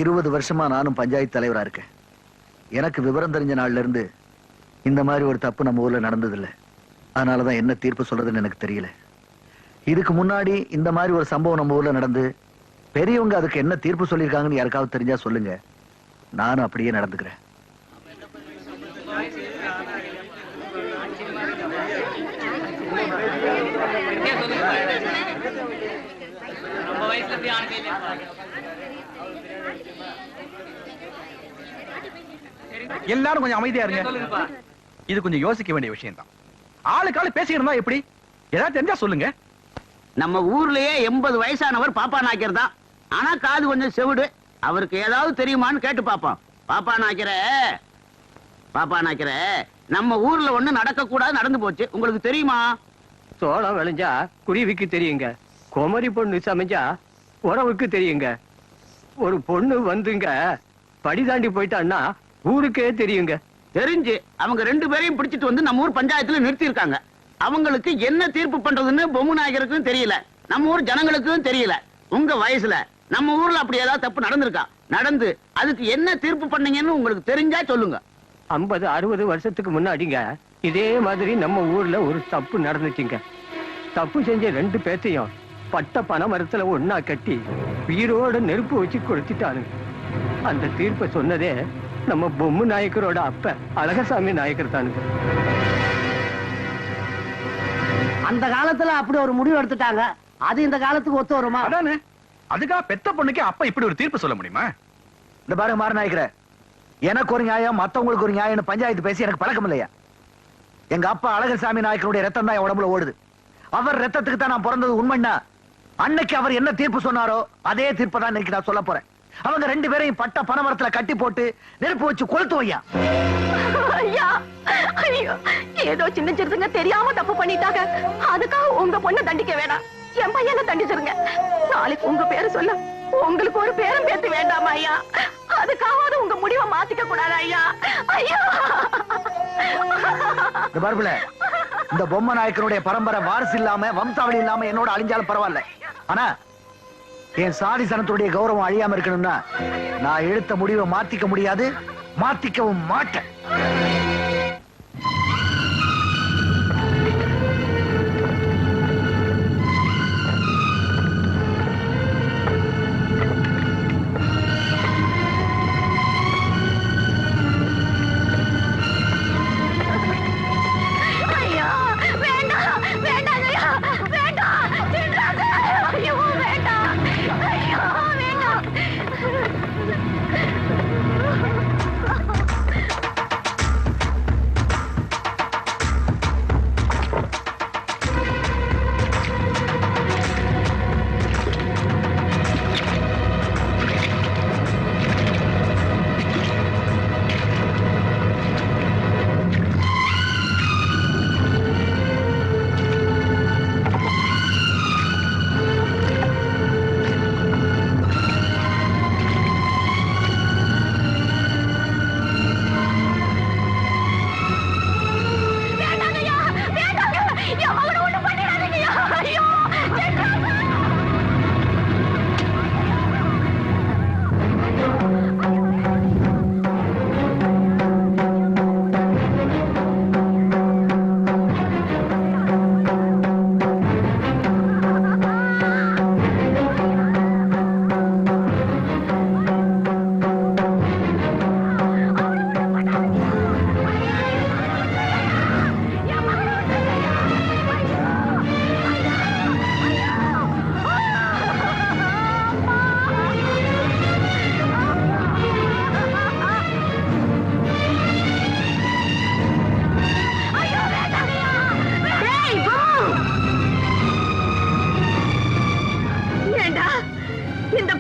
20 வருஷமா நானும் பஞ்சாயத்து தலைவரா இருக்கேன். எனக்கு விவரம் தெரிஞ்ச நாள்ல இருந்து இந்த மாதிரி ஒரு தப்பு நம்ம ஊர்ல நடந்ததில்லை. அதனாலதான் என்ன தீர்ப்பு சொல்றதுன்னு எனக்கு தெரியல. இதுக்கு முன்னாடி இந்த மாதிரி ஒரு சம்பவம் நம்ம ஊர்ல நடந்து பெரியவங்க அதுக்கு என்ன தீர்ப்பு சொல்லியிருக்காங்கன்னு யாருக்காவது தெரிஞ்சா சொல்லுங்க. நானும் அப்படியே நடந்துக்கிறேன். எல்லாரும் கொஞ்சம் அமைதியா இருங்க. இது கொஞ்சம் யோசிக்க வேண்டிய விஷயம் தான். ஆளுக்கு ஆளு பேசிக்கிறதா எப்படி? ஏதாவது தெரிஞ்சா சொல்லுங்க. நம்ம ஊர்லயே 80 வயசானவர் பாப்பா நாய்க்கர் தான். ஆனா காது கொஞ்சம் செவிடு. அவருக்கு ஏதாவது தெரியுமான்னு கேட்டு பாப்போம். பாப்பா நாய்க்கர நம்ம ஊர்ல ஒண்ணு நடக்க கூடாது நடந்து போச்சு. உங்களுக்கு தெரியுமா? சோளம் விளைஞ்சா குருவிக்கு தெரியுங்க. குமரி பொண்ணு சமைஞ்சா உறவுக்கு தெரியுங்க. ஒரு பொண்ணு வந்துங்க படி தாண்டி போயிட்டான்னா ஊருக்கே தெரியுங்க. தெரிஞ்சு அவங்க 2 பேரையும் பிடிச்சிட்டு வந்து நம்ம ஊர் பஞ்சாயத்துல நிறுத்தி இருக்காங்க. அவங்களுக்கு என்ன தீர்ப்பு பண்றதுன்னு பொம்மு நாயகருக்கும் தெரியல, நம்ம ஊர் ஜனங்களுக்கும் தெரியல. உங்க வயசுல நம்ம ஊர்ல அப்படி ஏதாவது தப்பு நடந்திருக்கா? நடந்து அதுக்கு என்ன தீர்ப்பு பண்ணீங்கன்னு உங்களுக்கு தெரிஞ்சா சொல்லுங்க. 50-60 வருஷத்துக்கு முன்னாடிங்க இதே மாதிரி நம்ம ஊர்ல ஒரு தப்பு நடந்துச்சுங்க. தப்பு செஞ்ச 2 பேத்தையும் பட்ட பனை மரத்துல ஒன்னா கட்டி உயிரோட நெருப்பு வச்சு கொளுத்திட்டானுங்க. அந்த தீர்ப்பை சொன்னதே நம்ம பொம்மு நாயக்கரோட அப்ப அழகசாமி நாயக்கர் தானுங்க. அந்த காலத்துல அப்படி ஒரு முடிவு எடுத்துட்டாங்க. அது இந்த காலத்துக்கு ஒத்து வருமா? அதானே, அதுக்காக பெத்த பொண்ணுக்கு அப்ப இப்படி ஒரு தீர்ப்பு சொல்ல முடியுமா? இந்த பாருங்க மாறநாயக்கர, எனக்கு ஒரு நியாயம் மத்தவங்களுக்கு ஒரு நியாயம் பஞ்சாயத்து பேசி எனக்கு பழக்கம் இல்லையா? எங்க அப்பா அழகசாமி நாயக்கருடைய ரத்தம் தான் என் உடம்புல ஓடுது. அவர் ரத்தத்துக்கு தான் நான் பிறந்தது உண்மைன்னா அன்னைக்கு அவர் என்ன தீர்ப்பு சொன்னாரோ அதே தீர்ப்பு தான் இன்னைக்கு நான் சொல்ல போறேன். அவங்க 2 பேரையும் பட்ட பனைமரத்துல கட்டி போட்டு நெருப்பு வச்சு கொளுத்து வையா. ஐயா, ஐயோ, ஏதோ சின்ன சிறுசுங்க தெரியாம தப்பு பண்ணிட்டாங்க. அதுக்காக உங்க பொண்ணை தண்டிக்க வேணாம், என் பையனை தண்டிச்சிருங்க. நாளைக்கு உங்க பேரை சொல்ல உங்களுக்கு ஒரு பேரும் பேத்து வேண்டாமா ஐயா? அதுக்காவது உங்க முடிவை மாத்திக்க கூடாது ஐயா. ஐயா, இந்த பார்புல, இந்த பொம்மை நாயக்கனுடைய பரம்பரை வாரிசு இல்லாம வம்சாவளி இல்லாம என்னோட அழிஞ்சாலும் பரவாயில்ல. ஆனா என் சாதி சனத்துடைய கௌரவம் அழியாம இருக்கணும்னா நான் எடுத்த முடிவை மாத்திக்க முடியாது, மாத்திக்கவும் மாட்டேன். ஐயா, வேண்டாம், வேண்டாம் ஐயா, வேண்டாம், தின்றாத. ஐயோ, வேண்டாம், ஐயோ, வேண்டாம்.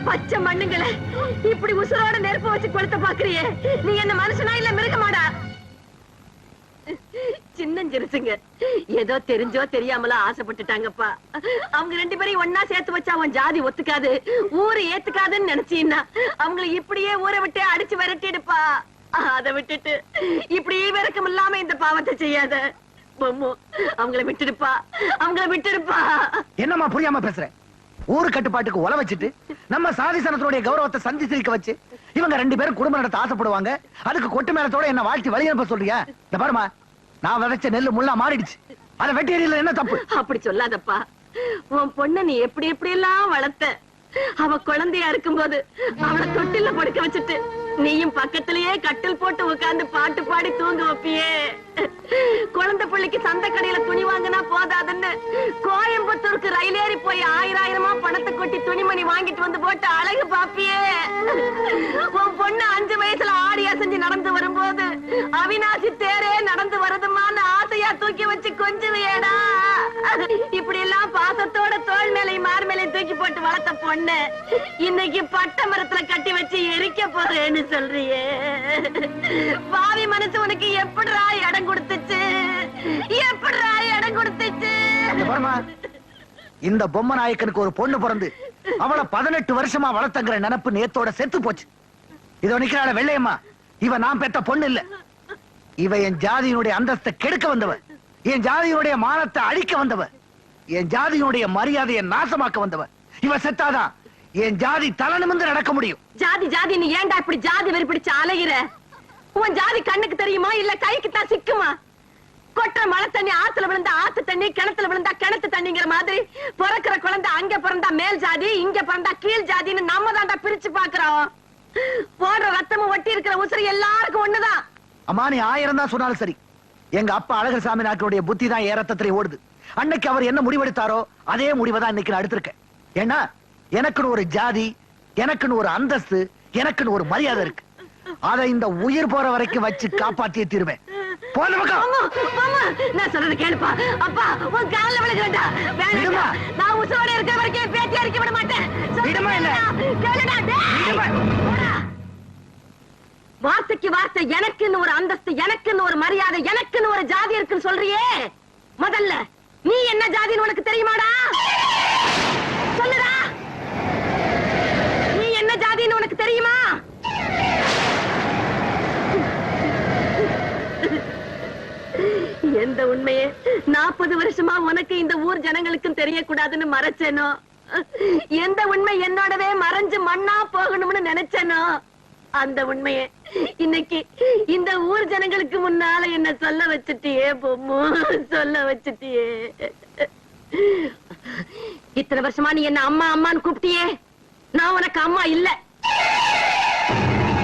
பச்சை மண்ணுங்களே, இப்படி உசுரோட நெருப்பு வச்சு கொளுத்த பாக்குறியே, நீ என்ன மனுஷனா இல்ல மிருகமாடா? சின்னஞ்சிருச்சுங்க ஏதோ தெரிஞ்சோ தெரியாமலோ ஆசைப்பட்டுட்டாங்கப்பா. அவங்க 2 பேரையும் ஒன்னா சேர்த்து வச்சா அவன் ஜாதி ஒத்துக்காது, ஊரு ஏத்துக்காதுன்னு நினைச்சீன்னா அவங்களை இப்படியே ஊரை விட்டு அடிச்சு விரட்டிடுப்பா. அதை விட்டுட்டு இப்படி விரக்கம் இல்லாம இந்த பாவத்தை செய்யாத பொம்மு. அவங்கள விட்டுடுப்பா, அவங்கள விட்டுடுப்பா. என்னம்மா புரியாம பேசுறேன்? ஊரு கட்டுப்பாட்டுக்கு உல வச்சுட்டு நம்ம சாதி சனத்தினுடைய கௌரவத்தை சந்தி சிரிக்க வச்சு இவங்க 2 பேரும் குடும்பம் நடத்த ஆசைப்படுவாங்க. அதுக்கு கொட்டு மேலத்தோட என்ன வாழ்த்தி வழி அனுப்ப சொல்றியா? இந்த பாருமா, நான் விதைச்ச நெல்லு முள்ளா மாறிடுச்சு. அதை வெட்டி எறியல என்ன தப்பு? அப்படி சொல்லாதப்பா. உன் பொண்ண நீ எப்படி எப்படி எல்லாம் வளர்த்த. அவ குழந்தையா இருக்கும்போது அவளை தொட்டில படுக்க வச்சுட்டு நீயும் பக்கத்திலேயே கட்டில் போட்டு உட்கார்ந்து பாட்டு பாடி தூங்க வைப்பியே. குழந்தை பிள்ளைக்கு சந்தை கடையில துணி வாங்கினா போதாதுன்னு கோயம்புத்தூருக்கு ரயில் ஏறி போய் 1000 பணத்தை கொட்டி துணிமணி வாங்கிட்டு வந்து போட்டு அழகு பாப்பியே. உன் பொண்ணு 5 வயசுல ஆடி அசைஞ்சு நடந்து வரும்போது அவினாசி தேரே நடந்து வருதுமான்னு ஆசையா தூக்கி வச்சு கொஞ்சுவியேடா. இப்படி எல்லாம் பாசத்தோட தோள் மேலையும் மார் மேலையும் தூக்கி போட்டு வளர்த்த பொண்ணு இன்னைக்கு பட்ட மரத்துல கட்டி வச்சு எரிக்க போறேன்னு சொல்றியே. பாவி மனசு உனக்கு எப்படிடா இடம் கொடுத்துச்சு? எப்படிடா இடம் கொடுத்துச்சு? இந்த பொம்மை நாயக்கனுக்கு ஒரு பொண்ணு பிறந்து அவளை 18 வருஷமா வளர்த்தங்கிற நினைப்பு நேத்தோட செத்து போச்சு. இதோ நிக்கிறாள வெள்ளையம்மா, இவ நான் பெத்த பொண்ணு இல்ல. இவ என் ஜாதியினுடைய அந்தஸ்தை கெடுக்க வந்தவ, என் ஜாதியினுடைய மானத்தை அழிக்க வந்தவ, என் ஜாதியினுடைய மரியாதையை நாசமாக்க வந்தவ. இவ செத்தாதான் என் ஜாதி தலை நிமிர்ந்து நடக்க முடியும். ஜாதி ஜாதி நீ ஏன்டா இப்படி ஜாதி வெறி பிடிச்சு அலைகிற? உன் ஜாதி கண்ணுக்கு தெரியுமா இல்ல கைக்கு தான் சிக்குமா? கொற்ற மழை தண்ணி ஆத்துல விழுந்தா ஆத்து தண்ணி, கிணத்துல விழுந்தா கிணத்து தண்ணிங்கிற மாதிரி பிறக்கிற குழந்தை அங்க பிறந்தா மேல் ஜாதி, இங்க பிறந்தா கீழ் ஜாதின்னு நம்ம தாண்டா பிரிச்சு பாக்குறோம். போடுற ரத்தமும் ஒட்டி இருக்கிற உசுறு எல்லாருக்கும் ஒண்ணுதான். அம்மா, நீ 1000 தான் சொன்னாலும் சரி, எங்க அப்பா அழகர் சாமி நாட்டுடைய புத்தி தான் ஏறத்திலே ஓடுது. அன்னைக்கு அவர் என்ன முடிவெடுத்தாரோ அதே முடிவை தான் இன்னைக்கு நான் எடுத்திருக்கேன். ஏன்னா எனக்குன்னு ஒரு ஜாதி, எனக்குன்னு ஒரு அந்தஸ்து, எனக்குன்னு ஒரு மரியாதை இருக்கு. அதை இந்த உயிர் போற வரைக்கும் வச்சு காப்பாற்றியே தீருவேன். நான் சொல்றது கேளுப்பா. அப்பா உன் காலில் விழுகிறேன்டா. நான் உசுரோட இருக்கிற வரைக்கும் பேட்டி அடிக்க விட மாட்டேன். வார்த்தைக்கு வார்த்தை எனக்குன்னு ஒரு அந்தஸ்து, எனக்குன்னு ஒரு மரியாதை, எனக்குன்னு ஒரு ஜாதி இருக்குன்னு சொல்றியே. முதல்ல நீ என்ன ஜாதின்னு உனக்கு தெரியுமாடா? சொல்லுடா, நீ என்ன ஜாதின்னு உனக்கு தெரியுமா? எந்த உண்மையே 40 வருஷமா உனக்கு இந்த ஊர் ஜனங்களுக்கும் தெரியக்கூடாதுன்னு மறைச்சேனோ, எந்த உண்மை என்னோடவே மறைஞ்சு மண்ணா போகணும்னு நினைச்சேனோ, அந்த உண்மையை இன்னைக்கு இந்த ஊர் ஜனங்களுக்கு முன்னால என்ன சொல்ல வச்சுட்டியே பொம்மு, சொல்ல வச்சுட்டியே. இத்தனை வருஷமா நீ என்ன அம்மா அம்மான்னு கூப்பிட்டியே, நான் உனக்கு அம்மா இல்ல,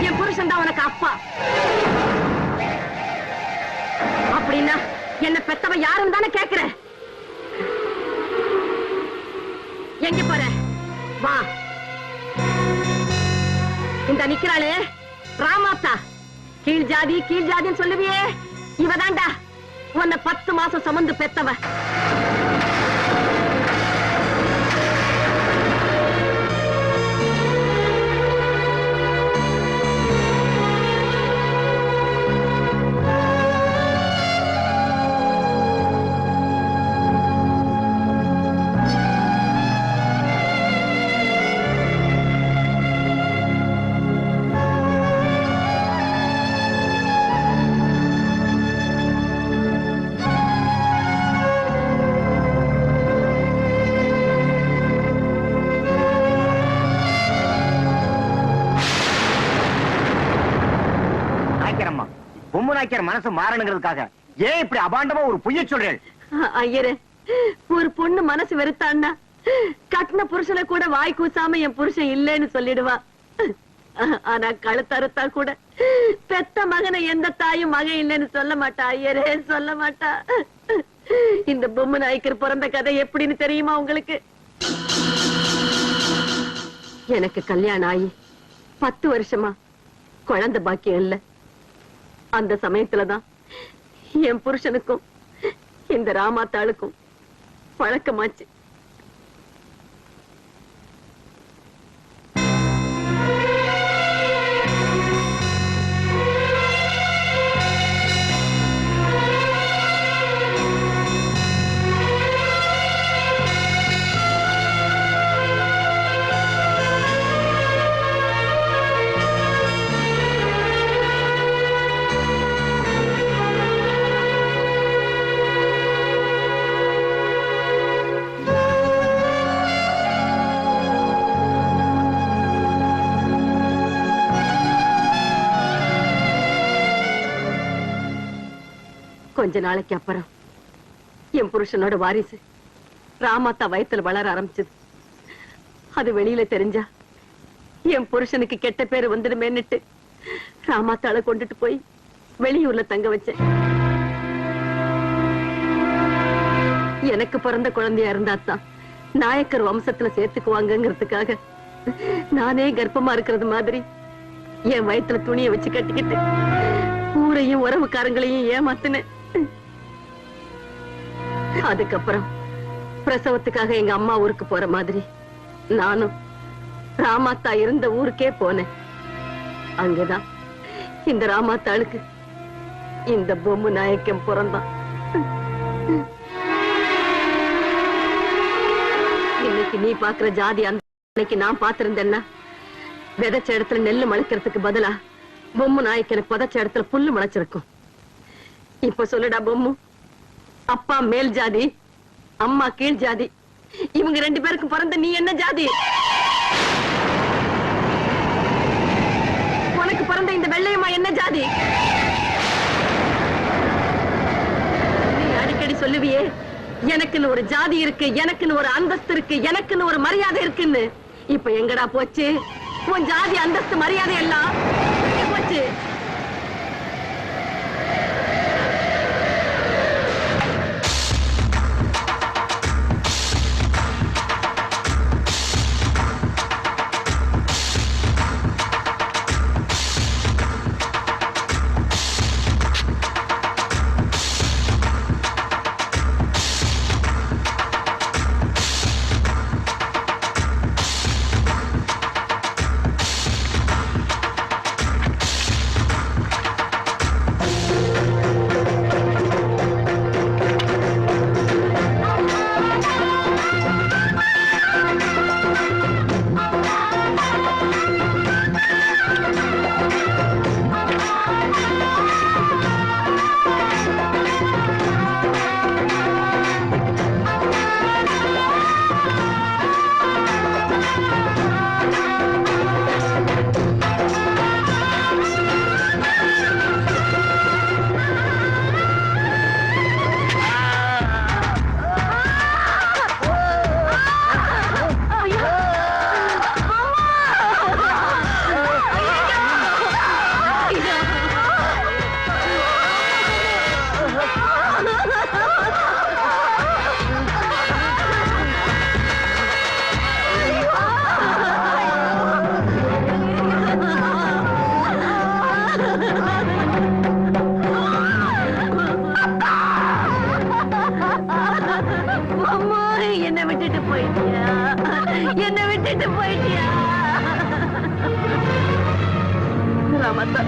என் புருஷன் தான் உனக்கு அப்பா. அப்படின்னா என்ன பெத்தவ யாரும் தானே கேக்குற? எங்க போற? வா, இந்த நிக்கிறாளே ராமாத்தா, கீழ் ஜாதி கீழ் ஜாதின்னு சொல்லுவியே, இவதாண்டா உன்னை 10 மாசம் சுமந்து பெத்தவ. மனசு மாறணுங்கிறதுக்காக ஏன் இப்படி அபாண்டமா ஒரு பொய்ய சொல்றேன்? ஐயரே, ஒரு பொண்ணு மனசு வெறுத்தான்னா கட்டின புருஷனை கூட வாய் கூசாம என் புருஷன் இல்லைன்னு சொல்லிடுவா. ஆனா கழுத்தறுத்தா கூட பெத்த மகனை எந்த தாயும் மகன் இல்லைன்னு சொல்ல மாட்டா. ஐயரே, சொல்ல மாட்டா. இந்த பொம்மை நாய்க்கர் பிறந்த கதை எப்படின்னு தெரியுமா உங்களுக்கு? எனக்கு கல்யாணம் ஆகி 10 வருஷமா குழந்தை பாக்கியம் இல்ல. அந்த சமயத்துலதான் என் புருஷனுக்கும் இந்த ராமாத்தாளுக்கும் பழக்கமாச்சு. கொஞ்ச நாளைக்கு அப்புறம் என் புருஷனோட வாரிசு ராமாத்தா வயத்துல வளர ஆரம்பிச்சது. அது வெளியில தெரிஞ்சா என் புருஷனுக்கு கெட்ட பேரு வந்துடுமேன்னுட்டு ராமாத்தாளை கொண்டுட்டு போய் வெளியூர்ல தங்க வச்சேன். எனக்கு பிறந்த குழந்தையா இருந்தாத்தான் நாயக்கர் வம்சத்துல சேர்த்துக்குவாங்கிறதுக்காக நானே கர்ப்பமா இருக்கிறது மாதிரி என் வயித்துல துணியை வச்சு கட்டிக்கிட்டு ஊரையும் உறவுக்காரங்களையும் ஏமாத்தினேன். அதுக்கப்புறம் பிரசவத்துக்காக எங்க அம்மா ஊருக்கு போற மாதிரி நானும் ராமாத்தா இருந்த ஊருக்கே போனேன். அங்கதான் இந்த ராமாத்தாளுக்கு இந்த பொம்மு நாயக்கம் பிறந்தான். இன்னைக்கு நீ பாக்குற ஜாதி அன்னைக்கு நான் பாத்திருந்தேன்னா விதைச்ச இடத்துல நெல்லு முளைக்கிறதுக்கு பதிலா பொம்மு நாயக்கனை புதைச்ச இடத்துல புல்லு முளைச்சிருக்கும். இப்ப சொல்லுடா பொம்மு, அப்பா மேல் ஜாதி, அம்மா கீழ் ஜாதி, இவங்க 2 பேருக்கு பிறந்த நீ என்ன ஜாதி? உனக்கு பிறந்த இந்த வெள்ளையம்மா என்ன ஜாதி? நீ அடிக்கடி சொல்லுவியே எனக்குன்னு ஒரு ஜாதி இருக்கு, எனக்குன்னு ஒரு அந்தஸ்து இருக்கு, எனக்குன்னு ஒரு மரியாதை இருக்குன்னு. இப்ப எங்கடா போச்சு உன் ஜாதி அந்தஸ்து மரியாதை எல்லாம்? போச்சு. என்ன விட்டுட்டு போயிட்டியா? என்ன விட்டுட்டு போயிட்டியா? ராமாத்தா